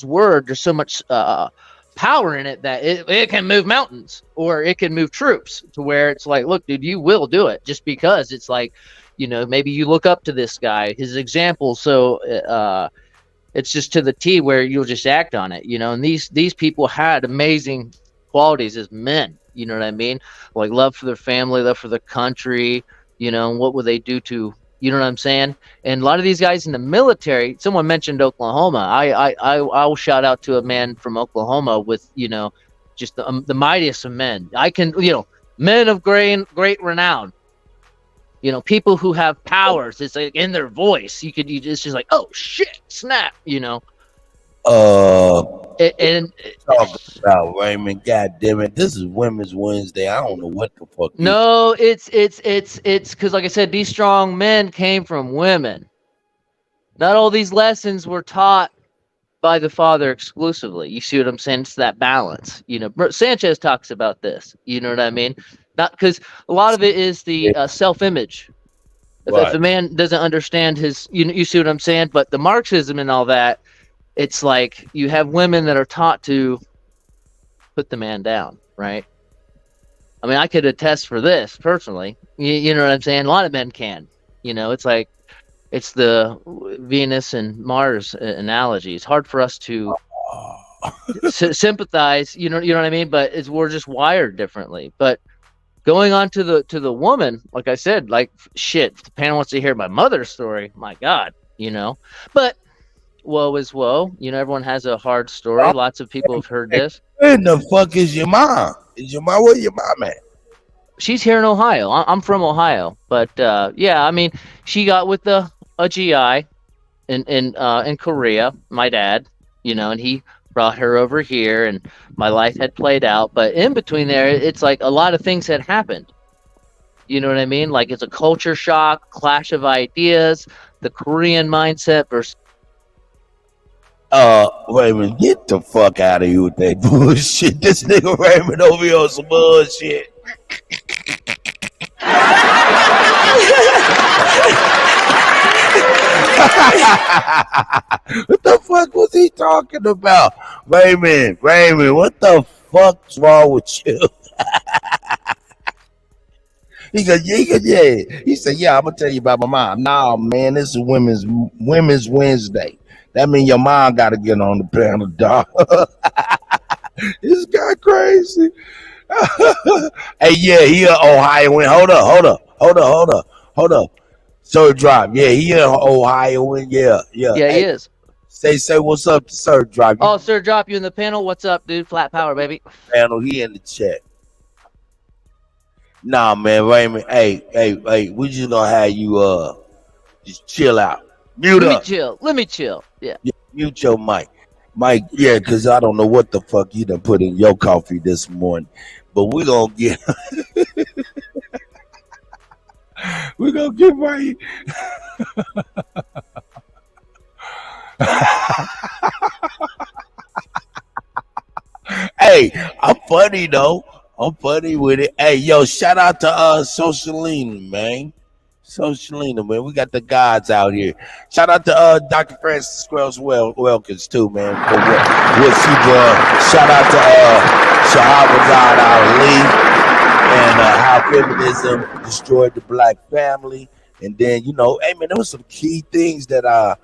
word, there's so much power in it that it can move mountains, or it can move troops, to where it's like, look, dude, you will do it just because it's like, you know, maybe you look up to this guy, his example. So, it's just to the T where you'll just act on it, you know. And these people had amazing qualities as men, you know what I mean? Like love for their family, love for their country, you know. What would they do to, you know what I'm saying? And a lot of these guys in the military, someone mentioned Oklahoma. I will shout out to a man from Oklahoma with, you know, just the mightiest of men. I can, you know, men of great renown. You know, people who have powers, it's like in their voice. It's just like, oh shit, snap, you know. And
talking about, Raymond? God damn it! This is Women's Wednesday. I don't know what the fuck.
no, it's because, like I said, these strong men came from women. Not all these lessons were taught by the father exclusively. You see what I'm saying? It's that balance. You know, Sanchez talks about this. You know what I mean? Not because a lot of it is the self-image. If a man doesn't understand his, you see what I'm saying? But the Marxism and all that, it's like you have women that are taught to put the man down, right? I mean, I could attest for this personally. You know what I'm saying? A lot of men can. You know, it's like it's the Venus and Mars analogy. It's hard for us to sympathize. You know what I mean? But we're just wired differently. But going on to the woman, like I said, like shit. If the panel wants to hear my mother's story, my God, you know. But woe is woe. You know, everyone has a hard story. Lots of people have heard this.
Where the fuck is your mom? Is your mom? Where your mom at?
She's here in Ohio. I'm from Ohio, but yeah, I mean, she got with a GI in Korea. My dad, you know, and he brought her over here, and my life had played out. But in between there, it's like a lot of things had happened. You know what I mean? Like it's a culture shock, clash of ideas, the Korean mindset versus.
Raymond, get the fuck out of here with that bullshit. This nigga Raymond over here on some bullshit. What the fuck was he talking about? Raymond, what the fuck's wrong with you? He said, yeah. He said, yeah, I'm gonna tell you about my mom. Nah, man, this is Women's Wednesday. That means your mom got to get on the panel, dog. This guy crazy. Hey, yeah, he an Ohioan. Hold up. Sir Drop. Yeah, he an Ohioan. Yeah.
Yeah,
hey,
he is.
Say what's up to Sir Drop.
Oh, Sir Drop, you in the panel? What's up, dude? Flat power, baby.
Panel, he in the chat. Nah, man, Raymond. Hey, we just gonna have you just chill out. Mute up.
Let me chill. Yeah.
Mute your mic. Mike, yeah, because I don't know what the fuck you done put in your coffee this morning. But we're gonna get right. Hey, I'm funny though. I'm funny with it. Hey, yo, shout out to Socialina, man. Socialina, man. We got the gods out here. Shout out to Dr. Francis Squells Wilkins too, man. For what she done. Shout out to Shahrazad Ali and how feminism destroyed the black family. And then, you know, hey man, there was some key things that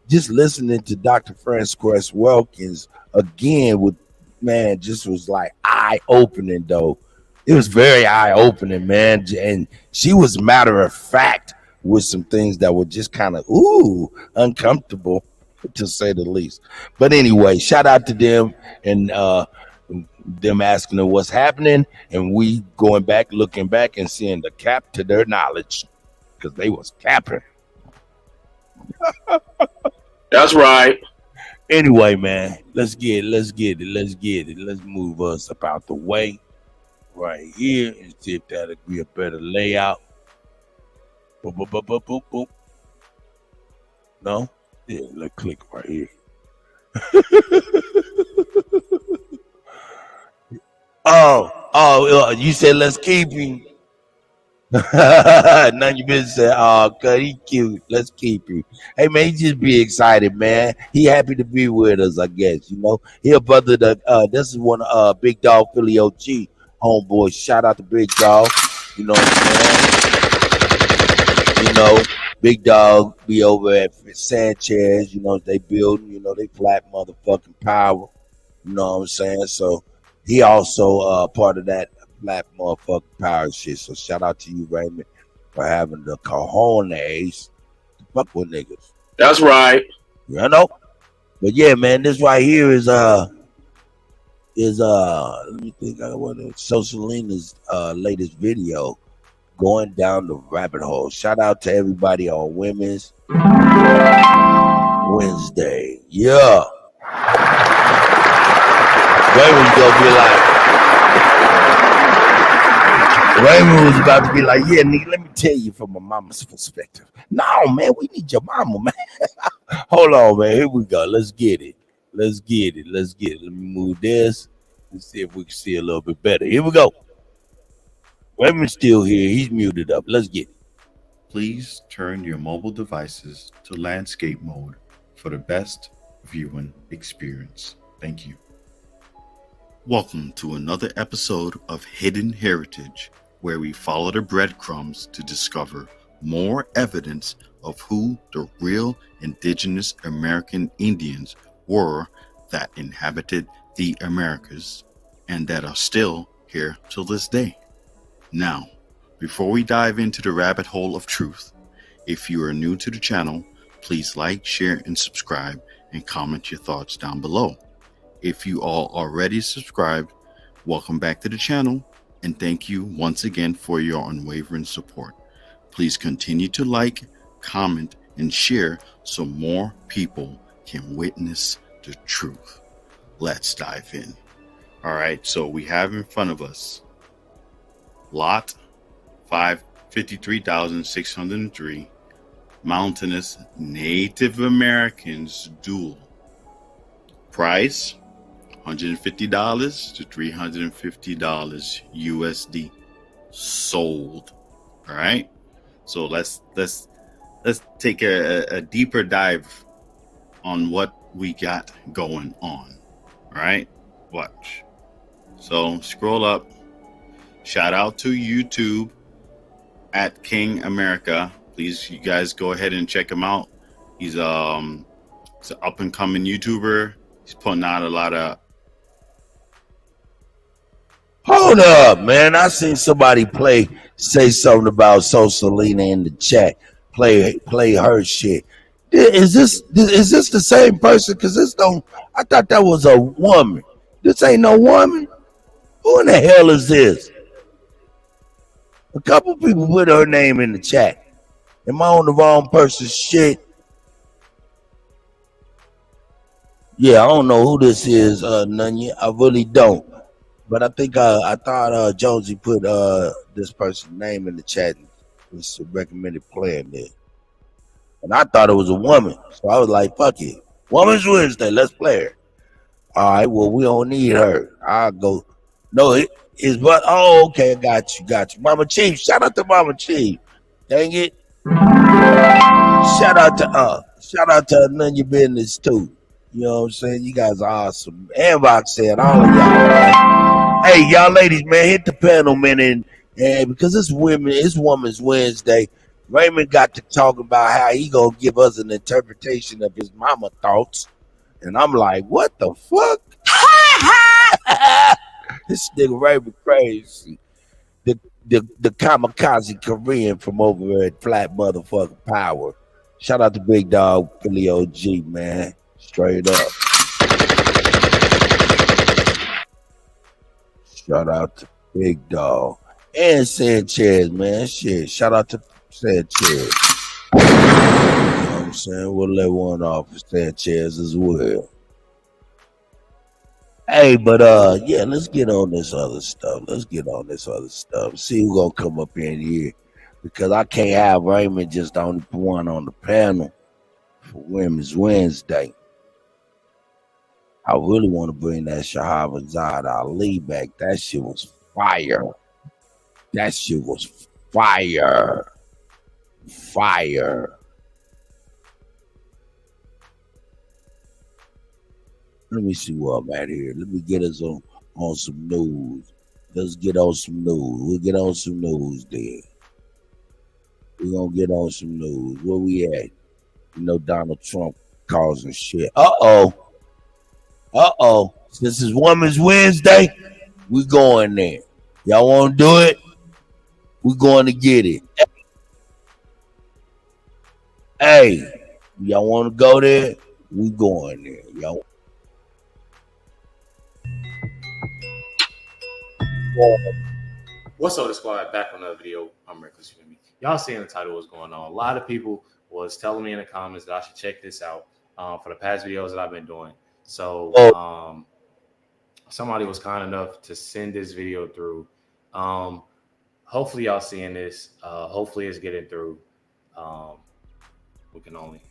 just listening to Dr. Francis Wilkins again with man just was like eye-opening though. It was very eye-opening, man. And she was matter of fact with some things that were just kind of, uncomfortable, to say the least. But anyway, shout out to them and them asking her what's happening. And we going back, looking back and seeing the cap to their knowledge because they was capping.
That's right.
Anyway, man, let's get it. Let's move us up out the way. Right here and see if that'll be a better layout. Boop. No? Yeah, let's click right here. You said let's keep him. None of your business said, cuz he cute. Let's keep him. Hey man, he just be excited, man. He happy to be with us, I guess. You know, he a brother that this is one Big Dog Philly OG. Homeboy, shout out to Big Dog. You know what I'm saying? You know, Big Dog be over at Sanchez. You know, they building, you know, they flat motherfucking power. You know what I'm saying? So he also part of that flat motherfucking power shit. So shout out to you, Raymond, for having the cojones to fuck with niggas.
That's right.
You know? But yeah, man, this right here is let me think. I want to Socialina's latest video, going down the rabbit hole. Shout out to everybody on Women's Wednesday. Yeah. Raymond's gonna be like, Raymond was about to be like, yeah, nigga, let me tell you from my mama's perspective. No, man, we need your mama, man. Hold on, man. Here we go. Let's get it. Let's get it. Let's get it. Let me move this and see if we can see a little bit better. Here we go. Raymond's still here. He's muted up. Let's get it.
Please turn your mobile devices to landscape mode for the best viewing experience. Thank you. Welcome to another episode of Hidden Heritage, where we follow the breadcrumbs to discover more evidence of who the real indigenous American Indians were that inhabited the Americas and that are still here till this day. Now, before we dive into the rabbit hole of truth, if you are new to the channel, please like, share, and subscribe, and comment your thoughts down below. If you all already subscribed, welcome back to the channel, and thank you once again for your unwavering support. Please continue to like, comment, and share so more people can witness the truth. Let's dive in. All right, so we have in front of us Lot 53,603 Mountainous Native Americans duel. Price $150 to $350 USD. Sold. All right. So let's take a deeper dive on what we got going on. All right. Watch. So scroll up. Shout out to YouTube at King America. Please, you guys go ahead and check him out. He's he's an up and coming YouTuber. He's putting out a lot of.
Hold up, man. I seen somebody say something about Selena in the chat. Play her shit. Is this the same person? Because I thought that was a woman. This ain't no woman. Who in the hell is this? A couple people put her name in the chat. Am I on the wrong person's shit? Yeah, I don't know who this is, Nunya. I really don't. But I think I thought Jonesy put this person's name in the chat and was recommended playing it. And I thought it was a woman. So I was like, fuck it. Woman's Wednesday, let's play her. All right, well, we don't need her. I'll go. No, it's but okay, I got you. Mama Chief, shout out to Mama Chief. Dang it. Shout out to None Your Business too. You know what I'm saying? You guys are awesome. And Roxanne, all of y'all, man. Hey, y'all ladies, man, hit the panel, man, and because it's Women's Wednesday, Raymond got to talk about how he gonna give us an interpretation of his mama thoughts. And I'm like, what the fuck? This nigga Raymond crazy. The kamikaze Korean from over at Flat Motherfucking Power. Shout out to Big Dog Philly OG, man. Straight up. Shout out to Big Dog. And Sanchez, man. Shit. Shout out to Sanchez. You know what I'm saying? We'll let one off for Sanchez as well. Hey, but yeah, let's get on this other stuff. See who's gonna come up in here. Because I can't have Raymond just the only one on the panel for Women's Wednesday. I really want to bring that Shahrazad Ali back. That shit was fire. Fire. Let me see where I'm at here. Let me get us on some news. Let's get on some news. We'll get on some news then. We're going to get on some news. Where we at? You know, Donald Trump causing shit. Uh-oh. Since it's Women's Wednesday, we going there. Y'all want to do it? We going to get it. Hey, y'all want to go there? We going there. Y'all.
What's up, the squad? Back on another video. I'm Reckless. Y'all seeing the title, what's going on. A lot of people was telling me in the comments that I should check this out for the past videos that I've been doing. So somebody was kind enough to send this video through. Hopefully y'all seeing this. Hopefully it's getting through. We can only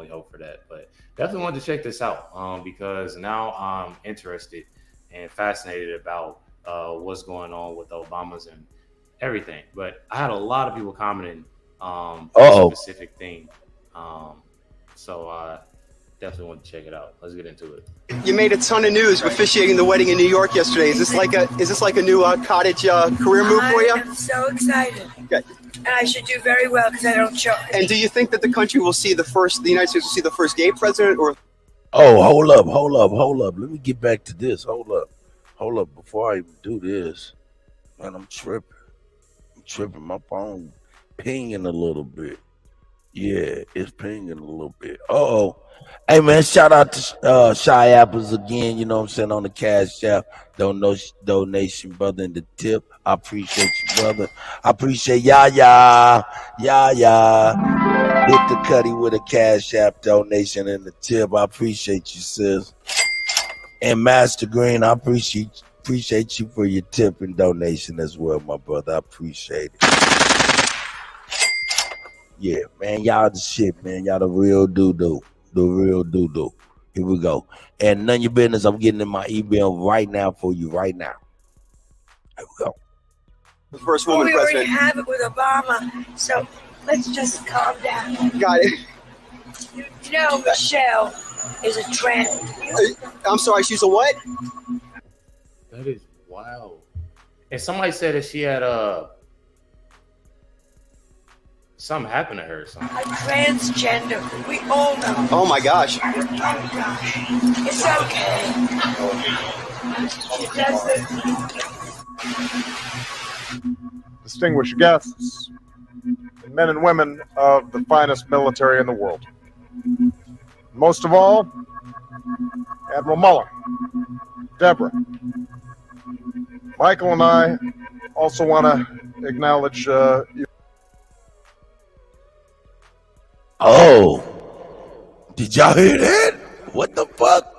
hope for that. But definitely wanted to check this out because now I'm interested and fascinated about what's going on with the Obamas and everything. But I had a lot of people commenting on a specific thing. So definitely want to check it out. Let's get into it.
You made a ton of news officiating the wedding in New York yesterday. Is this like a new cottage career move for you?
I'm so excited.
Okay.
And I should do very well because I don't charge.
And do you think that the country will see the United States will see the first gay president, or?
Oh, hold up. Let me get back to this. Hold up. Before I even do this, man, I'm tripping. My phone pinging a little bit. Yeah, it's pinging a little bit. Hey, man, shout out to Shy Apples again, you know what I'm saying, on the Cash App donation, brother, and the tip. I appreciate you, brother. I appreciate Yaya. Hit the Kutty with a Cash App donation and the tip. I appreciate you, sis. And Master Green, I appreciate you for your tip and donation as well, my brother. I appreciate it. Yeah, man, y'all the shit, man. Y'all the real doo-doo. The real doo-doo. Here we go. And none of your business. I'm getting in my email right now for you, right now. Here we go.
The first woman
we
president.
already have it with Obama, so let's just calm down.
Got it.
You know Michelle is a trend.
I'm sorry, she's a what?
That is wild. And somebody said that she had something happened to her or something.
A transgender. We all know.
Oh my gosh.
Oh gosh. It's okay. She does it.
Distinguished guests, men and women of the finest military in the world. Most of all, Admiral Mullen, Deborah. Michael and I also want to acknowledge you.
Oh, did y'all hear that? What the fuck?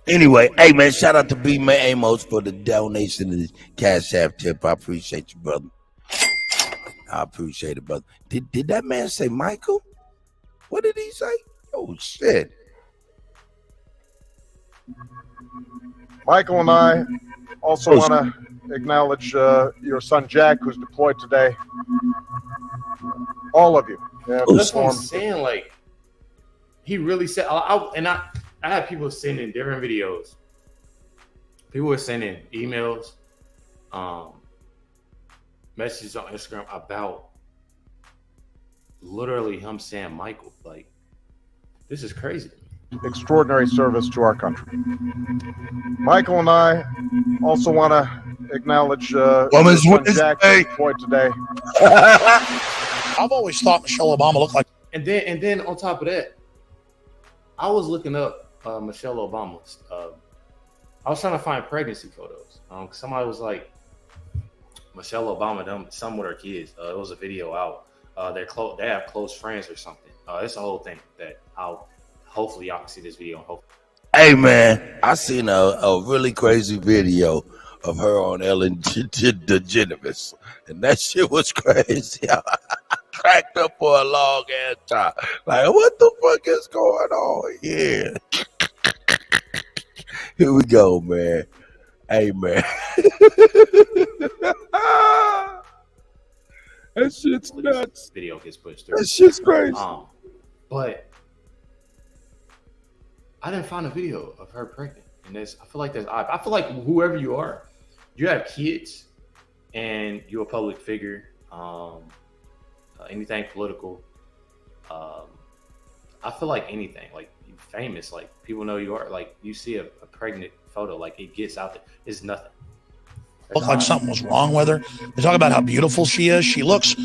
Anyway, hey man, shout out to B Man Amos for the donation to the Cash App tip. I appreciate you, brother. I appreciate it, brother. Did that man say Michael? What did he say? Oh shit.
Michael and I also want to acknowledge your son Jack, who's deployed today. All of you.
That's what I'm saying. Like, he really said, I had people sending different videos. People were sending emails, messages on Instagram about literally him saying Michael. Like, this is crazy.
Extraordinary service to our country. Michael and I also want to acknowledge
Women's
your son Jack, who's deployed today.
I've always thought Michelle Obama looked like.
And then on top of that, I was looking up Michelle Obama. I was trying to find pregnancy photos. Somebody was like, Michelle Obama done some with her kids. It was a video out. They have close friends or something. It's a whole thing that hopefully y'all can see this video.
Hey man, I seen a really crazy video of her on Ellen DeGeneres, and that shit was crazy. I cracked up for a long ass time. Like, what the fuck is going on here? Here we go, man. Hey man. That shit's nuts.
Video gets pushed through.
That shit's crazy.
But I didn't find a video of her pregnant, and I feel like that's odd. I feel like whoever you are, you have kids, and you're a public figure. Anything political. I feel like anything, like you're famous, like people know you are. Like you see a pregnant photo, like it gets out there. It's nothing.
Look like something was wrong with her. They talk about how beautiful she is. She looks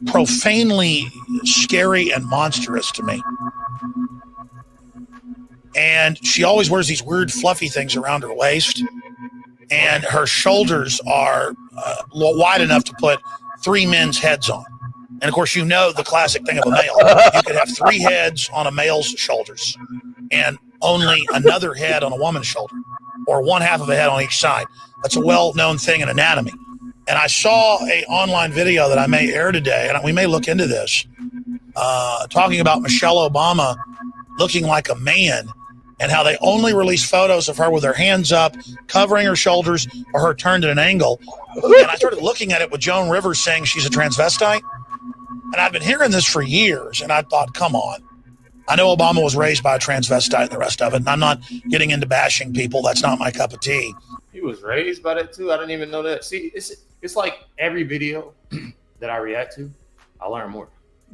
profanely scary and monstrous to me. And she always wears these weird fluffy things around her waist. And her shoulders are wide enough to put 3 men's heads on. And of course, you know the classic thing of a male. You could have 3 heads on a male's shoulders and only another head on a woman's shoulder. or one half of a head on each side. That's a well-known thing in anatomy. And I saw a online video that I may air today, and we may look into this, talking about Michelle Obama looking like a man and how they only release photos of her with her hands up, covering her shoulders, or her turned at an angle. And I started looking at it with Joan Rivers saying she's a transvestite. And I've been hearing this for years, and I thought, come on. I know Obama was raised by a transvestite and the rest of it, and I'm not getting into bashing people. That's not my cup of tea.
He was raised by that too? I didn't even know that. See, it's like every video that I react to, I learn more.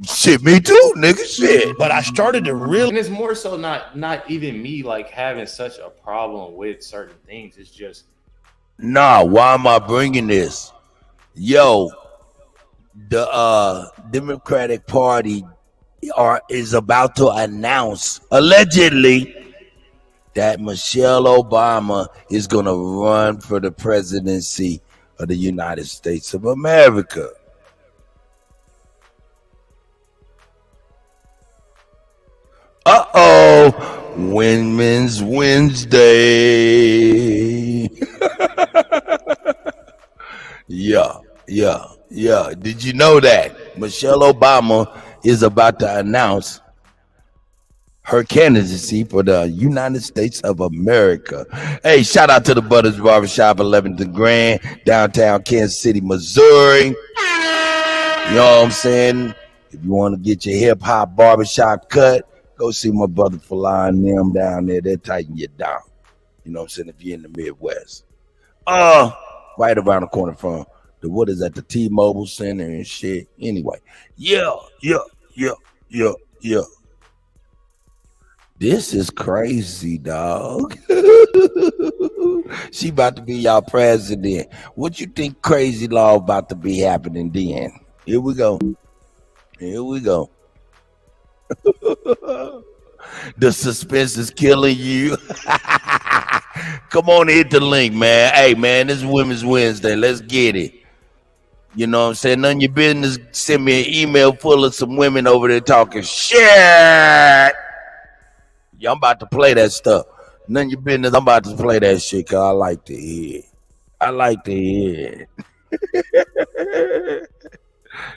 Shit, me too, nigga. Shit.
But I started to really...
And it's more so not even me like having such a problem with certain things. It's just...
Nah, why am I bringing this? Yo, the Democratic Party is about to announce, allegedly, that Michelle Obama is going to run for the presidency of the United States of America. Uh-oh, Women's Wednesday. Yeah. Did you know that Michelle Obama is about to announce her candidacy for the United States of America? Hey, shout out to the Butters Barbershop, 11th and Grand, downtown Kansas City, Missouri. You know what I'm saying? If you want to get your hip hop barbershop cut, go see my brother Fly and them down there. They'll tighten you down. You know what I'm saying? If you're in the Midwest. Right around the corner from what is that, the T-Mobile Center and shit. Anyway, yeah. This is crazy, dog. She about to be y'all president. What you think crazy law about to be happening then? Here we go. The suspense is killing you. Come on, hit the link, man. Hey, man, this is Women's Wednesday. Let's get it. You know what I'm saying? None of your business. Send me an email full of some women over there talking shit. Yeah, I'm about to play that stuff. None of your business. I'm about to play that shit because I like to hear it.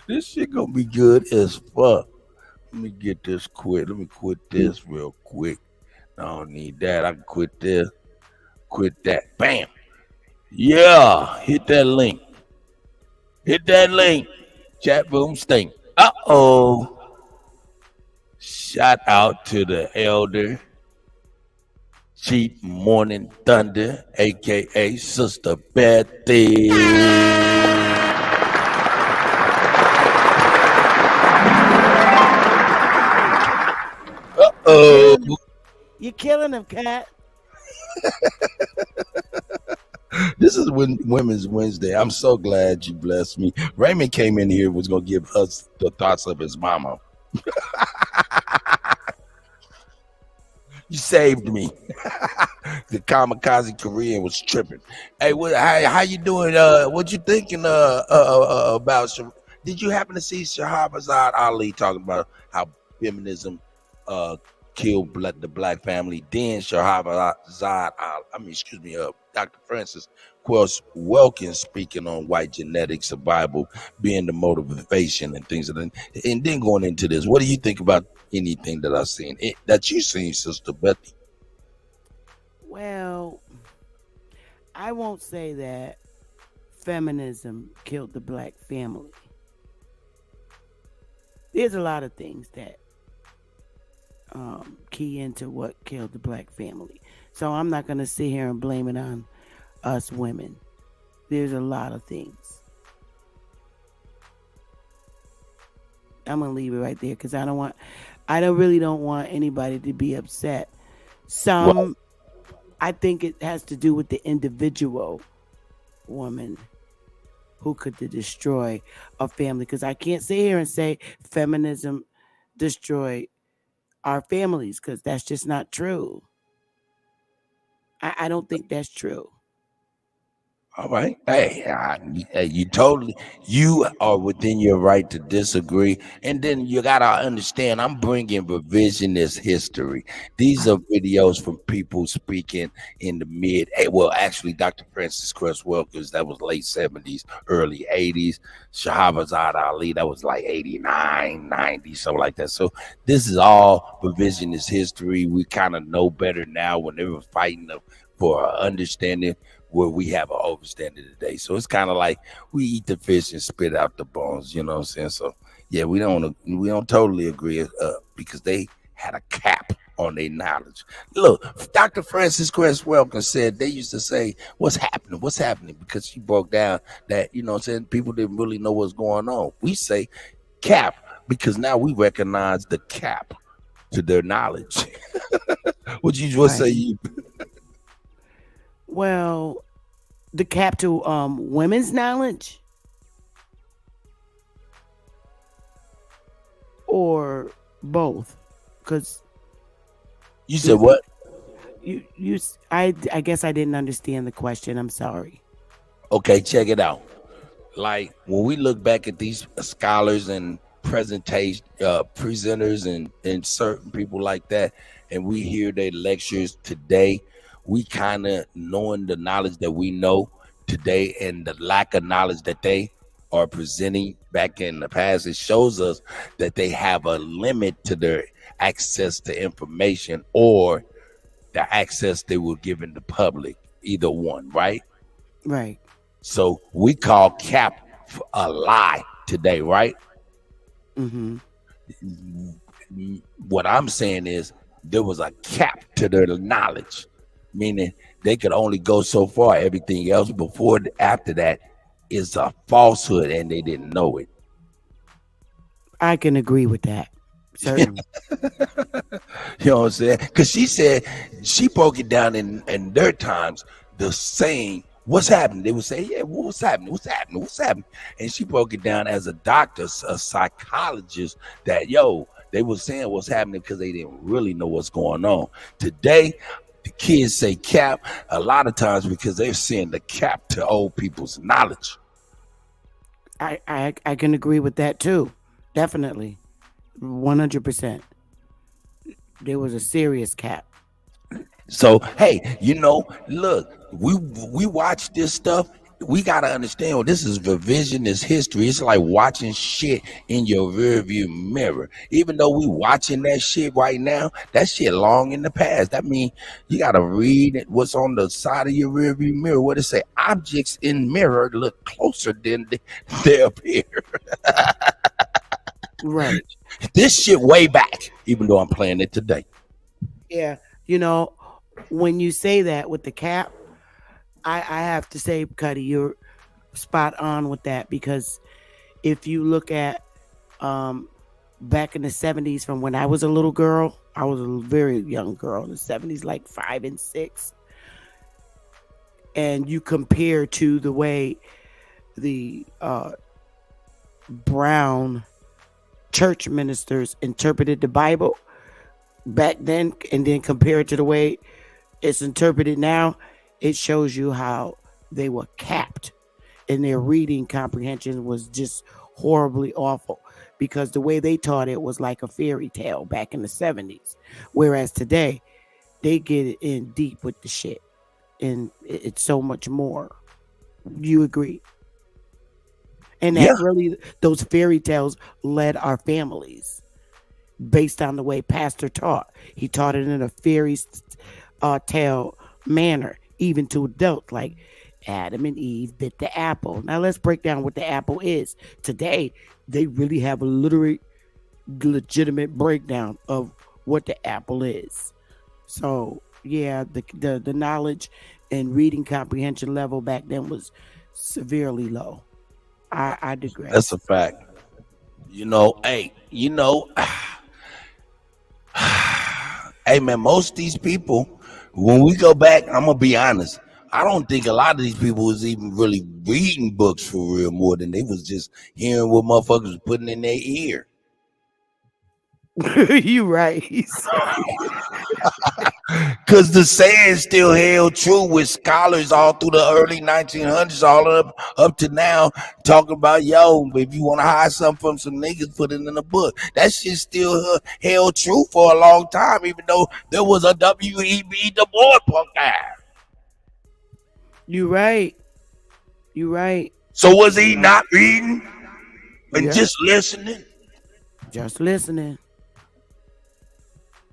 This shit gonna be good as fuck. Let me get this quit. Let me quit this real quick. I don't need that. I can quit this. Quit that. Bam. Yeah. Hit that link. Chat room stink. Uh-oh. Shout out to the elder Chief Morning Thunder, a.k.a. Sister Betty. Uh-oh.
You're killing him, Cat.
This is Women's Wednesday. I'm so glad you blessed me. Raymond came in here, was going to give us the thoughts of his mama. You saved me. The kamikaze Korean was tripping. Hey, how you doing? What you thinking about? Did you happen to see Shahrazad Ali talking about how feminism killed the black family? Then Shahrazad Ali, Dr. Francis Welkins speaking on white genetics, survival being the motivation and things of that. And then going into this, what do you think about anything that I've seen, that you've seen, Sister Betty?
Well, I won't say that feminism killed the black family. There's a lot of things that key into what killed the black family. So I'm not going to sit here and blame it on us women. There's a lot of things. I'm going to leave it right there because I really don't want anybody to be upset. I think it has to do with the individual woman who could destroy a family, because I can't sit here and say feminism destroyed our families, because that's just not true. I don't think that's true.
All right. Hey, you are within your right to disagree. And then you got to understand, I'm bringing revisionist history. These are videos from people speaking in the actually, Dr. Francis Cresswell, because that was late 70s, early 80s. Shahbazad Ali, that was like 89, 90, something like that. So this is all revisionist history. We kind of know better now when they were fighting for understanding where we have an overstanding today. So it's kind of like we eat the fish and spit out the bones, you know what I'm saying? So yeah, we don't totally agree because they had a cap on their knowledge. Look, Dr. Francis Cresswell said they used to say, what's happening? Because she broke down that, you know what I'm saying, people didn't really know what's going on. We say cap because now we recognize the cap to their knowledge. What you say?
Well, the cap to women's knowledge, or both? Because
you said what?
I guess I didn't understand the question. I'm sorry.
Okay, check it out. Like when we look back at these scholars and presenters and certain people like that, and we hear their lectures today, we kind of knowing the knowledge that we know today and the lack of knowledge that they are presenting back in the past, it shows us that they have a limit to their access to information or the access they were giving the public, either one, right?
Right.
So we call cap a lie today, right?
Mm-hmm.
What I'm saying is there was a cap to their knowledge, meaning they could only go so far. Everything else after that is a falsehood, and they didn't know it.
I can agree with that. Certainly.
You know what I'm saying? Because she said she broke it down in their times, the saying, what's happening? They would say, yeah, what's happening? What's happening? What's happening? And she broke it down as a doctor, a psychologist, that, they were saying what's happening because they didn't really know what's going on. Today, the kids say cap a lot of times because they're seeing the cap to old people's knowledge.
I can agree with that too. Definitely. 100%. There was a serious cap.
So, hey, look, we watch this stuff. We got to understand this is revisionist history. It's like watching shit in your rearview mirror. Even though we watching that shit right now, that shit long in the past. That means you got to read what's on the side of your rearview mirror. What it say? Objects in mirror look closer than they appear.
Right.
This shit way back, even though I'm playing it today.
Yeah. When you say that with the cap, I have to say, Kutty, you're spot on with that, because if you look at back in the 70s, from when I was a little girl, I was a very young girl in the 70s, like 5 and 6, and you compare to the way the brown church ministers interpreted the Bible back then, and then compare it to the way it's interpreted now, it shows you how they were capped, and their reading comprehension was just horribly awful, because the way they taught it was like a fairy tale back in the 70s. Whereas today, they get it in deep with the shit, and it's so much more. You agree? And that really, those fairy tales led our families based on the way Pastor taught. He taught it in a fairy tale manner, even to adults, like Adam and Eve bit the apple. Now let's break down what the apple is. Today, they really have a legitimate breakdown of what the apple is. So yeah, the knowledge and reading comprehension level back then was severely low. I digress.
That's a fact. Hey man, most of these people, when we go back, I'm gonna be honest, I don't think a lot of these people was even really reading books for real, more than they was just hearing what motherfuckers was putting in their ear.
You right.
Because the saying still held true with scholars all through the early 1900s, all up to now, talking about, yo, if you want to hide something from some niggas, put it in a book. That shit still held true for a long time, even though there was a W.E.B. Du Bois punk ass.
You right. You right.
So was he not reading and just listening?
Just listening.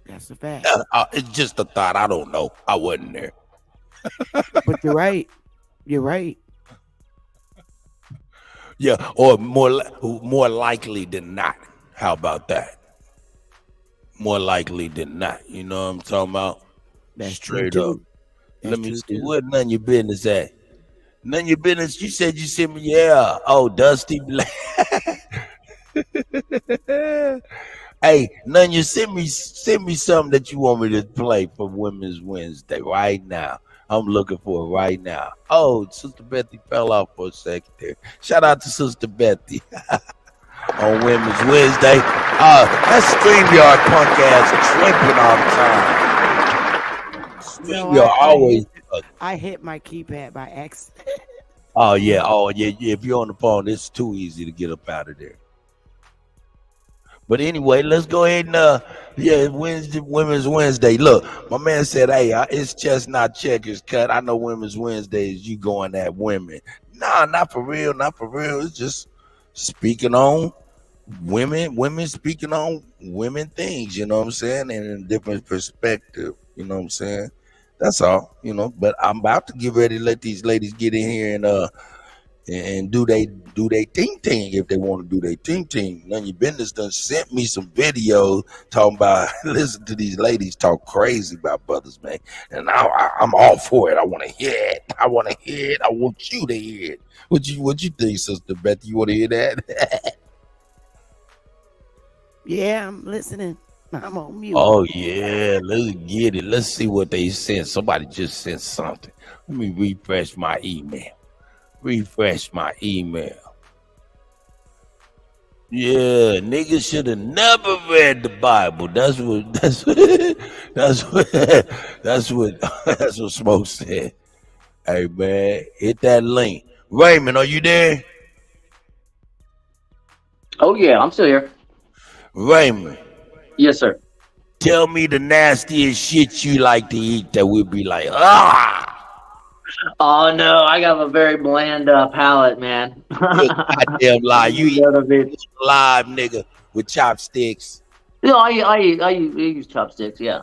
That's a fact.
It's just a thought. I don't know. I wasn't there.
But you're right. You're right.
Yeah, or more likely than not. How about that? More likely than not. You know what I'm talking about?
That's
straight up. Let me see. What none of your business at? None of your business. You said you sent me. Yeah. Oh, Dusty Black. Hey, none you send me something that you want me to play for Women's Wednesday right now. I'm looking for it right now. Oh, Sister Betty fell off for a second there. Shout out to Sister Betty on Women's Wednesday. That StreamYard punk ass tripping all the time. StreamYard always.
I hit my keypad by accident.
Oh yeah. If you're on the phone, it's too easy to get up out of there. But anyway, let's go ahead and Women's Wednesday. Look, my man said, hey, it's chestnut checkers cut. I know Women's Wednesday is you going at women. Nah, not for real, not for real. It's just speaking on women speaking on women things, you know what I'm saying? And in a different perspective, you know what I'm saying? That's all, you know. But I'm about to get ready to let these ladies get in here and do they ting if they want to do their ting. None of your business done sent me some videos talking about listen to these ladies talk crazy about brothers, man. And I'm all for it. I want to hear it. I want you to hear it. What you think, Sister Beth? You want to hear that?
Yeah, I'm listening. I'm on mute.
Oh yeah, let's get it. Let's see what they sent. Somebody just sent something. Let me refresh my email. Yeah, niggas should have never read the Bible. That's what Smoke said. Hey man, hit that link. Raymond, are you there?
Oh yeah, I'm still here.
Raymond.
Yes, sir.
Tell me the nastiest shit you like to eat that would be like, ah.
Oh no, I got a very bland palate, man.
Goddamn lie. You eat live, nigga, with chopsticks.
No, I use chopsticks. Yeah.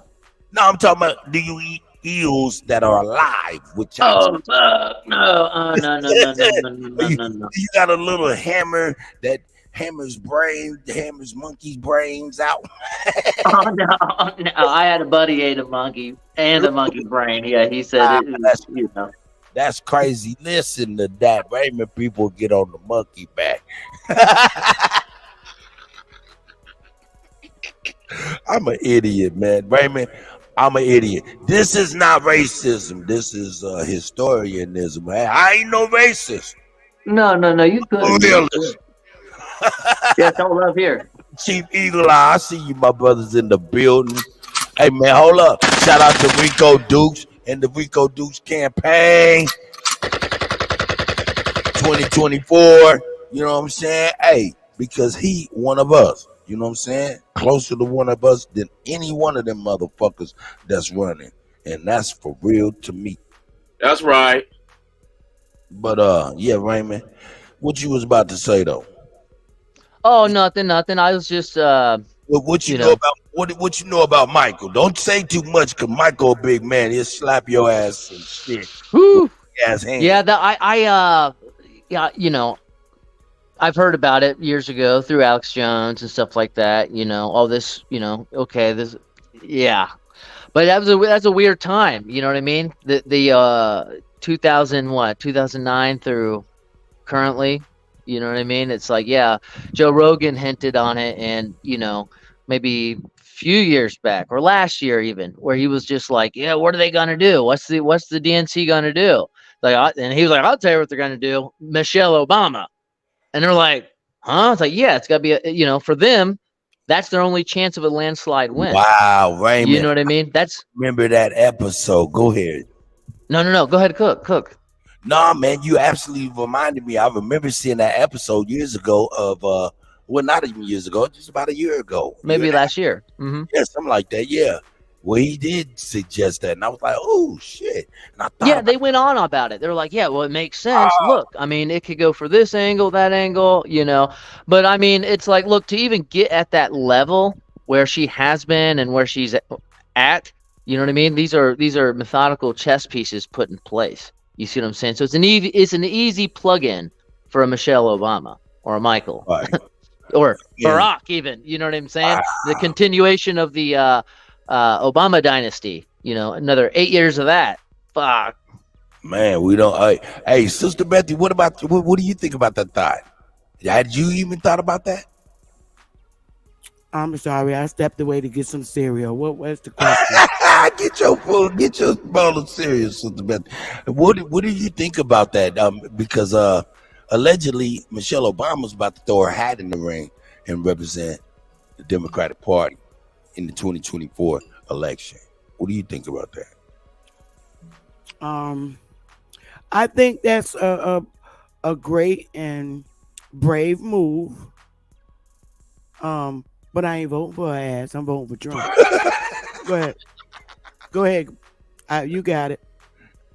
No, I'm talking about. Do you eat eels that are alive with chopsticks?
Oh no.
You got a little hammer that hammers monkey's brains out.
Oh no. I had a buddy ate a monkey and a monkey brain. Yeah, he said it.
That's crazy. Listen to that. Raymond, people get on the monkey back. I'm an idiot, man. Raymond, I'm an idiot. This is not racism. This is historianism. Man. I ain't no racist.
No, you couldn't. Yeah, don't love here.
Chief Eagle Eye, I see you, my brothers in the building. Hey, man, hold up. Shout out to Rico Dukes and the Rico Dukes campaign 2024. You know what I'm saying? Hey, because he one of us. You know what I'm saying? Closer to one of us than any one of them motherfuckers that's running. And that's for real to me.
That's right.
But yeah, Raymond, what you was about to say though?
Oh, nothing. I was just
what you know about what you know about Michael? Don't say too much, cause Michael, a big man, he'll slap your ass and shit.
Woo.
Ass hand.
Yeah, I've heard about it years ago through Alex Jones and stuff like that. All this. But that's a weird time. You know what I mean? The 2009 through currently. You know what I mean? It's like, yeah, Joe Rogan hinted on it, and maybe a few years back or last year even, where he was just like, yeah, what are they gonna do? What's the DNC gonna do? And he was like, I'll tell you what they're gonna do, Michelle Obama. And they're like, huh? It's like, yeah, it's gotta be for them, That's their only chance of a landslide win.
Wow, Raymond.
You know what I mean? That's
remember that episode. Go ahead.
No. Go ahead, Cook.
No, man, you absolutely reminded me. I remember seeing that episode years ago of well, not even years ago, just about a year ago.
Maybe last year. Mm-hmm.
Yeah, something like that. Yeah. Well, he did suggest that, and I was like, "Oh shit!" And I thought,
yeah, they went on about it. They were like, "Yeah, well, it makes sense. Look, I mean, it could go for this angle, that angle, you know." But I mean, it's like, look, to even get at that level where she has been and where she's at, you know what I mean? These are methodical chess pieces put in place. You see what I'm saying? So it's an easy plug-in for a Michelle Obama or a Michael or Barack, even. You know what I'm saying? The continuation of the Obama dynasty, you know, another 8 years of that. Fuck,
man, we don't. Hey, Sister Betty, what do you think about that thought? Had you even thought about that?
I'm sorry, I stepped away to get some cereal. What's the question?
Get your bowl of cereal, Sister Betty. What do you think about that? Because allegedly Michelle Obama's about to throw her hat in the ring and represent the Democratic Party in the 2024 election. What do you think about that?
I think that's a great and brave move. But I ain't voting for her ass. I'm voting for Trump. Go ahead. You got it.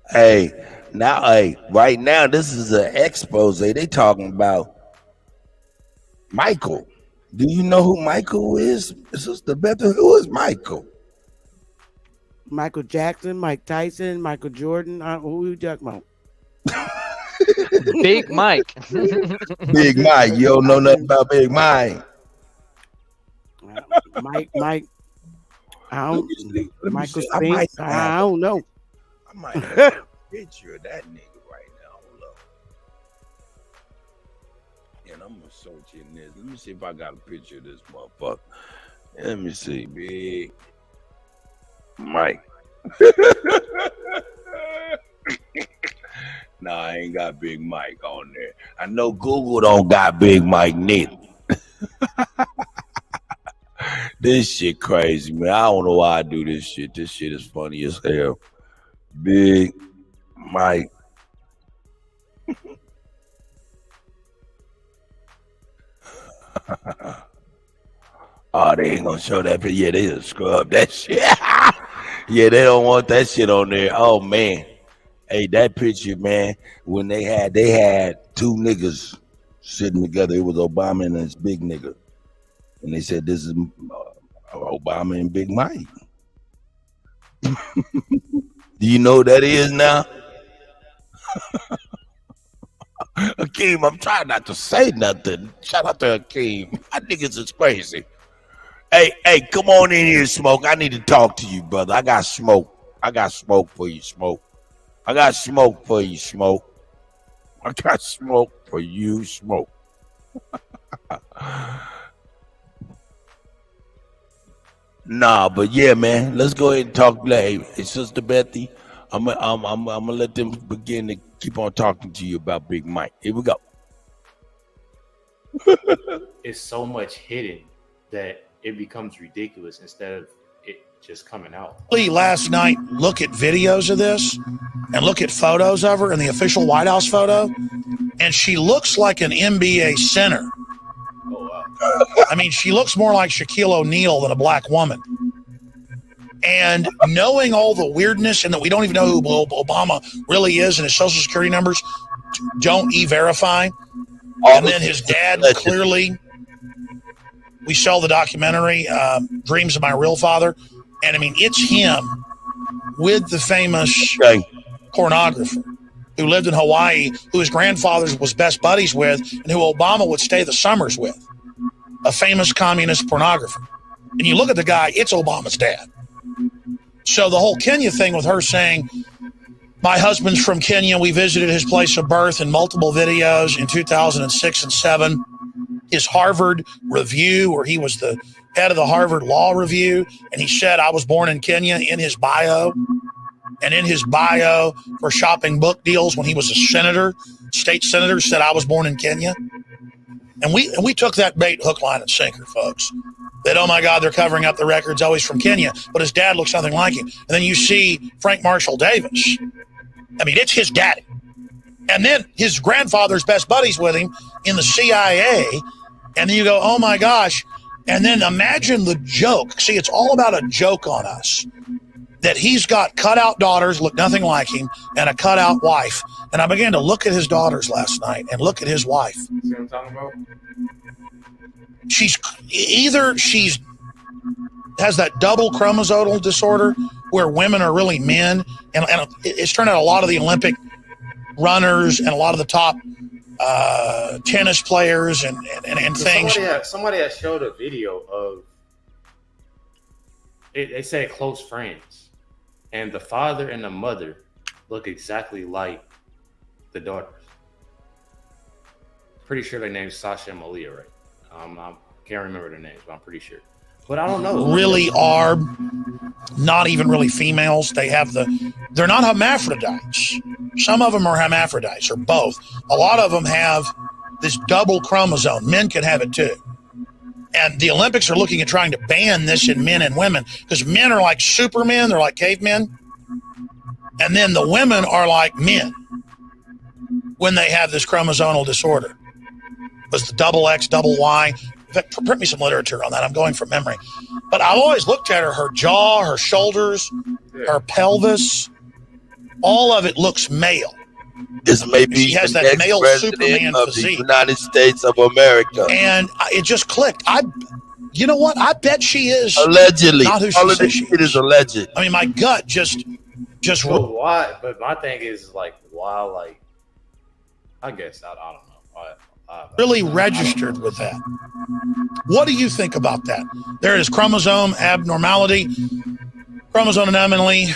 Hey, right now this is an expose. They talking about Michael. Do you know who Michael is? Sister Betha, who is Michael?
Michael Jackson, Mike Tyson, Michael Jordan. Who are you talking about?
Big Mike.
Big Mike. You don't know nothing about Big Mike.
Mike. I don't. Michael
I
Spinks. I don't know.
I might have a picture of that nigga right now. Hold up. And I'm gonna search in this. Let me see if I got a picture of this motherfucker. Let me see, Big Mike. Nah, I ain't got Big Mike on there. I know Google don't got Big Mike neither. This shit crazy, man. I don't know why I do this shit. This shit is funny as hell. Big Mike. Oh, they ain't gonna show that, but yeah, they just scrub that shit. Yeah, they don't want that shit on there. Oh man. Hey, that picture, man, when they had two niggas sitting together. It was Obama and this big nigga. And they said, this is Obama and Big Mike. Do you know who that is now? Akeem, I'm trying not to say nothing. Shout out to Akeem. I niggas is crazy. Hey, come on in here, Smoke. I need to talk to you, brother. I got smoke. I got smoke for you, Smoke. I got smoke for you, Smoke. I got smoke for you, Smoke. Nah, but yeah, man. Let's go ahead and talk. Hey, Sister Bethy, I'm gonna let them begin to keep on talking to you about Big Mike. Here we go.
It's so much hidden that it becomes ridiculous instead of it just coming out.
Last night, look at videos of this and look at photos of her in the official White House photo, and she looks like an NBA center. I mean, she looks more like Shaquille O'Neal than a black woman. And knowing all the weirdness and that we don't even know who Obama really is and his social security numbers don't e-verify. And then his dad clearly, we saw the documentary, Dreams of My Real Father. And I mean, it's him with the famous pornographer who lived in Hawaii, who his grandfather was best buddies with, and who Obama would stay the summers with. A famous communist pornographer. And you look at the guy, it's Obama's dad. So the whole Kenya thing with her saying, my husband's from Kenya, we visited his place of birth in multiple videos in 2006 and 7. His Harvard review, where he was the head of the Harvard Law Review, and he said, I was born in Kenya in his bio. And in his bio for shopping book deals when he was a senator, state senator, said I was born in Kenya. And we took that bait hook, line, and sinker, folks. that, oh my God, they're covering up the records. Oh, he's from Kenya, but his dad looks nothing like him. And then you see Frank Marshall Davis. I mean, it's his daddy. And then his grandfather's best buddies with him in the CIA. And then you go, oh my gosh. And then imagine the joke. See, it's all about a joke on us. That he's got cutout daughters, look nothing like him, and a cutout wife. And I began to look at his daughters last night and look at his wife.
See what I'm talking about?
She's has that double chromosomal disorder where women are really men. And it's turned out a lot of the Olympic runners and a lot of the top tennis players and things.
Somebody had showed a video of it. They say close friends, and the father and the mother look exactly like the daughters. Pretty sure their name's Sasha and Malia, right? I can't remember their names, but I'm pretty sure. But I don't know.
Really are not even really females. They're not hermaphrodites. Some of them are hermaphrodites, or both. A lot of them have this double chromosome. Men can have it too. And the Olympics are looking at trying to ban this in men and women because men are like supermen. They're like cavemen. And then the women are like men when they have this chromosomal disorder. It's the double X, double Y. In fact, print me some literature on that. I'm going from memory. But I've always looked at her jaw, her shoulders, her pelvis. All of it looks male.
This may be
she has
the
that
next
male
president
Superman
of
physique.
the United States of America.
And it just clicked. You know what? I bet she is.
Allegedly.
Not who
All
she
of
says
this
she
shit is alleged.
I mean, my gut just.
But why? But my thing is like, why? Like, I guess I don't know.
Really registered with that. What do you think about that? There is chromosome abnormality. Chromosome anomaly,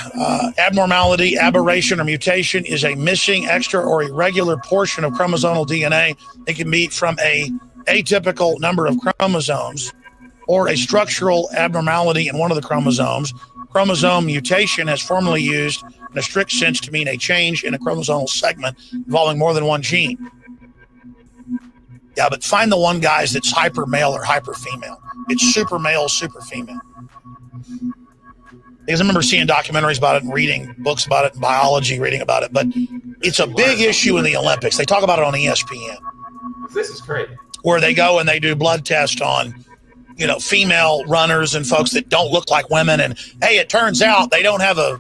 abnormality, aberration, or mutation is a missing, extra, or irregular portion of chromosomal DNA. It can be from a atypical number of chromosomes or a structural abnormality in one of the chromosomes. Chromosome mutation has formerly used in a strict sense to mean a change in a chromosomal segment involving more than one gene. Yeah, but find the one, guys, that's hyper male or hyper female. It's super male, super female. Because I remember seeing documentaries about it and reading books about it in biology, reading about it. But it's a big issue in the Olympics. They talk about it on ESPN.
This is crazy.
Where they go and they do blood tests on, female runners and folks that don't look like women. And, hey, it turns out they don't have a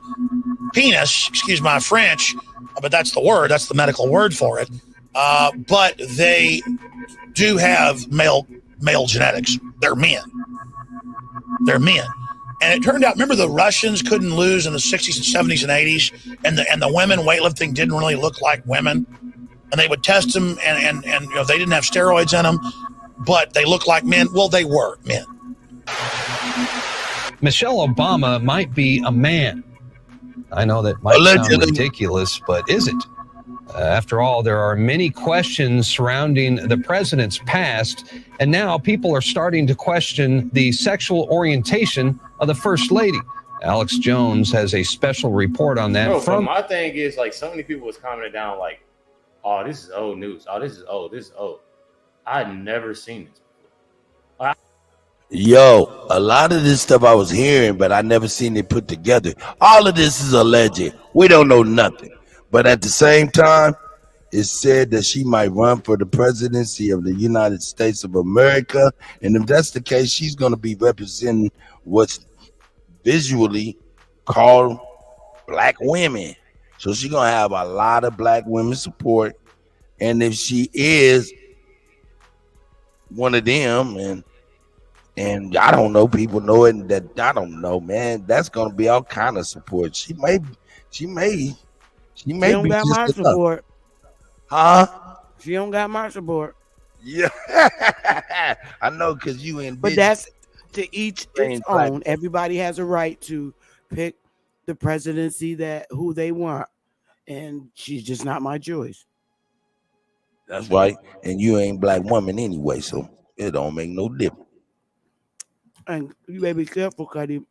penis, excuse my French, but that's the word. That's the medical word for it. But they do have male genetics. They're men. And it turned out, remember the Russians couldn't lose in the 60s and 70s and 80s, and the women weightlifting didn't really look like women, and they would test them, and they didn't have steroids in them, but they looked like men. Well, they were men.
Michelle Obama might be a man. I know that might sound ridiculous, but is it? After all, there are many questions surrounding the president's past, and now people are starting to question the sexual orientation of the First Lady. Alex Jones has a special report on that.
But my thing is, like, so many people was commenting down, like, oh, this is old news. Oh, this is old. I'd never seen this before.
Yo, a lot of this stuff I was hearing, but I never seen it put together. All of this is alleged. We don't know nothing. But at the same time, it's said that she might run for the presidency of the United States of America. And if that's the case, she's going to be representing what's visually called black women. So she's going to have a lot of black women support. And if she is one of them, and I don't know, people know it, and that I don't know, man, that's going to be all kind of support. She may
She don't
be
got
just
my
enough.
support.
Huh?
She don't got my support.
Yeah. I know, because you in
But
business.
that's to each
Same
its
black-
own. Everybody has a right to pick the presidency who they want. And she's just not my choice.
That's right. And you ain't black woman anyway, so it don't make no difference.
And you better be careful, Kutty.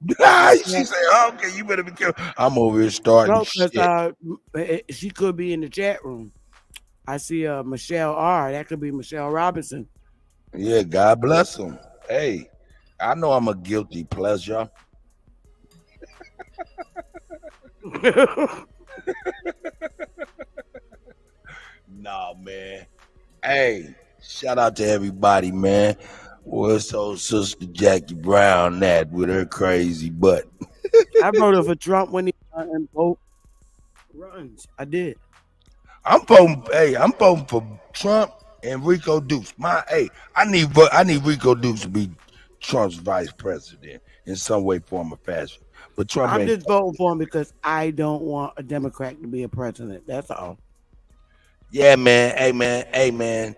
She said, okay, you better be careful. I'm over here starting
No,
shit.
because she could be in the chat room. I see Michelle R. That could be Michelle Robinson.
Yeah, God bless them. Hey, I know I'm a guilty pleasure. Nah, man. Hey, shout out to everybody, man. Where's old sister Jackie Brown at with her crazy butt?
I voted for Trump when he in both runs. I did.
I'm voting for Trump and Rico Dukes. I need Rico Dukes to be Trump's vice president in some way, form, or fashion. But Trump
I'm
ain't.
just voting for him because I don't want a Democrat to be a president. That's all.
Yeah, man. Hey, man.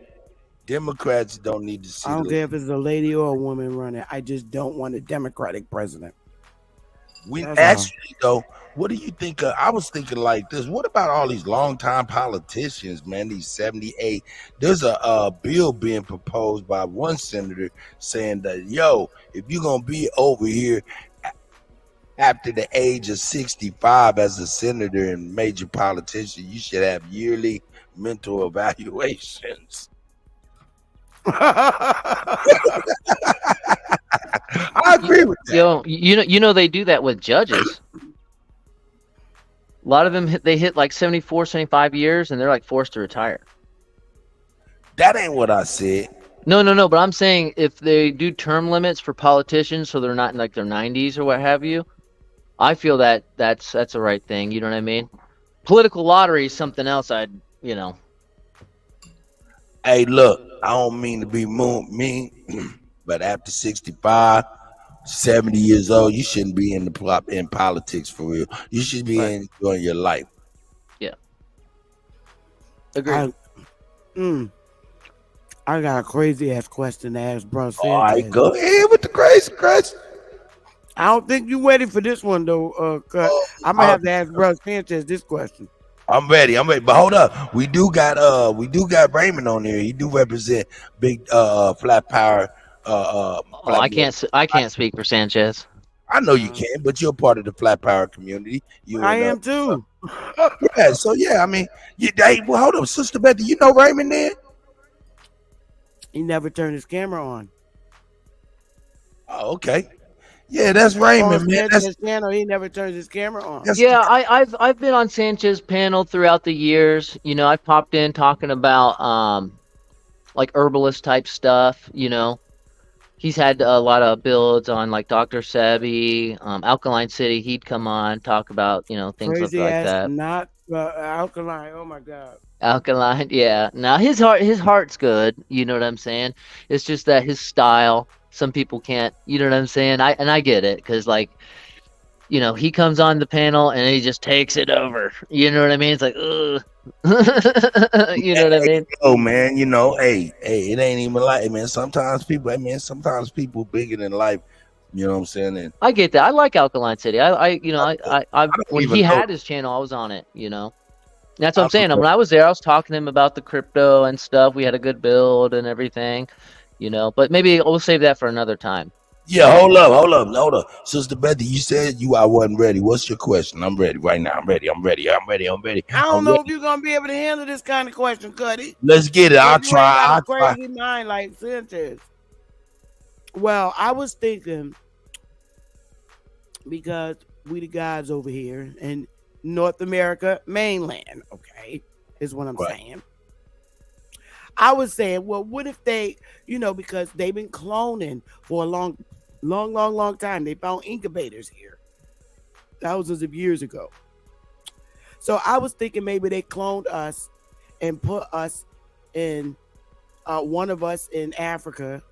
Democrats don't need to see.
I don't care if it's a lady or a woman running. I just don't want a Democratic president.
We
That's
actually though, what do you think? I was thinking like this. What about all these longtime politicians, man? These 78. There's a bill being proposed by one senator saying that, yo, if you're gonna be over here after the age of 65 as a senator and major politician, you should have yearly mental evaluations. I agree with that.
You know they do that with judges. A lot of them they hit like 74, 75 years and they're like forced to retire.
That ain't what I said.
No, but I'm saying if they do term limits for politicians so they're not in like their 90s or what have you, I feel that that's the right thing, you know what I mean? Political lottery is something else
Hey, look, I don't mean to be mean, but after 65, 70 years old, you shouldn't be in politics for real. You should be enjoying your life.
Yeah. Agreed.
I got a crazy ass question to ask, bro.
All right, go ahead with the crazy question.
I don't think you ready for this one though. I'm gonna have to ask Bro Sanchez this question.
I'm ready. But hold up. We do got Raymond on here. He do represent big flat power.
I can't speak for Sanchez.
I know you can, but you're part of the flat power community.
I am too.
Yeah, so yeah, I mean, well, hold up, Sister Betty. You know Raymond there?
He never turned his camera on.
Oh, okay. Yeah, that's Raymond, man.
His channel, he never turns his camera on.
Yeah, I've been on Sanchez's panel throughout the years. You know, I popped in talking about like herbalist type stuff. You know, he's had a lot of builds on like Dr. Sebi, Alkaline City. He'd come on talk about things
Crazy
like
ass,
that.
Not Alkaline. Oh my God.
Alkaline, yeah. Now his heart's good. You know what I'm saying? It's just that his style. Some people can't, you know what I'm saying? I get it, because like, he comes on the panel and he just takes it over. You know what I mean? It's like, ugh. You know what I mean?
Oh man, hey, it ain't even like, man. Sometimes people bigger than life. You know what I'm saying? And
I get that. I like Alkaline City. I when he had his channel, I was on it. That's what I'm saying. When I was there, I was talking to him about the crypto and stuff. We had a good build and everything. But maybe we'll save that for another time.
Yeah, hold up. Sister Betty, you said I wasn't ready. What's your question? I'm ready right now. I'm ready.
I don't know if you're gonna be able to handle this kind of question, Kutty.
Let's get it. I'll try.
Crazy mind like Sanchez. Well, I was thinking, because we the guys over here in North America mainland, okay, is what I'm saying. I was saying, well, what if they, because they've been cloning for a long time. They found incubators here thousands of years ago. So I was thinking maybe they cloned us and put us in, one of us in Africa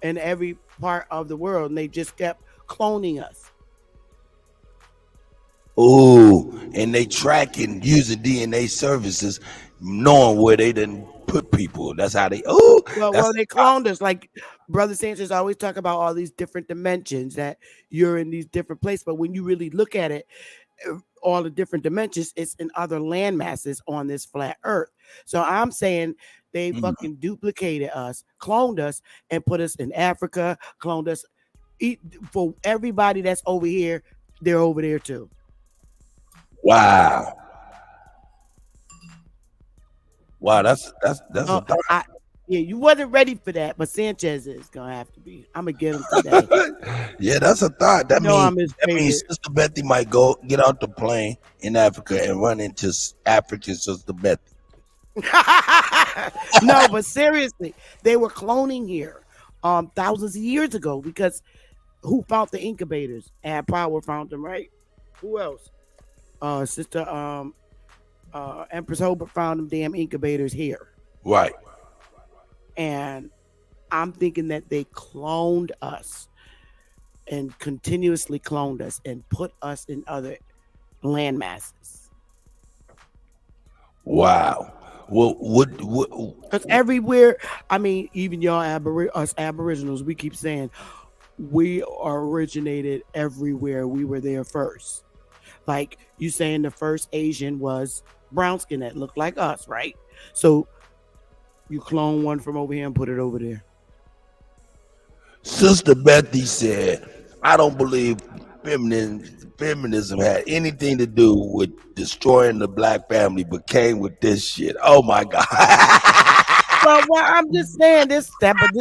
and every part of the world, and they just kept cloning us.
Oh, and they tracking using DNA services, knowing where they didn't put people. That's how they. Oh,
well, they cloned us. Like Brother Sanchez always talk about all these different dimensions, that you're in these different places. But when you really look at it, all the different dimensions, it's in other land masses on this flat Earth. So I'm saying they fucking duplicated us, cloned us, and put us in Africa. Cloned us. For everybody that's over here, they're over there too.
Wow, that's
Yeah, you wasn't ready for that, but Sanchez is gonna have to be. I'm gonna get him today.
Yeah, that's a thought. That
I'm
means
his
Sister Bethy might get out the plane in Africa and run into African Sister Bethy.
No, but seriously, they were cloning here thousands of years ago because who found the incubators? Ad Power found them, right? Who else? Sister Empress Hobart found them damn incubators here.
Right.
And I'm thinking that they cloned us and continuously cloned us and put us in other land masses.
Wow. Well,
because everywhere, I mean, even y'all us Aboriginals, we keep saying we originated everywhere. We were there first. Like you saying the first Asian was brown skin that looked like us, right? So you clone one from over here and put it over there.
Sister Bethy said, I don't believe feminism had anything to do with destroying the black family, but came with this shit. Oh my God.
Well, I'm just saying that's something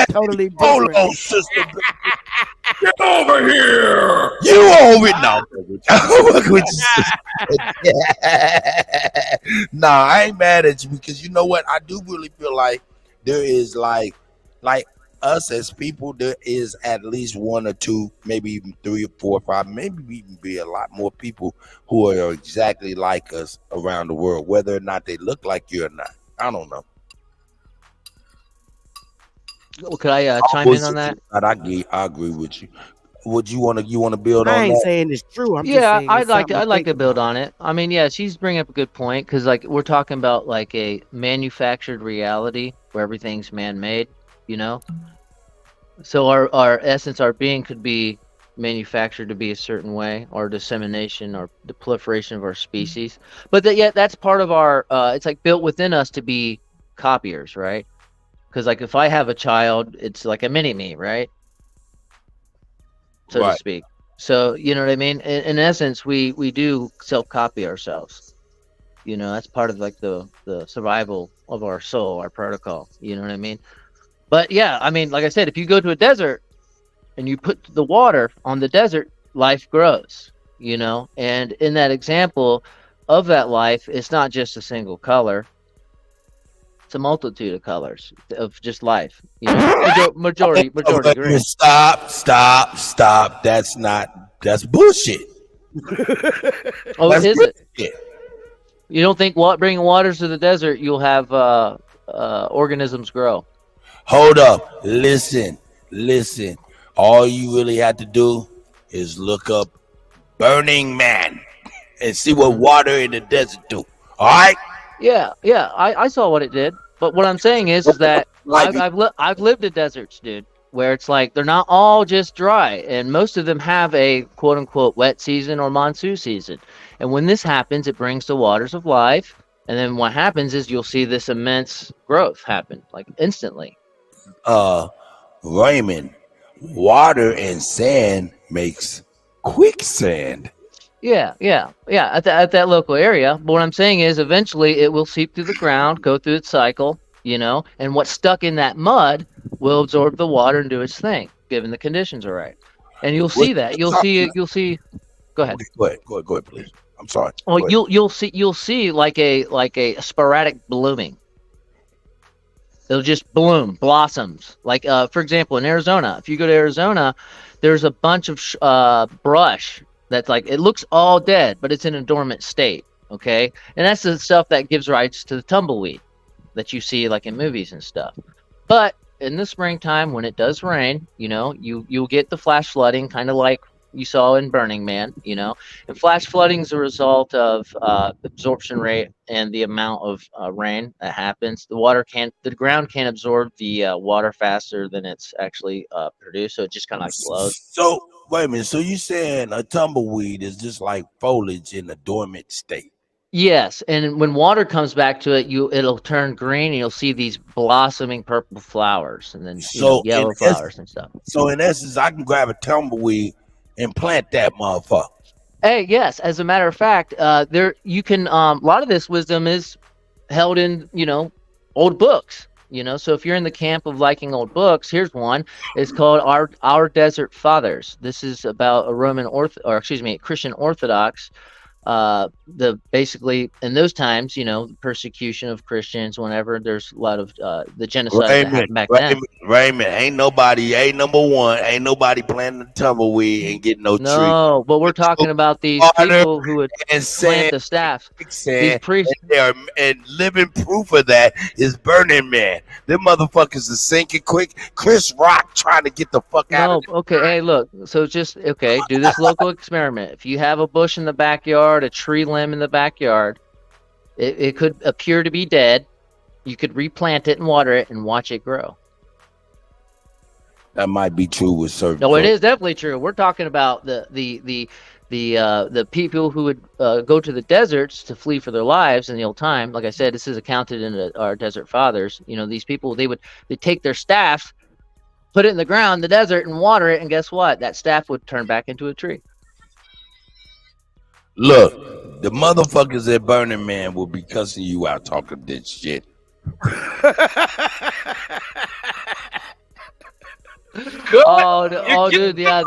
totally different.
Hold on, Sister Bethy. Get over here. You over now. Nah, I ain't mad at you because you know what? I do really feel like there is like us as people, there is at least one or two, maybe even 3 or 4 or 5, maybe even be a lot more people who are exactly like us around the world, whether or not they look like you or not. I don't know.
Well, could I chime in on that?
I agree with you. Would you want to build on that?
I ain't saying it's true. I'm just saying
I'd like to build on it. I mean, yeah, she's bringing up a good point because like we're talking about like a manufactured reality where everything's man-made, you know. So our essence, our being could be manufactured to be a certain way, or dissemination or the proliferation of our species. But that's part of our. It's like built within us to be copiers, right? Because like if I have a child, it's like a mini me, right? So to speak. So you know what I mean? In essence, we do self-copy ourselves. You know, that's part of like the survival of our soul, our protocol. You know what I mean? But yeah, I mean, like I said, if you go to a desert and you put the water on the desert, life grows. You know, and in that example of that life, it's not just a single color. It's a multitude of colors of just life. You know, majority green.
Stop. That's bullshit.
Oh, is it? You don't think bringing waters to the desert, you'll have organisms grow?
Hold up. Listen. All you really have to do is look up Burning Man and see what water in the desert do. All right?
Yeah. I saw what it did. But what I'm saying is that I've lived in deserts, dude, where it's like they're not all just dry, and most of them have a quote unquote wet season or monsoon season. And when this happens, it brings the waters of life. And then what happens is you'll see this immense growth happen like instantly.
Raymond, water and sand makes quicksand.
Yeah. At that local area. But what I'm saying is, eventually, it will seep through the ground, go through its cycle, you know, and what's stuck in that mud will absorb the water and do its thing, given the conditions are right. And you'll see that. You'll see. Go ahead.
Go ahead, please. I'm sorry.
Oh, you'll see like a sporadic blooming. It'll just bloom, blossoms. Like for example, in Arizona, if you go to Arizona, there's a bunch of brush. That's like, it looks all dead, but it's in a dormant state, okay? And that's the stuff that gives rise to the tumbleweed that you see like in movies and stuff. But in the springtime, when it does rain, you know, you'll get the flash flooding, kind of like you saw in Burning Man, you know? And flash flooding is a result of absorption rate and the amount of rain that happens. The ground can't absorb the water faster than it's actually produced, so it just kind of like flows.
So wait a minute. So you saying a tumbleweed is just like foliage in a dormant state?
Yes, and when water comes back to it, it'll turn green, and you'll see these blossoming purple flowers, and then yellow flowers and stuff.
So in essence, I can grab a tumbleweed and plant that motherfucker.
Hey, yes. As a matter of fact, you can. A lot of this wisdom is held in, old books. You know, so if you're in the camp of liking old books, here's one. It's called Our Desert Fathers. This is about a Christian Orthodox. The basically in those times, you know, persecution of Christians. Whenever there's a lot of the genocide that happened back then.
Raymond, ain't nobody planting the tumbleweed and getting no tree.
No, but we're talking about these people who would plant the staff. These priests.
And living proof of that is Burning Man. Them motherfuckers is sinking quick. Chris Rock trying to get the fuck out of
Okay, hey, look. So just do this local experiment. If you have a bush in the backyard, a tree limb in the backyard, it could appear to be dead. You could replant it and water it and watch it grow.
That might be true with certain.
No, it is definitely true. We're talking about the people who would go to the deserts to flee for their lives in the old time. Like I said, this is accounted in our Desert Fathers. You know, these people, they take their staff, put it in the ground, in the desert, and water it, and guess what? That staff would turn back into a tree.
Look, the motherfuckers at Burning Man will be cussing you out talking this shit.
Dude, yeah,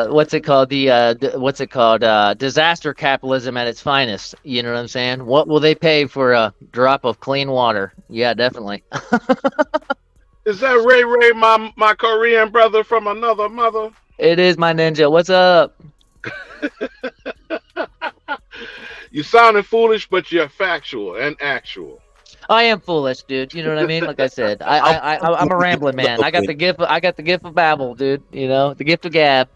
what's it called? Disaster capitalism at its finest. You know what I'm saying? What will they pay for a drop of clean water? Yeah, definitely.
Is that Ray, my Korean brother from another mother?
It is, my ninja. What's up?
You sounding foolish, but you're factual and actual.
I am foolish, dude. You know what I mean? Like I said, I'm a rambling man. I got the gift of babble, dude. You know, the gift of gab.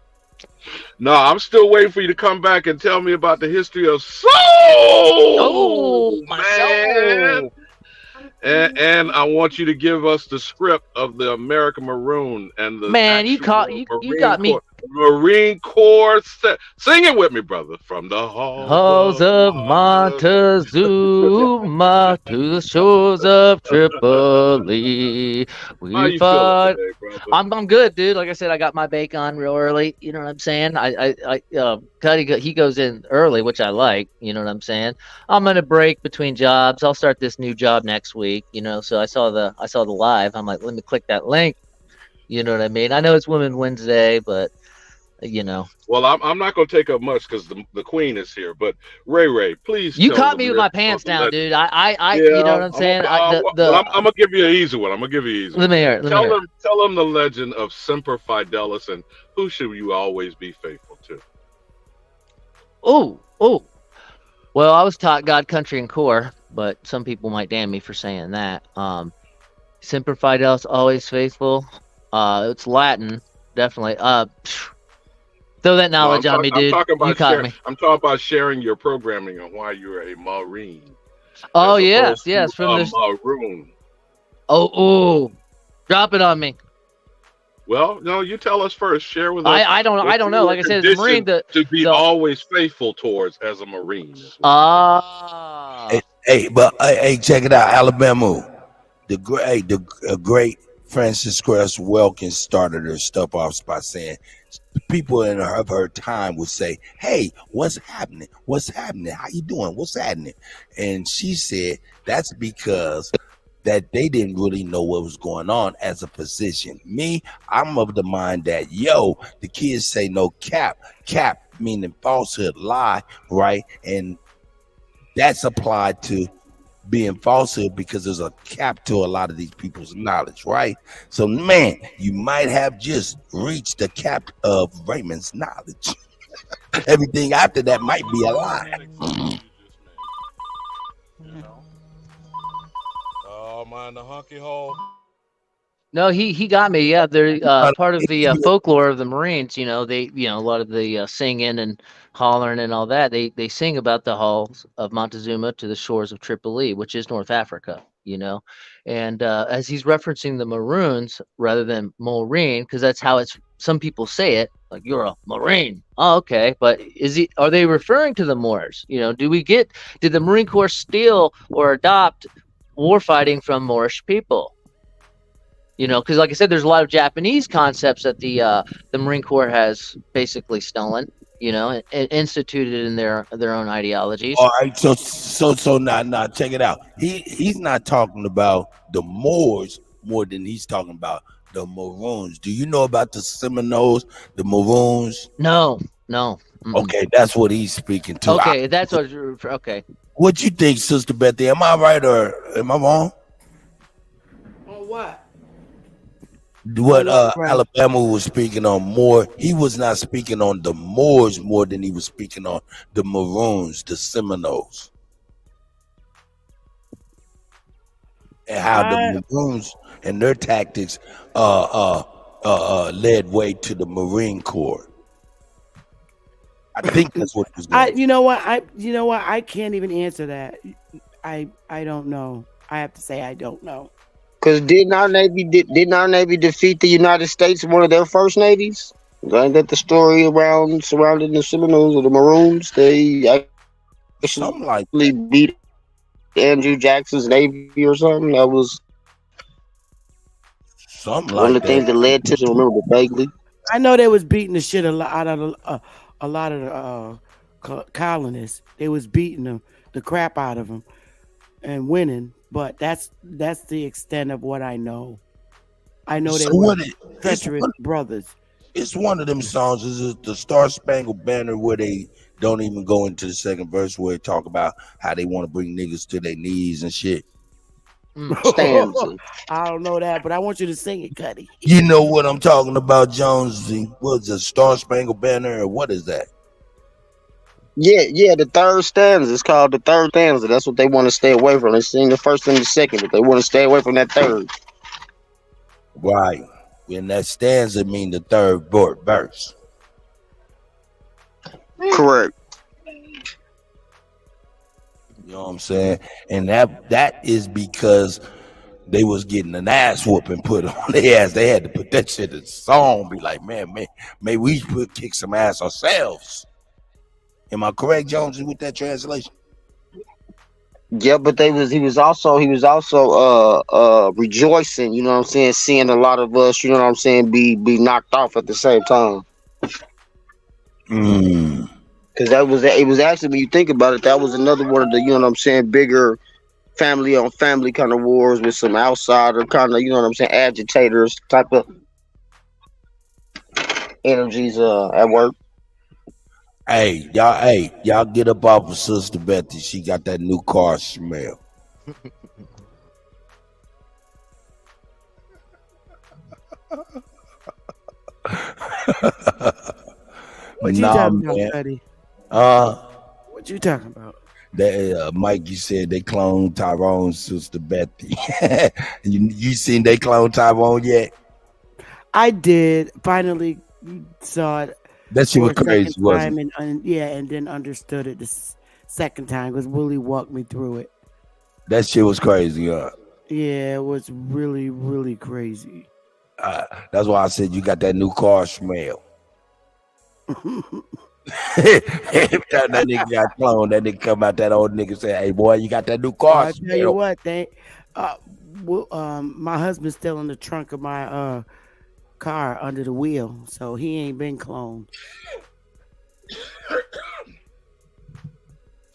No, I'm still waiting for you to come back and tell me about the history of soul.
Oh, my
man.
soul.
And I want you to give us the script of the American Maroon and the
you got me.
Marine Corps. Sing it with me, brother. From the
halls of Montezuma to the shores of Tripoli. We fought. I'm good, dude. Like I said, I got my bake on real early. You know what I'm saying? Kutty, he goes in early, which I like. You know what I'm saying? I'm gonna break between jobs. I'll start this new job next week. You know, so I saw the live. I'm like, let me click that link. You know what I mean? I know it's Women Wednesday, but you know.
Well, I'm not going to take up much because the queen is here. But Ray, please.
You caught me with my pants down, dude. I you know what I'm saying?
I'm going to give you an easy one. Let me hear it. Tell them the legend of Semper Fidelis and who should you always be faithful to?
Oh. Well, I was taught God, country, and core, but some people might damn me for saying that. Semper Fidelis, always faithful. It's Latin, definitely. Throw that knowledge on me, dude. You caught me.
I'm talking about sharing your programming on why you're a Marine.
Oh, yes, from this
Maroon.
Oh, drop it on me.
Well, no, you tell us first. Share with us.
I don't know. Like I said, as a Marine,
to be always faithful towards as a Marine.
Hey, check it out, Alabama. The great Francis Cress Wilkins started her stuff off by saying, people in her time would say, "Hey, what's happening? What's happening? How you doing? What's happening?" And she said that's because that they didn't really know what was going on as a physician. Me, I'm of the mind that the kids say no cap meaning falsehood, lie, right? And that's applied to being falsehood because there's a cap to a lot of these people's knowledge, right? So, man, you might have just reached the cap of Raymond's knowledge. Everything after that might be a lie.
Oh, mind the hunky hole.
No, he got me. Yeah, they're part of the folklore of the Marines. You know, a lot of the singing and hollering and all that. They sing about the halls of Montezuma to the shores of Tripoli, which is North Africa. You know, and as he's referencing the Maroons rather than Marine, because that's how some people say it. Like, you're a Marine. Oh, okay, but are they referring to the Moors? You know, did the Marine Corps steal or adopt war fighting from Moorish people? You know, because like I said, there's a lot of Japanese concepts that the Marine Corps has basically stolen. and instituted in their own ideologies.
All right, so now check it out. He's not talking about the Moors more than he's talking about the Maroons. Do you know about the Seminoles, the Maroons?
No.
Okay, that's what he's speaking to.
Okay, that's what. Okay.
What you think, Sister Betty? Am I right or am I wrong?
On what?
What Alabama was speaking on more, he was not speaking on the Moors more than he was speaking on the Maroons, the Seminoles, and how the Maroons and their tactics led way to the Marine Corps. I think that's what it was going.
You know what? I can't even answer that. I don't know. I have to say I don't know.
Because didn't our Navy defeat the United States in one of their first navies? Ain't that the story surrounding the Seminoles or the Maroons? They actually beat Andrew Jackson's Navy or something. That was
something
one of the things that led to. I remember vaguely.
I know they was beating the shit out of a lot of the colonists. They was beating them, the crap out of them, and winning. But that's the extent of what I know. I know they were treacherous brothers.
It's one of them songs. Is it the Star Spangled Banner where they don't even go into the second verse where they talk about how they want to bring niggas to their knees and shit?
I don't know that, but I want you to sing it, Kutty.
You know what I'm talking about, Jonesy? What's the Star Spangled Banner or what is that?
Yeah, the third stanza. It's called the third stanza. That's what they want to stay away from. They sing the first and the second, but they want to stay away from that third.
Right. And that stanza mean the third verse.
Correct.
You know what I'm saying? And that is because they was getting an ass whooping put on their ass. They had to put that shit in song. Be like, man, we kick some ass ourselves. Am I correct, Jones, with that translation?
Yeah, but he was also rejoicing, you know what I'm saying, seeing a lot of us, you know what I'm saying, be knocked off at the same time. Because it was actually, when you think about it, that was another one of the, you know what I'm saying, bigger family on family kind of wars with some outsider kind of, you know what I'm saying, agitators type of energies at work.
Hey, y'all get up off of Sister Betty. She got that new car smell.
What you talking about, Betty? What you talking about?
Mike, you said they cloned Tyrone's Sister Betty. you seen they cloned Tyrone yet?
I did. Finally saw it.
That shit was crazy, wasn't it?
And then understood it the second time because Willie walked me through it.
That shit was crazy, huh?
Yeah, it was really, really crazy.
That's why I said you got that new car smell. Every time that nigga got cloned, that nigga come out, that old nigga say, "Hey boy, you got that new car
I
smell."
tell you what, my husband's still in the trunk of my car under the wheel, so he ain't been cloned.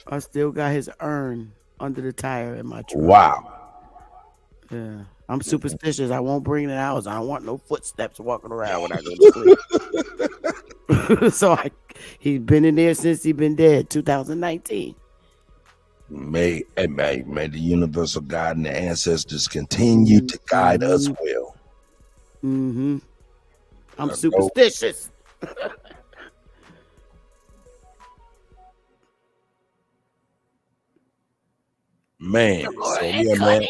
I still got his urn under the tire in my truck.
Wow.
Yeah, I'm superstitious. I won't bring it out. I don't want no footsteps walking around when I go to sleep. So he's been in there since he's been dead, 2019.
May the universal God and the ancestors continue to guide us well.
Mm-hmm. I'm superstitious.
Man, so yeah, man.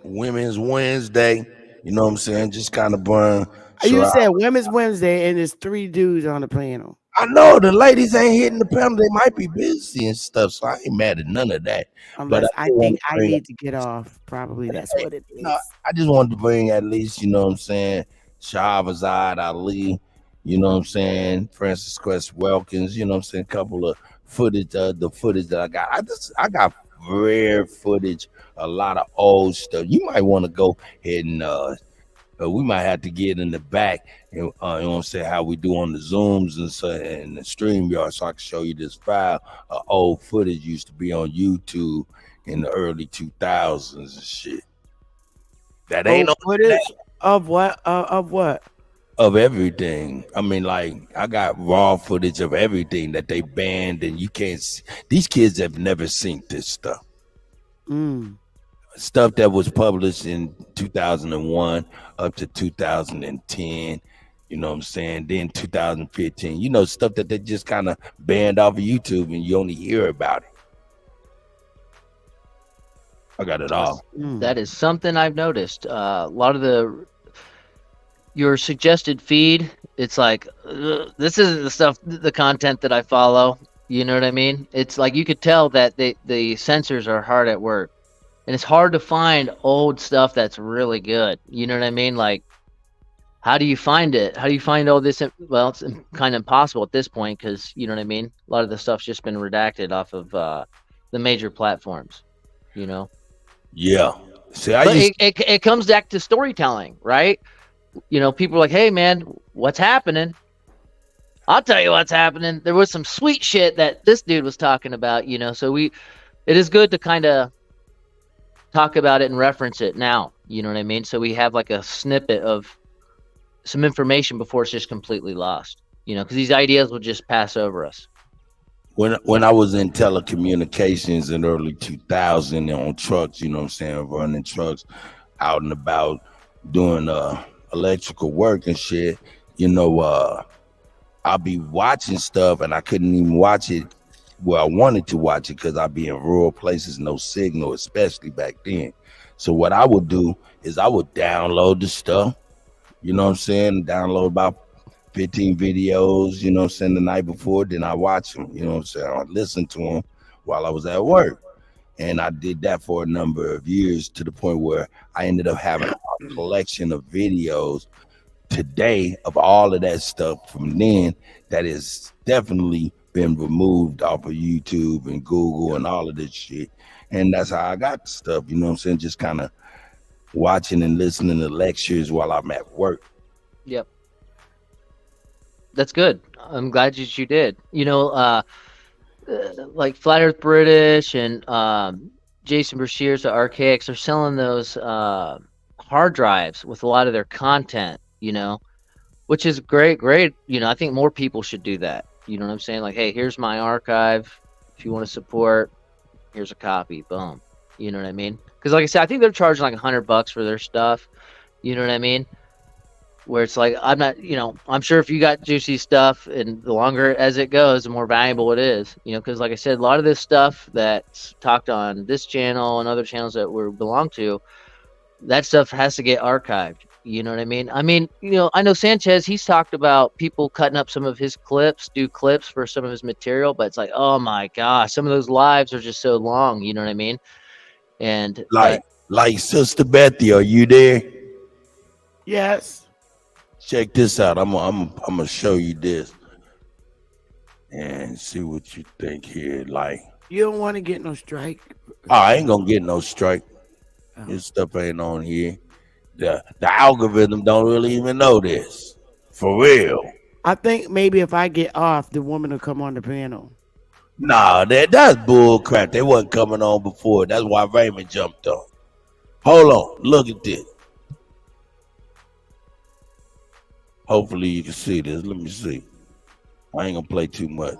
Women's Wednesday, you know what I'm saying? Just kind of burn.
You said Women's Wednesday, and there's 3 dudes on the panel.
I know the ladies ain't hitting the panel. They might be busy and stuff, so I ain't mad at none of that.
Unless I think I need to get off. Probably that's what it is.
No, I just wanted to bring at least, you know what I'm saying, Shahrazad Ali, you know what I'm saying, Francis Crest Wilkins, you know what I'm saying, a couple of footage, the footage that I got. I got rare footage, a lot of old stuff. You might want to go ahead and We might have to get in the back and you know what I'm saying, how we do on the Zooms and so and the StreamYard, so I can show you this file of old footage used to be on YouTube in the early 2000s and shit. That ain't no
footage of what? Of what?
Of everything. I mean, like, I got raw footage of everything that they banned, and you can't see. These kids have never seen this stuff. Stuff that was published in 2001 up to 2010, you know what I'm saying? Then 2015, you know, stuff that they just kind of banned off of YouTube and you only hear about it. I got it all.
That is something I've noticed. A lot of your suggested feed, it's like, this isn't the stuff, the content that I follow. You know what I mean? It's like you could tell that the censors are hard at work. And it's hard to find old stuff that's really good. You know what I mean? Like, how do you find it? How do you find all this? Well, it's kind of impossible at this point because, you know what I mean? A lot of the stuff's just been redacted off of the major platforms, you know?
Yeah. See,
it comes back to storytelling, right? You know, people are like, hey, man, what's happening? I'll tell you what's happening. There was some sweet shit that this dude was talking about, you know? So it is good to kind of talk about it and reference it now, you know what I mean? So we have like a snippet of some information before it's just completely lost, you know, because these ideas will just pass over us.
When I was in telecommunications in early 2000 on trucks, you know what I'm saying, running trucks out and about doing electrical work and shit, you know, I'll be watching stuff and I couldn't even watch it where I wanted to watch it because I'd be in rural places, no signal, especially back then. So what I would do is I would download the stuff, you know what I'm saying, download about 15 videos, you know what I'm saying, the night before, then I watch them, you know what I'm saying, I listen to them while I was at work. And I did that for a number of years to the point where I ended up having a collection of videos today of all of that stuff from then that is definitely been removed off of YouTube and Google and all of this shit. And that's how I got the stuff, you know what I'm saying? Just kind of watching and listening to lectures while I'm at work.
Yep. That's good. I'm glad that you did. You know, like Flat Earth British and Jason Brashears at Archaics are selling those hard drives with a lot of their content, you know, which is great. You know, I think more people should do that. You know what I'm saying? Like, hey, here's my archive. If you want to support, here's a copy. Boom. You know what I mean? Because like I said, I think they're charging like $100 for their stuff. You know what I mean? Where it's like, I'm not, you know, I'm sure if you got juicy stuff and the longer as it goes, the more valuable it is. You know, because like I said, a lot of this stuff that's talked on this channel and other channels that we belong to, that stuff has to get archived. You know what I mean? I mean, you know, I know Sanchez, he's talked about people cutting up some of his clips, do clips for some of his material, but it's like, oh my gosh, some of those lives are just so long, you know what I mean? And
like Sister Bethy, are you there?
Yes.
Check this out. I'm gonna show you this and see what you think here. Like,
you don't want to get no strike.
Oh, I ain't gonna get no strike. This stuff ain't on here. The algorithm don't really even know this. For real.
I think maybe if I get off, the woman will come on the panel.
Nah, that's bull crap. They wasn't coming on before. That's why Raymond jumped on. Hold on. Look at this. Hopefully you can see this. Let me see. I ain't gonna play too much.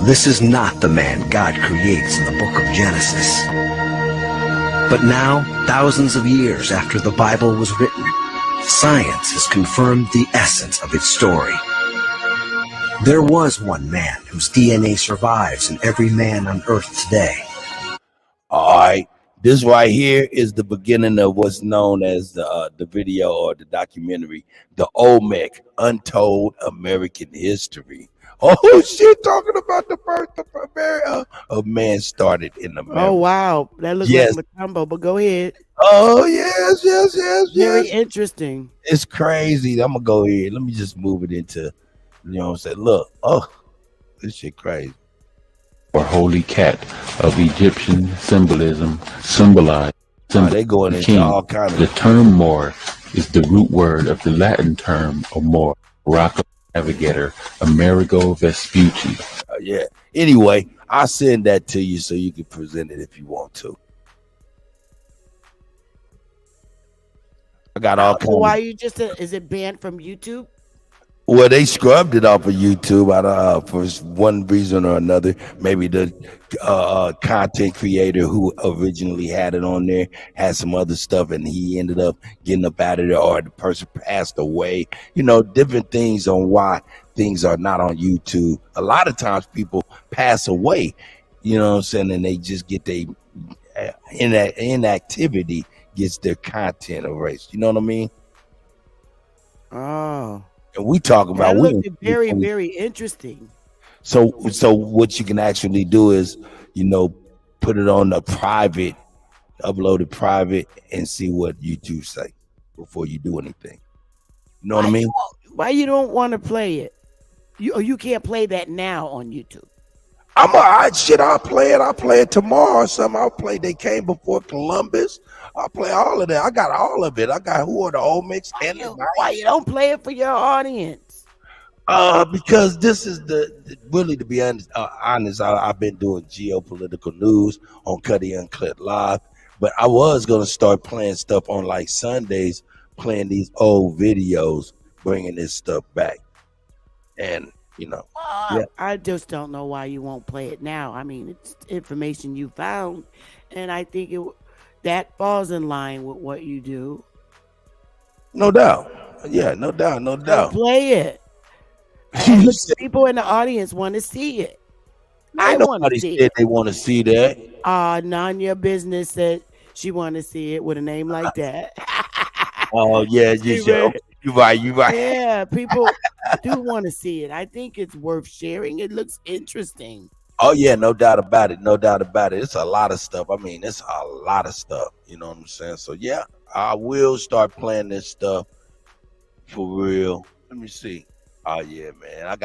This is not the man God creates in the book of Genesis. But now, thousands of years after the Bible was written, science has confirmed the essence of its story. There was one man whose DNA survives in every man on earth today.
All right. This right here is the beginning of what's known as the video or the documentary, the Olmec, Untold American History. Oh, shit, talking about the birth of America. A man started in America.
Oh, wow. That looks like Matumbo, but go ahead.
Oh, yes.
Very interesting.
It's crazy. I'm going to go ahead. Let me just move it into, you know what I'm saying? Look, this shit crazy.
Or holy cat of Egyptian symbolism symbolized.
They going into all kind of.
The term Moor is the root word of the Latin term Amor, rock navigator, Amerigo Vespucci.
Yeah. Anyway, I'll send that to you so you can present it if you want to. I got all kinds.
Why you just? Is it banned from YouTube?
Well, they scrubbed it off of YouTube for one reason or another. Maybe the content creator who originally had it on there had some other stuff, and he ended up getting up out of there, or the person passed away. You know, different things on why things are not on YouTube. A lot of times people pass away, you know what I'm saying, and they just get their inactivity gets their content erased. You know what I mean?
Oh.
And we talk about
that looked very, very interesting.
So what you can actually do is, you know, put it on the private, upload it private, and see what YouTube say before you do anything. You know what I mean?
Why you don't want to play it? You can't play that now on YouTube.
I'll play it. I'll play it tomorrow or something. I'll play They Came Before Columbus. I'll play all of that. I got all of it. I got Who Are the Old Mix and
why you don't play it for your audience?
Because this is really, to be honest, I've been doing geopolitical news on Kutty UnKutt Live, but I was gonna start playing stuff on like Sundays, playing these old videos, bringing this stuff back, and you know. Yeah.
I just don't know why you won't play it now. I mean, it's information you found, and I think that falls in line with what you do.
No doubt. Yeah, no doubt.
Play it. And people in the audience want to see it. I want to see it.
They want to see that.
Nanya Business said she want to see it with a name like that.
Oh yeah, you're right.
Yeah, people do want to see it. I think it's worth sharing. It looks interesting.
Oh yeah, no doubt about it. It's a lot of stuff. I mean, it's a lot of stuff. You know what I'm saying? So yeah, I will start playing this stuff for real. Let me see. Oh yeah, man.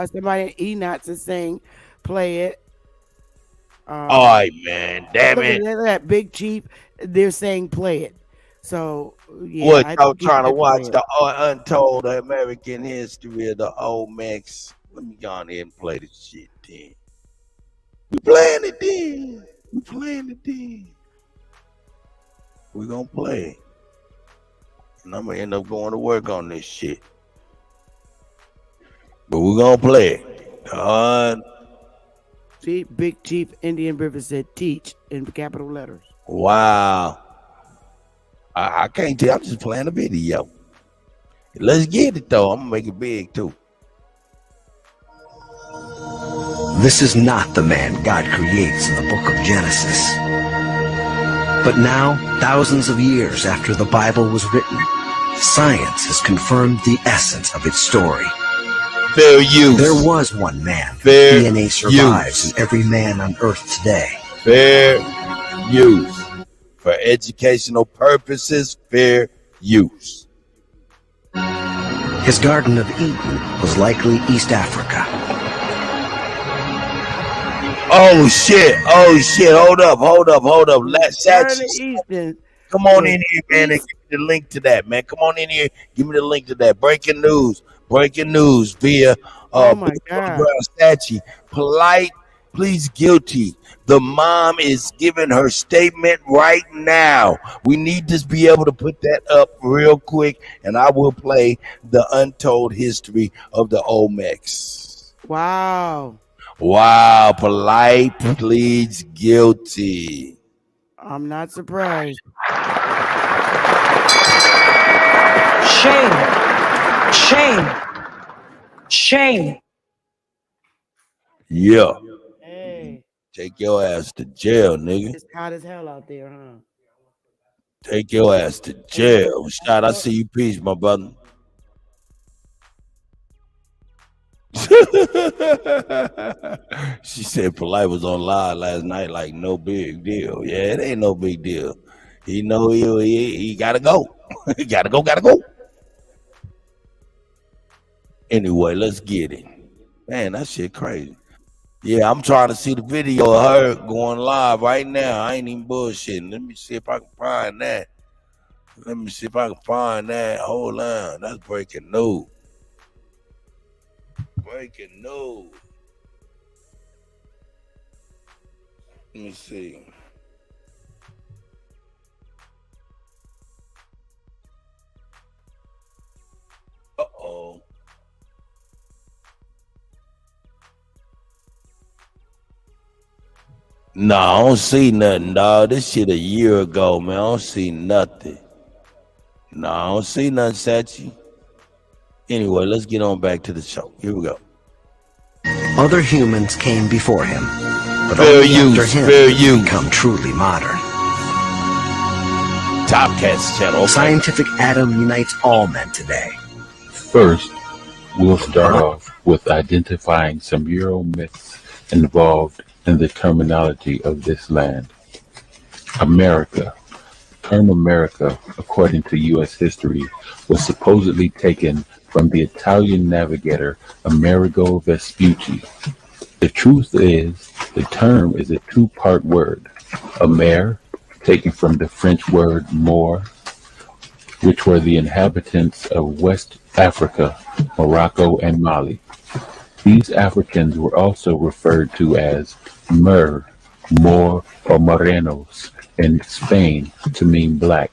Somebody Enoch is saying, play it.
All right, man. Damn it.
That Big Chief, they're saying play it. So yeah.
What y'all trying to watch the untold American history of the old Mex? Let me go on here and play this shit then. We playing it then. We're gonna play it. And I'm gonna end up going to work on this shit. But we're gonna play it.
See, Big Chief Indian River said teach in capital letters.
Wow. I can't tell. I'm just playing a video. Let's get it though. I'm gonna make it big too.
This is not the man God creates in the book of Genesis. But now, thousands of years after the Bible was written, science has confirmed the essence of its story.
Fair use.
There was one man.
Fair
DNA survives in every man on earth today.
Fair use. For educational purposes, fair use.
His Garden of Eden was likely East Africa.
Oh shit. Hold up. Come on in here, man, and give me the link to that, man. Come on in here. Give me the link to that. Breaking news via
oh my God.
Statue. Polite pleads guilty. The mom is giving her statement right now. We need to be able to put that up real quick, and I will play the untold history of the Olmecs.
Wow.
Polite pleads guilty.
I'm not surprised.
Shame.
Yeah.
Hey.
Take your ass to jail, nigga.
It's hot as hell out there, huh?
Take your ass to jail. Shot, I see you. Peace, my brother. She said Polite was on live last night like no big deal. Yeah, it ain't no big deal. He know he gotta go. He gotta go. Anyway, let's get it. Man, that shit crazy. Yeah, I'm trying to see the video of her going live right now. I ain't even bullshitting. Let me see if I can find that. Hold on. That's breaking news. Breaking news. Let me see. Uh-oh. No, I don't see nothing, dog. This shit a year ago, man. I don't see nothing. No, I don't see nothing, Sachi. Anyway, let's get on back to the show. Here we go.
Other humans came before him, but
Fair
only
use,
after him
fair
did he
use.
become truly modern.
Top Cats channel. Okay.
Scientific Adam unites all men today.
First, we'll start off with identifying some Euro myths involved in the terminology of this land. America. The term America, according to U.S. history, was supposedly taken from the Italian navigator Amerigo Vespucci. The truth is, the term is a two-part word. Amer, taken from the French word Moor, which were the inhabitants of West Africa, Morocco, and Mali. These Africans were also referred to as Moor, or Morenos in Spain to mean black.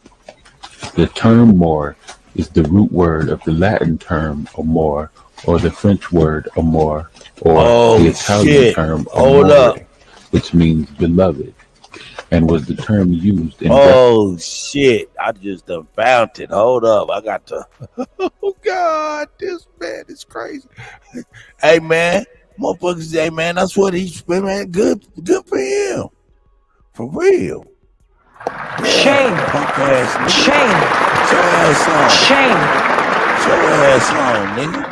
The term Moor is the root word of the Latin term amor, or the French word amour, or the Italian term amore, which means beloved, and was the term used in
Shit. I just done found it. Hold up. I got to. Oh, God. This man is crazy. Hey, man. Motherfuckers, hey, man. That's what he's been, man. Good for him. For real.
Shame.
Punk ass nigga.
Shame.
Get your ass on.
Shame.
Get your ass on, nigga.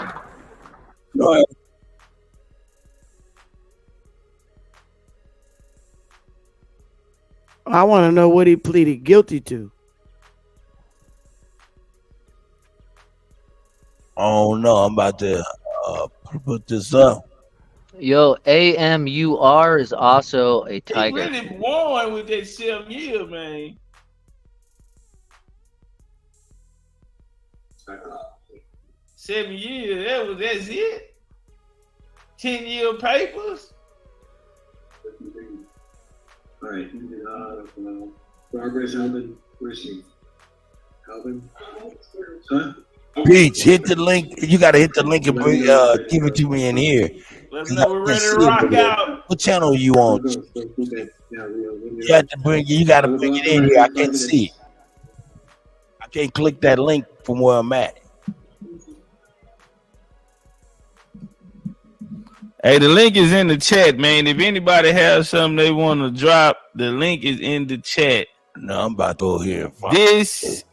Go ahead.
I want to know what he pleaded guilty to.
Oh, no. I'm about to put this up.
Yo, AMUR is also a tiger.
He really won with that 7 year, man. Seven years, that's it? 10-year papers?
All right. Progress, Alvin. Where's she? Alvin? Huh?
Peach, hit the link. You got to hit the link and bring, give it to me in here.
Let's know we're ready to rock out.
What channel are you on? You have to bring. You got to bring it in here. I can't see it. I can't click that link from where I'm at.
Hey, the link is in the chat, man. If anybody has something they want to drop, the link is in the chat.
No, I'm about to go here.
This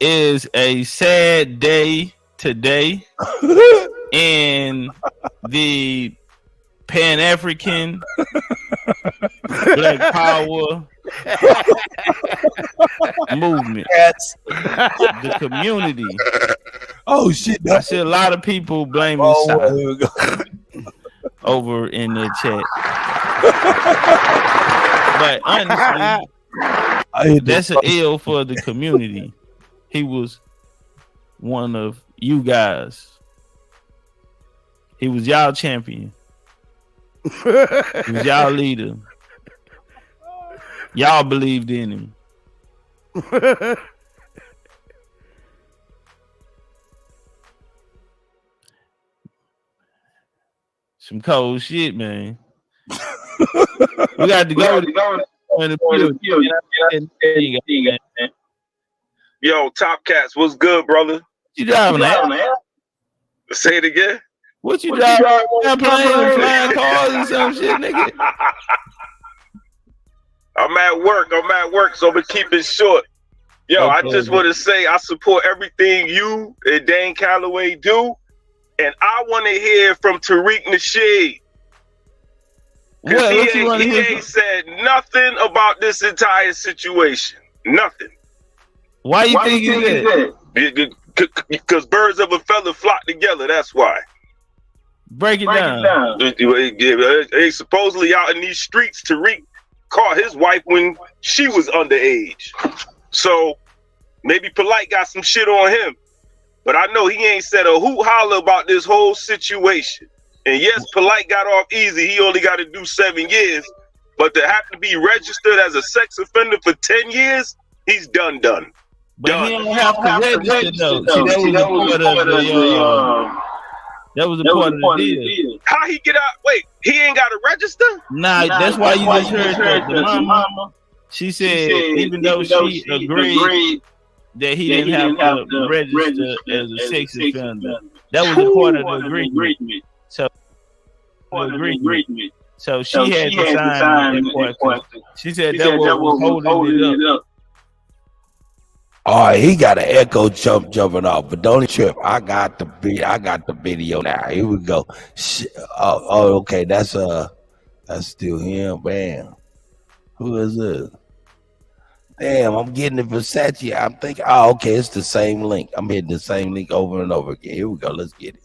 is a sad day today in the Pan-African Black Power movement. The community.
Oh shit!
I see a lot of people blaming over in the chat. But honestly, that's an L for the community. He was one of you guys. He was y'all champion. He was y'all leader. Y'all believed in him. Some cold shit, man. We got to go.
Yo, Top Cats, what's good, brother?
You driving that?
Say it again.
What you driving? I'm playing flying cars and some shit, nigga.
I'm at work, so I'm gonna keep it short. Yo, I just want to say I support everything you and Dane Calloway do, and I want to hear from Tariq Nasheed. Because he ain't said nothing about this entire situation. Nothing.
Why you think he did?
Because birds of a feather flock together. That's why.
Break it down.
Supposedly out in these streets, Tariq caught his wife when she was underage. So maybe Polite got some shit on him. But I know he ain't said a hoot holler about this whole situation. And yes, Polite got off easy. He only got to do 7 years. But to have to be registered as a sex offender for 10 years, he's done.
But he don't have to register though. See, that was a part of the deal.
How he get out? Wait, he ain't got to register?
Nah, that's why you just heard the mama. She said even though she agreed that he didn't have to register as a sex offender, that was a part of the agreement. So she had to sign that part. She said that was holding it up.
All right, he got an echo jumping off, but don't trip. I got the video now. Here we go. Okay, that's still him. Bam. Who is this? Damn, I'm getting the Versace. I'm thinking, okay, it's the same link. I'm hitting the same link over and over again. Here we go. Let's get it.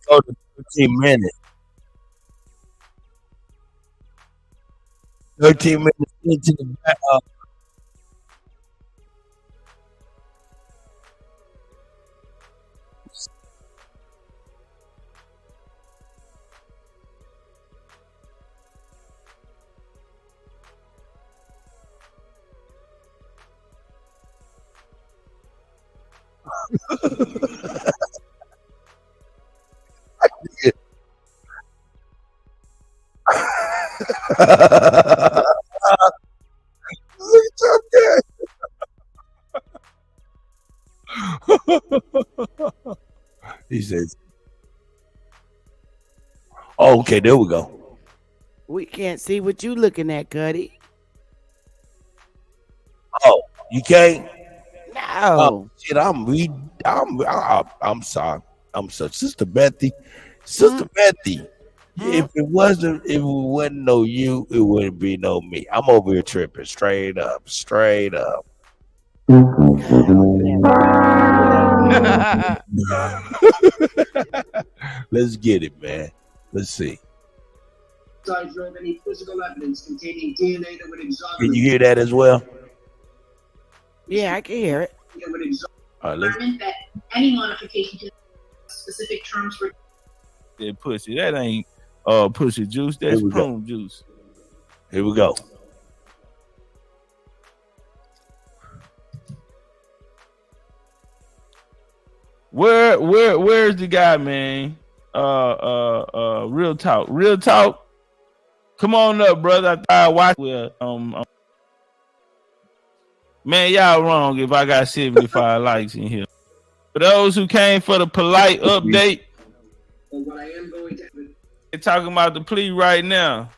Go to 13 minutes. 13 minutes into the back. He says, "Oh, okay, there we go."
We can't see what you looking at, Kutty.
Oh, you can't?
No.
Shit, I'm sorry. I'm sorry, Sister Bethy. Sister Bethy. If it wasn't no you, it wouldn't be no me. I'm over here tripping straight up. Let's get it, man. Let's see.
Drove any physical evidence containing DNA that would exonerate.
Can you hear that as well?
Yeah, I can hear it.
All right,
that any modification to specific terms for
that pussy. That ain't pussy juice. That's prune juice.
Here we go.
Where's the guy, man? Real talk. Come on up, brother. I watch with man, y'all wrong if I got 75 likes in here. For those who came for the polite update,
what I am going to
they're talking about the plea right now.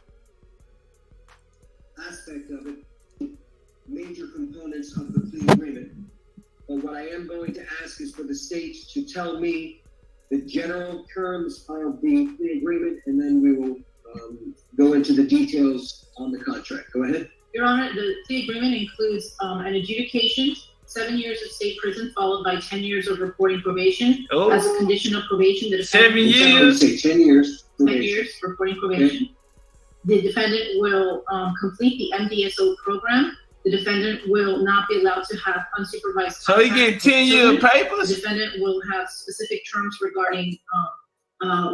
Aspect of it, major components of the plea agreement. But what I am going to ask is for the state to tell me the general terms of the plea agreement, and then we will go into the details on the contract. Go ahead.
Your Honor, the plea agreement includes an adjudication, 7 years of state prison, followed by 10 years of reporting probation.
Oh.
As a condition of probation, the
7 years?
Say 10 years.
10 years reporting probation. Okay. The defendant will complete the MDSO program. The defendant will not be allowed to have unsupervised.
So he get 10 years papers?
The defendant will have specific terms regarding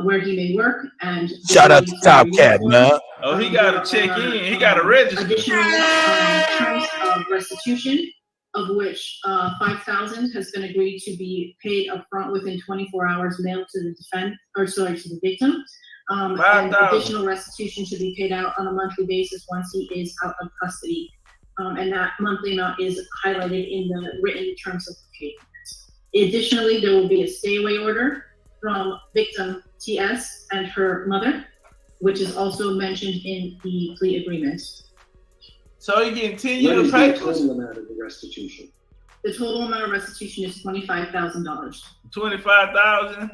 where he may work and
shout out to Top Cat, man.
Oh, he got to check in. He got to register.
Additional terms of restitution, of which $5,000 has been agreed to be paid upfront within 24 hours, mailed to the victim. And additional restitution should be paid out on a monthly basis once he is out of custody. And that monthly amount is highlighted in the written terms of the plea. Additionally, there will be a stay-away order from victim TS and her mother, which is also mentioned in the plea agreement.
So he getting 10 years papers?
What is the total amount of the restitution?
The total amount of restitution is $25,000.
25,000.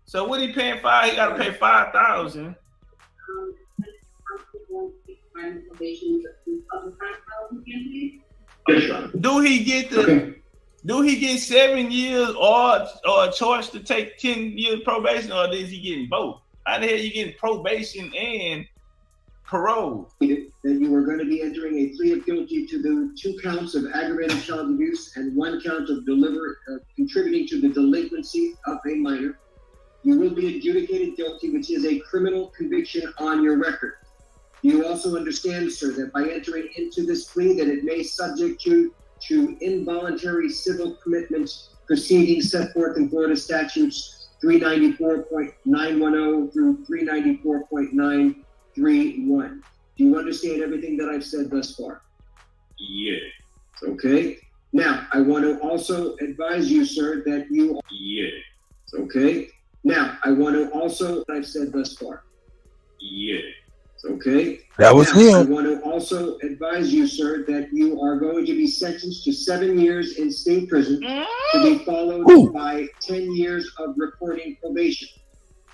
So what he paying for? He got to pay 5,000.
crime information of the crime filing campaign?
Do he get do he get 7 years or a charge to take 10 years probation, or is he getting both? How the hell you getting probation and parole?
That you are going to be entering a plea of guilty to the 2 counts of aggravated child abuse and 1 count of contributing to the delinquency of a minor. You will be adjudicated guilty, which is a criminal conviction on your record. You also understand, sir, that by entering into this plea that it may subject you to involuntary civil commitment proceedings set forth in Florida statutes 394.910 through 394.931. Do you understand everything that I've said thus far?
Yeah.
Okay. Now, I want to also advise you, sir, that you...
Yeah.
Okay. Now, I want to also... I've said thus far.
Yeah.
Okay.
That was
now,
him.
I want to also advise you, sir, that you are going to be sentenced to 7 years in state prison to be followed by 10 years of reporting probation.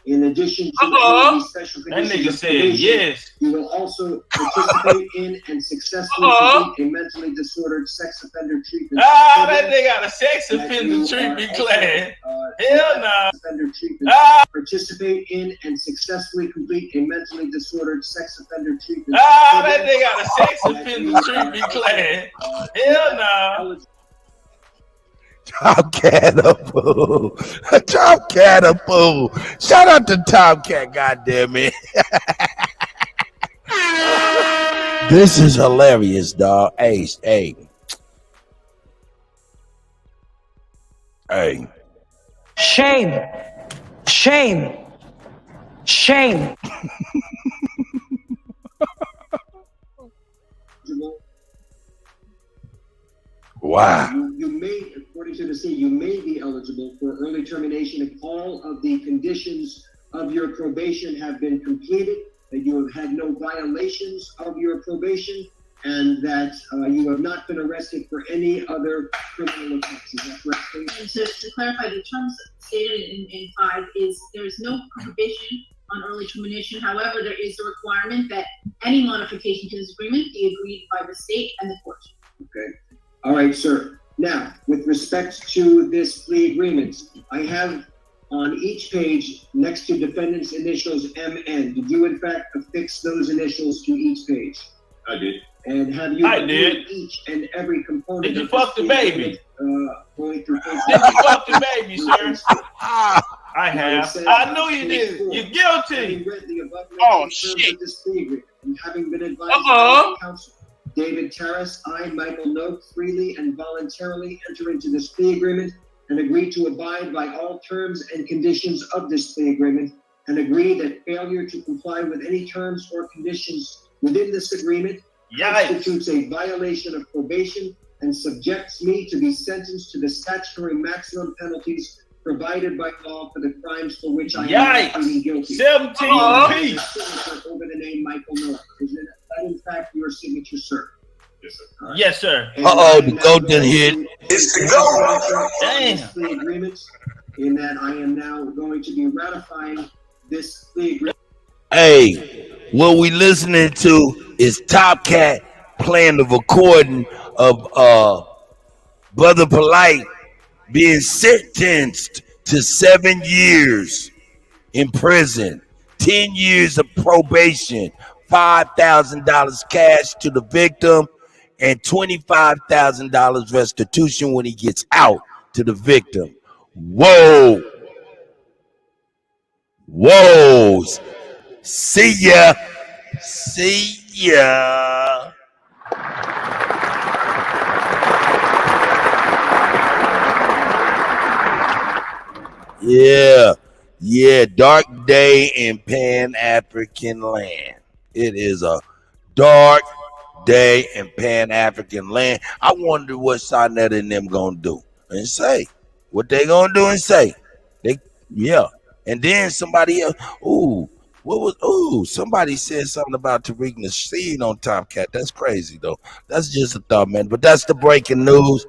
In addition to the special conditions
that nigga
of
said
probation,
yes.
you will also participate in and successfully complete a mentally disordered sex offender treatment.
That nigga got a sex offender treatment class. Hell no.
Offender treatment. Participate in and successfully complete a mentally disordered sex offender treatment.
That nigga got a sex offender treatment class. Hell no.
Tomcat a fool. Tomcat a fool. Shout out to Tomcat, goddamn it. This is hilarious, dog. Hey.
Shame.
Wow.
You may, according to the state, you may be eligible for early termination if all of the conditions of your probation have been completed, that you have had no violations of your probation, and that you have not been arrested for any other criminal offense. Is that correct?
And to clarify, the terms stated in 5 is there is no prohibition on early termination. However, there is a requirement that any modification to this agreement be agreed by the state and the court.
Okay. All right, sir. Now, with respect to this plea agreement, I have on each page next to defendant's initials MN. Did you, in fact, affix those initials to each page?
I did.
And have you
did
each and every component?
Did you fuck the baby?
Going through
Did you fuck the baby, sir? I have. I knew you did. You're guilty.
Oh shit! And having been advised by counsel, David Terrace, I, Michael Noak, freely and voluntarily enter into this plea agreement and agree to abide by all terms and conditions of this plea agreement, and agree that failure to comply with any terms or conditions within this agreement constitutes a violation of probation and subjects me to be sentenced to the statutory maximum penalties provided by law for the crimes for which I am pleading guilty.
17
Over the name Michael Noak. Is that in fact your signature, sir?
Yes, sir. Yes, sir.
The goat didn't hit. It's the goat.
Damn. Plea agreement, in that I am now going to be ratifying this plea agreement.
Hey, what we listening to is Top Cat playing the recording of Brother Polite being sentenced to 7 years in prison, 10 years of probation, $5,000 cash to the victim, and $25,000 restitution when he gets out to the victim. Whoa. See ya. Yeah, dark day in Pan-African land. It is a dark day in Pan-African land. I wonder what Sonetta and them gonna do and say. What they gonna do and say. And then somebody else, somebody said something about Tariq Nasheed on Tomcat. That's crazy though. That's just a thought, man. But that's the breaking news.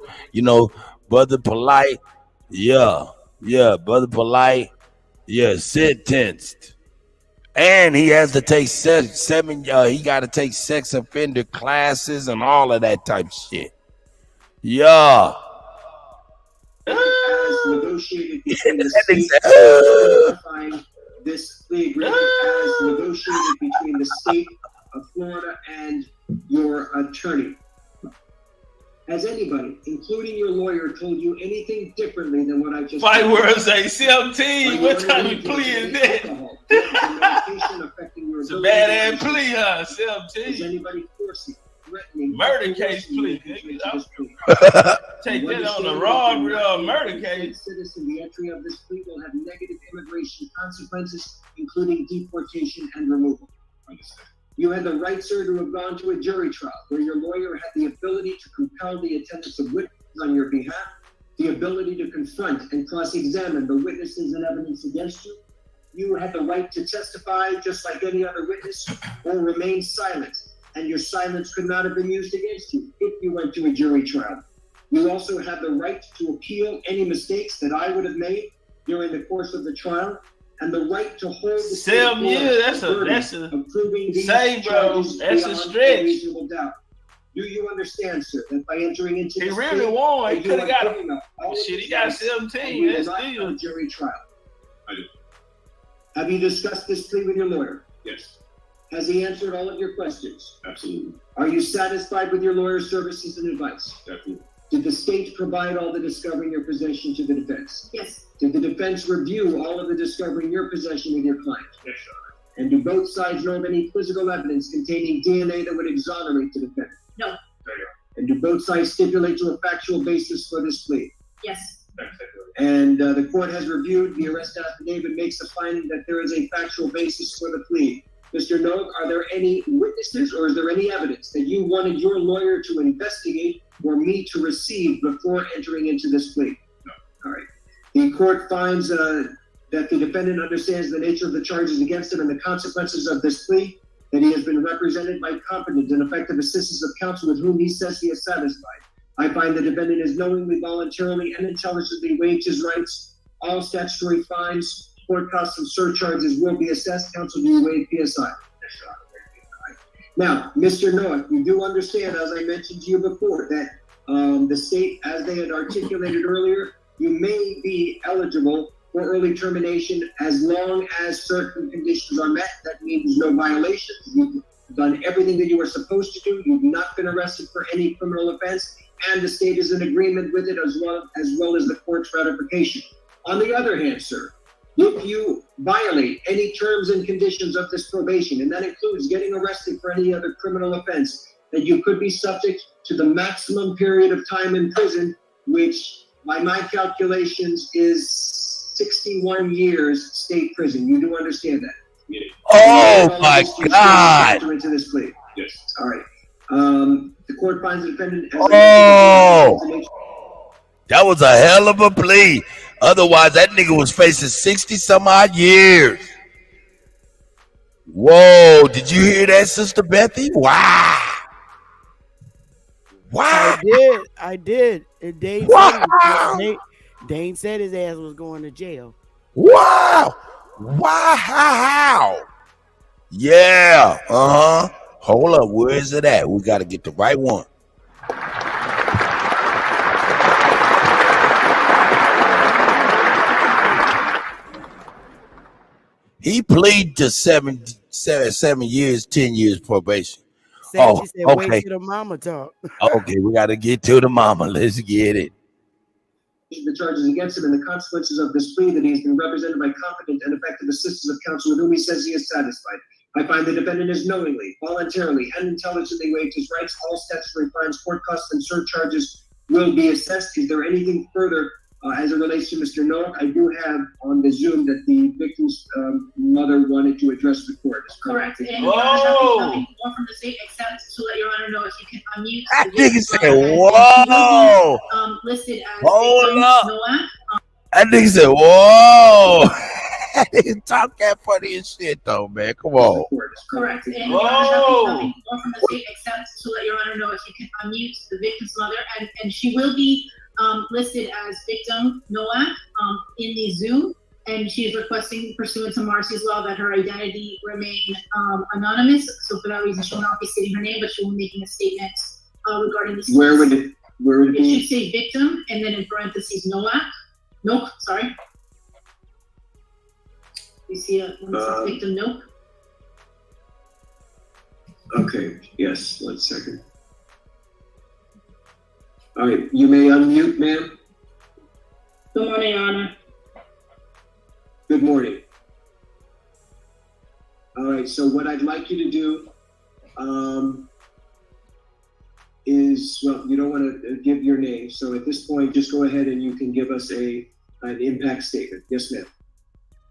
Brother Polite, Brother Polite, sentenced. And he has to take he got to take sex offender classes and all of that type of shit. Yeah.
As negotiated between the state ratifying this plea agreement as negotiated between the state of Florida and your attorney. Has anybody, including your lawyer, told you anything differently than what I just
Fight
said?
words say 17. What type of plea is that? It's a bad ass plea, huh? 17.
Is anybody forcing, threatening,
murder case plea? Take that on the robbery or murder case.
Citizen, the entry of this plea will have negative immigration consequences, including deportation and removal. You had the right, sir, to have gone to a jury trial where your lawyer had the ability to compel the attendance of witnesses on your behalf, the ability to confront and cross-examine the witnesses and evidence against you. You had the right to testify just like any other witness or remain silent, and your silence could not have been used against you if you went to a jury trial. You also have the right to appeal any mistakes that I would have made during the course of the trial, and the right to hold the
7 years. That's a say, bro. That's a stretch.
Doubt. Do you understand, sir, that by entering into
he
this
really
plea,
won. He could have got
him.
Shit, he got 17. That's still
a jury trial.
I do.
Have you discussed this plea with your lawyer?
Yes.
Has he answered all of your questions?
Absolutely.
Are you satisfied with your lawyer's services and advice?
Definitely.
Did the state provide all the discovery in your possession to the defense?
Yes.
Did the defense review all of the discovery in your possession with your client?
Yes, sir.
And do both sides know of any physical evidence containing DNA that would exonerate the defendant?
No.
And do both sides stipulate to a factual basis for this plea?
Yes.
And the court has reviewed the arrest affidavit, makes a finding that there is a factual basis for the plea. Mr. Noak, are there any witnesses or is there any evidence that you wanted your lawyer to investigate or me to receive before entering into this plea?
No.
All right. The court finds that the defendant understands the nature of the charges against him and the consequences of this plea, that he has been represented by competent and effective assistance of counsel with whom he says he is satisfied. I find the defendant has knowingly, voluntarily, and intelligently waived his rights. All statutory fines, court costs, and surcharges will be assessed. Counsel, do you waive PSI? Now, Mr. Noah, you do understand, as I mentioned to you before, that the state, as they had articulated earlier, you may be eligible for early termination as long as certain conditions are met. That means no violations. You've done everything that you were supposed to do. You've not been arrested for any criminal offense, and the state is in agreement with it as well as the court's ratification. On the other hand, sir, if you violate any terms and conditions of this probation, and that includes getting arrested for any other criminal offense, that you could be subject to the maximum period of time in prison, which by my calculations is 61 years state prison. You do understand that?
Yeah.
Oh my God!
Into this plea.
Yes.
All right. The court finds the defendant.
That was a hell of a plea. Otherwise, that nigga was facing 60 some odd years. Whoa! Did you hear that, Sister Bethy? Wow! Wow!
I did. And Dane said his ass was going to jail.
Wow! Wow! Yeah. Hold up. Where is it at? We got to get the right one. He pleaded to 7 years, 10 years probation.
She said,
okay.
Wait till the mama talk.
Okay, we got to get to the mama. Let's get it.
The charges against him and the consequences of this plea, that he has been represented by competent and effective assistance of counsel with whom he says he is satisfied. I find the defendant has knowingly, voluntarily, and intelligently waived his rights. All statutory fines, court costs, and surcharges will be assessed. Is there anything further as it relates to Mr. Noah? I do have on the Zoom that the victim's mother wanted to address the court.
Correct. And Your Honor, nothing more from the state except to let Your Honor know if you can unmute.
That nigga said, whoa!
Listed as
hold up.
Noah.
That nigga said, whoa! He talk that funny as shit though, man. Come on.
Correct. And Your Honor, nothing more from the state except to let Your Honor know if you can unmute the victim's mother, and she will be listed as victim Noah in the Zoom. and she is requesting, pursuant to Marcy's law, that her identity remain anonymous. So for that reason, she will not be stating her name, but she will be making a statement regarding this.
Where would it
It
be?
should say victim, and then in parentheses, Nope, sorry. You see when it says victim, nope.
Okay, yes, 1 second. All right, you may unmute, ma'am.
Good morning, Your Honor.
Good morning. All right, so what I'd like you to do is, well, you don't want to give your name, so at this point, just go ahead and you can give us an impact statement. Yes, ma'am.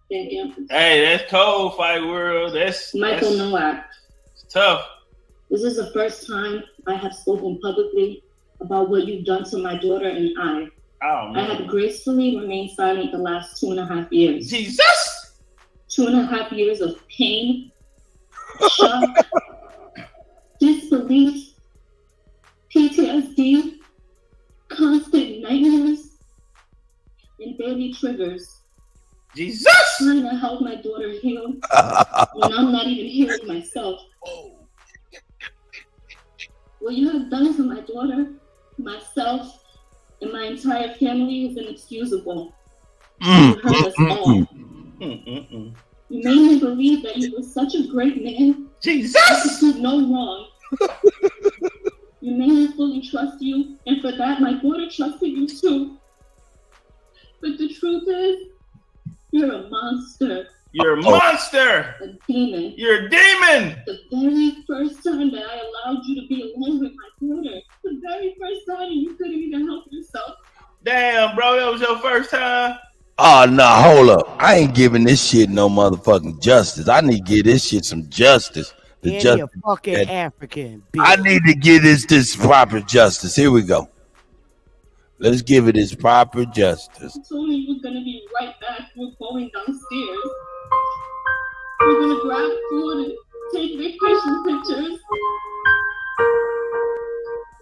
Thank you.
Hey, that's cold, Fight World. That's
Michael Nowak.
It's tough.
This is the first time I have spoken publicly about what you've done to my daughter and I.
Oh, man.
I have gracefully remained silent the last 2.5 years.
Jesus!
2.5 years of pain, shock, disbelief, PTSD, constant nightmares, and daily triggers.
Jesus!
Trying to help my daughter heal when I'm not even healing myself. What you have done to my daughter, myself, and my entire family is inexcusable. You hurt us all. You made me believe that you were such a great man.
Jesus!
You could do no wrong. You made me fully trust you, and for that, my daughter trusted you too. But the truth is, you're a monster.
You're a monster.
A demon.
You're a demon.
The very first time that I allowed you to be alone with my daughter, the very first time you couldn't even help yourself.
Damn, bro, that was your first time?
Oh, no, hold up. I ain't giving this shit no motherfucking justice. I need to give this shit some justice.
And you're fucking African.
I need to give this proper justice. Here we go. Let's give it its proper justice.
I told you you were going to be right back. We're going downstairs. We're going to grab food and take vacation pictures.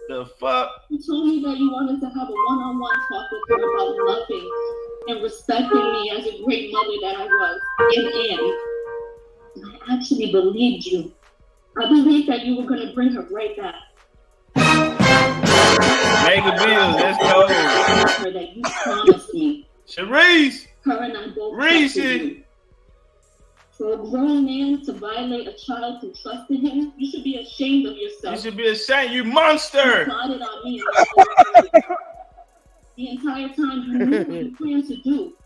The fuck?
You told me that you wanted to have a one-on-one talk with her about loving and respecting me as a great mother that I was and am. And I actually believed you. I believed that you were going to bring her right back.
Mega bills, let's go.
Her that you promised me.
Sharice.
Her and I both
Reese.
trusted you. For a grown man to violate a child who trusted him, you should be ashamed of yourself.
You should be ashamed, you monster.
You plotted on me. The entire time you knew what you planned to do.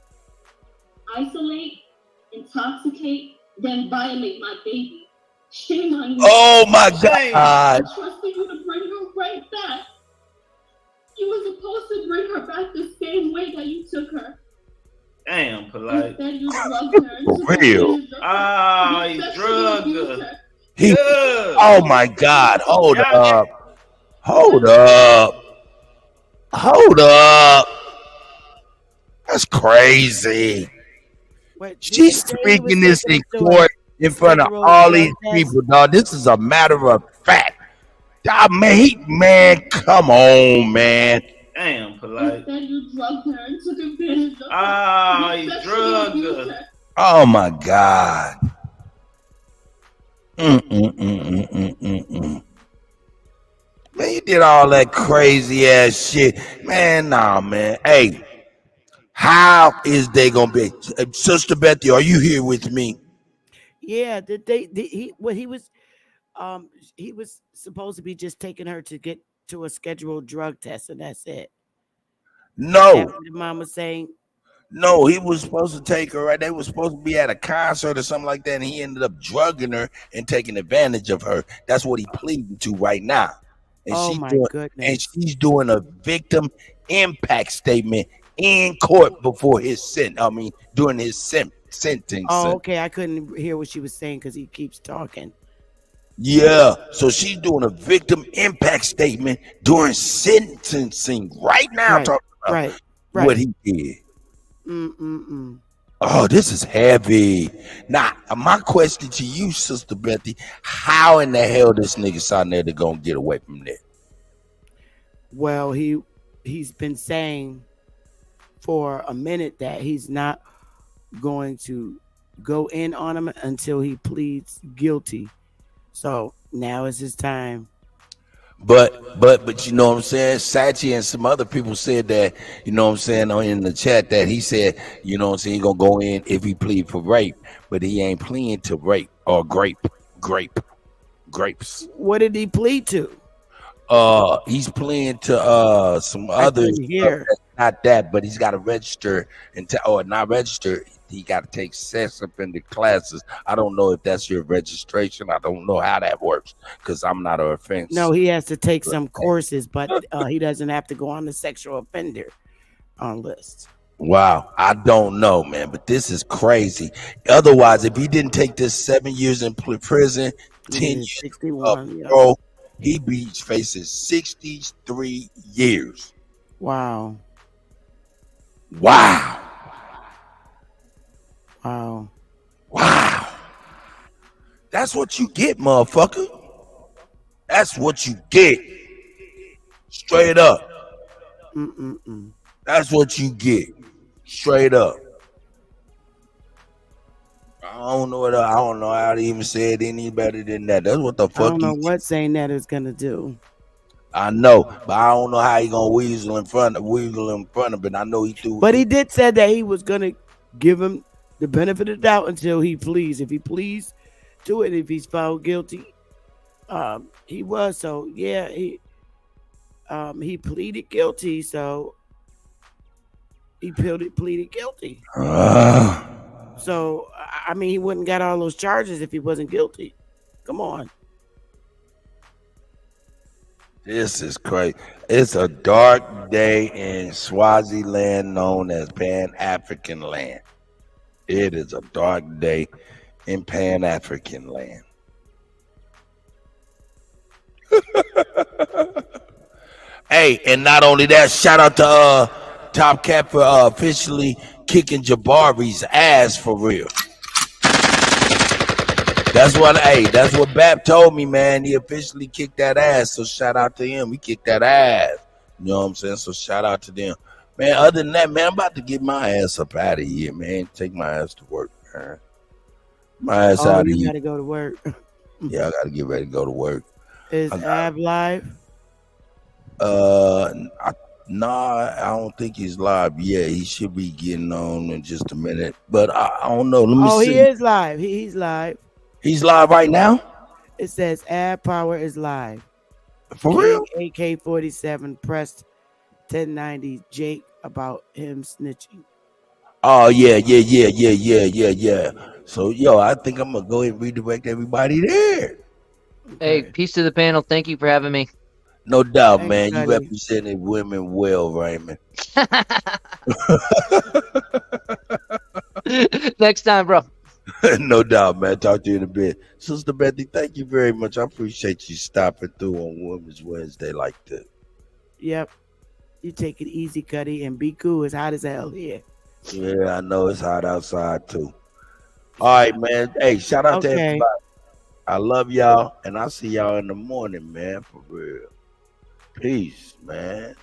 Isolate, intoxicate, then violate my baby. Shame on you.
Oh my God.
I trusted you to bring her right back. You were supposed to bring her back the same way that you took her.
Damn, polite.
Instead, you drugged her.
For real.
Ah, he drugged her.
Oh my God. Hold up. Hold up. Hold up. That's crazy. She's speaking this in court in front of all these people, dog. This is a matter of fact. Man, come on, man.
Damn, polite.
Instead, you drugged her and took advantage of her.
Ah, he drugged her.
Oh my God. Man, you did all that crazy ass shit. Man, nah, man. Hey, how is they gonna be? Sister Betty, are you here with me?
Yeah, he was supposed to be just taking her to get to a scheduled drug test, and that's it.
No.
The mom was saying.
No, he was supposed to take her, right? They were supposed to be at a concert or something like that, and he ended up drugging her and taking advantage of her. That's what he pleading to right now. And
goodness.
She's doing a victim impact statement in court before his during his sentencing.
Oh, okay. I couldn't hear what she was saying because he keeps talking.
Yeah, so she's doing a victim impact statement during sentencing right now, talking about what he did. Oh, this is heavy. Now, my question to you, Sister Betty, how in the hell this nigga out there to gonna get away from that?
Well, he's been saying for a minute that he's not going to go in on him until he pleads guilty. So now is his time.
But you know what I'm saying? Sachi and some other people said that, you know what I'm saying, in the chat that he said, you know what I'm saying, he gonna go in if he plead for rape, but he ain't pleading to rape or grapes.
What did he plead to?
He's pleading to some others. Not that, but he's got to register or not register. He got to take sex offender classes. I don't know if that's your registration. I don't know how that works because I'm not an offense.
No, he has to take some courses, but he doesn't have to go on the sexual offender list.
Wow, I don't know, man, but this is crazy. Otherwise, if he didn't take this 7 years in prison, 10 years
61,
bro, he be facing 63 years.
Wow.
Wow.
Wow.
Wow. That's what you get, motherfucker. That's what you get. Straight up. That's what you get. Straight up. I don't know how to even say it any better than that. That's what the fuck.
I don't know what saying that is gonna do.
I know, but I don't know how he gonna weasel in front of it. I know he threw.
But he did say that he was gonna give him the benefit of the doubt until he pleads. If he pleads to it, if he's found guilty, he was. So yeah, he pleaded guilty. So he pleaded guilty. So I mean, he wouldn't got all those charges if he wasn't guilty. Come on.
This is crazy. It's a dark day in Swaziland known as Pan-African land. It is a dark day in Pan-African land. Hey, and not only that, shout out to Top Cat for officially kicking Jabari's ass for real. That's what Bap told me, man. He officially kicked that ass. So shout out to him. He kicked that ass. You know what I'm saying? So shout out to them. Man, other than that, man, I'm about to get my ass up out of here, man. Take my ass to work, man. My ass out of here.
You gotta go to work.
Yeah, I gotta get ready to go to work.
Is Ab live?
Nah, I don't think he's live yet. He should be getting on in just a minute. But I don't know. Let me see.
He is live. He's live.
He's live right now?
It says Ab Power is live.
For real?
AK-47 pressed 1090 Jake about him snitching.
Oh, yeah. So, I think I'm going to go ahead and redirect everybody there.
Hey, peace to the panel. Thank you for having me.
No doubt, man. You represented women well, Raymond.
Next time, bro.
No doubt, man. Talk to you in a bit. Sister Betty, thank you very much. I appreciate you stopping through on Women's Wednesday like that.
Yep. You take it easy, Kutty, and be cool. It's hot as hell here.
Yeah, I know it's hot outside, too. All right, man. Hey, shout out to everybody. I love y'all, and I'll see y'all in the morning, man, for real. Peace, man.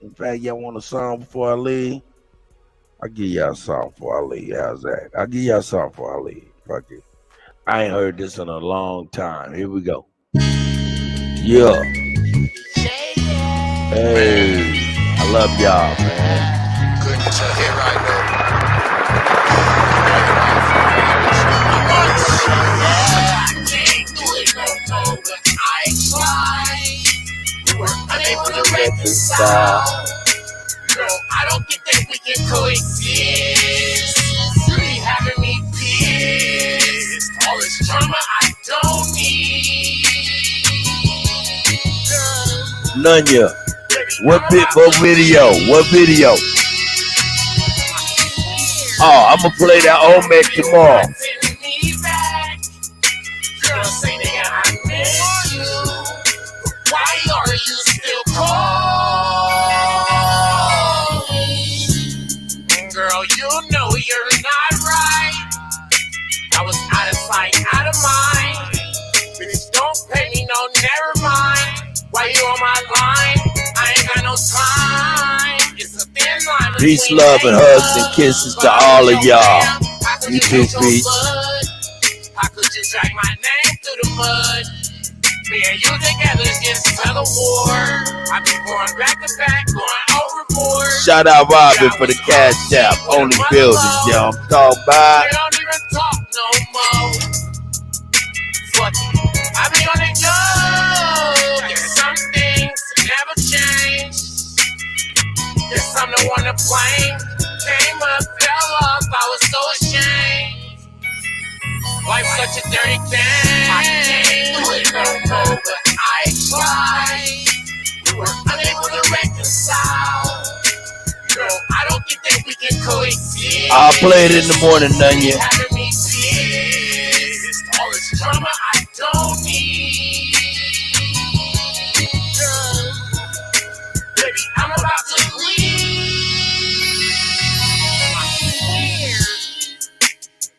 In fact, y'all want a song before I leave? I'll give y'all a song before I leave. How's that? I'll give y'all a song before I leave. Fuck it. I ain't heard this in a long time. Here we go. Yeah. Hey, I love y'all, man.
Couldn't tell here right now. Unable to reconcile. Girl, I don't think that we can coexist. You be having me pissed. All this drama I don't need.
None ya. What video? What video? Oh, I'm gonna play that Olmec tomorrow.
Girl, say nigga, I miss you. Why are you still calling? Girl, you know you're not right. I was out of sight, out of mind. Bitch, don't pay me no, never mind. Why you on my line? I ain't got no time. It's a thin
Peace, love, and hugs and kisses to all of y'all. You too, Peach.
I could just drag my name through the mud. Me and you together against another war. I be going back to back, going overboard.
Shout out Robin for the cash app. Only buildings, y'all. I'm talking about.
We don't even talk no more. Fuck it. I be on the go. There's some things that never change. There's some that wanna blame. Came up, fell off, I was so ashamed. Life's such a dirty game. I can't do it no more, but I tried. We were unable to reconcile. No, I don't think that we can coexist.
I'll play it in the morning, Nunya.
Having me pissed. All this drama I don't need. Baby, I'm about to leave.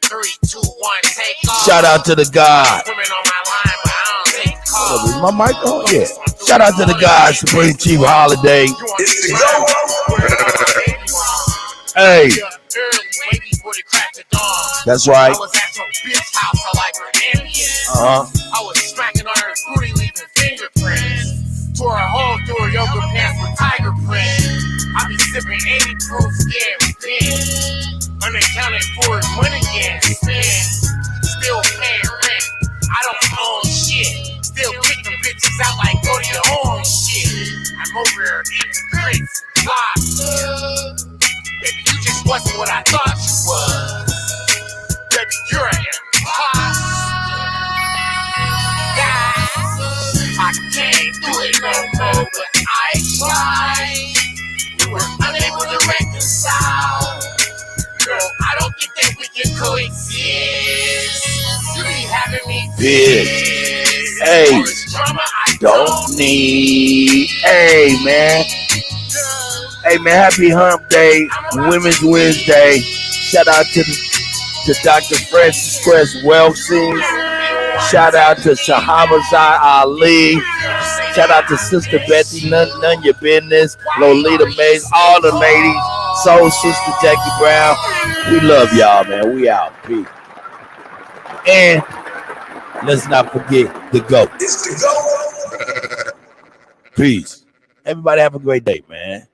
3, 2, 1, take off.
Shout out to the God.
Women on my line, but I don't take calls.
Is my mic on? Yeah. Shout out to the God, Supreme Chief Holiday. Hey. That's right.
I was at your bitch house, I like her ambient. I was smacking on her booty, leaving fingerprints. Tore a hole through her yoga pants with tiger print. I be sipping 80 proof, scared bitch. Unaccounted for it, when again, spin. Still paying rent. I don't own shit. Still kick them bitches out like go to your own shit. I'm over here eating grits and lobster. Baby, you just wasn't what I thought you was. Baby, you're an imposter. I can't do it no more, but I tried. We were unable to reconcile. Girl, I don't think that we can coexist. You be having me
Bitch. Hey. Don't need. Hey, man. Hey, man. Happy Hump Day. Women's Wednesday. Shout out to Dr. Francis Crest Welsing. Shout out to Shahabazai Ali. Shout out to Sister Betty, none your business. Lolita Mays, all the ladies. Soul Sister Jackie Brown. We love y'all, man. We out. Peace. And let's not forget the GOAT. It's the GOAT. Peace. Everybody have a great day, man.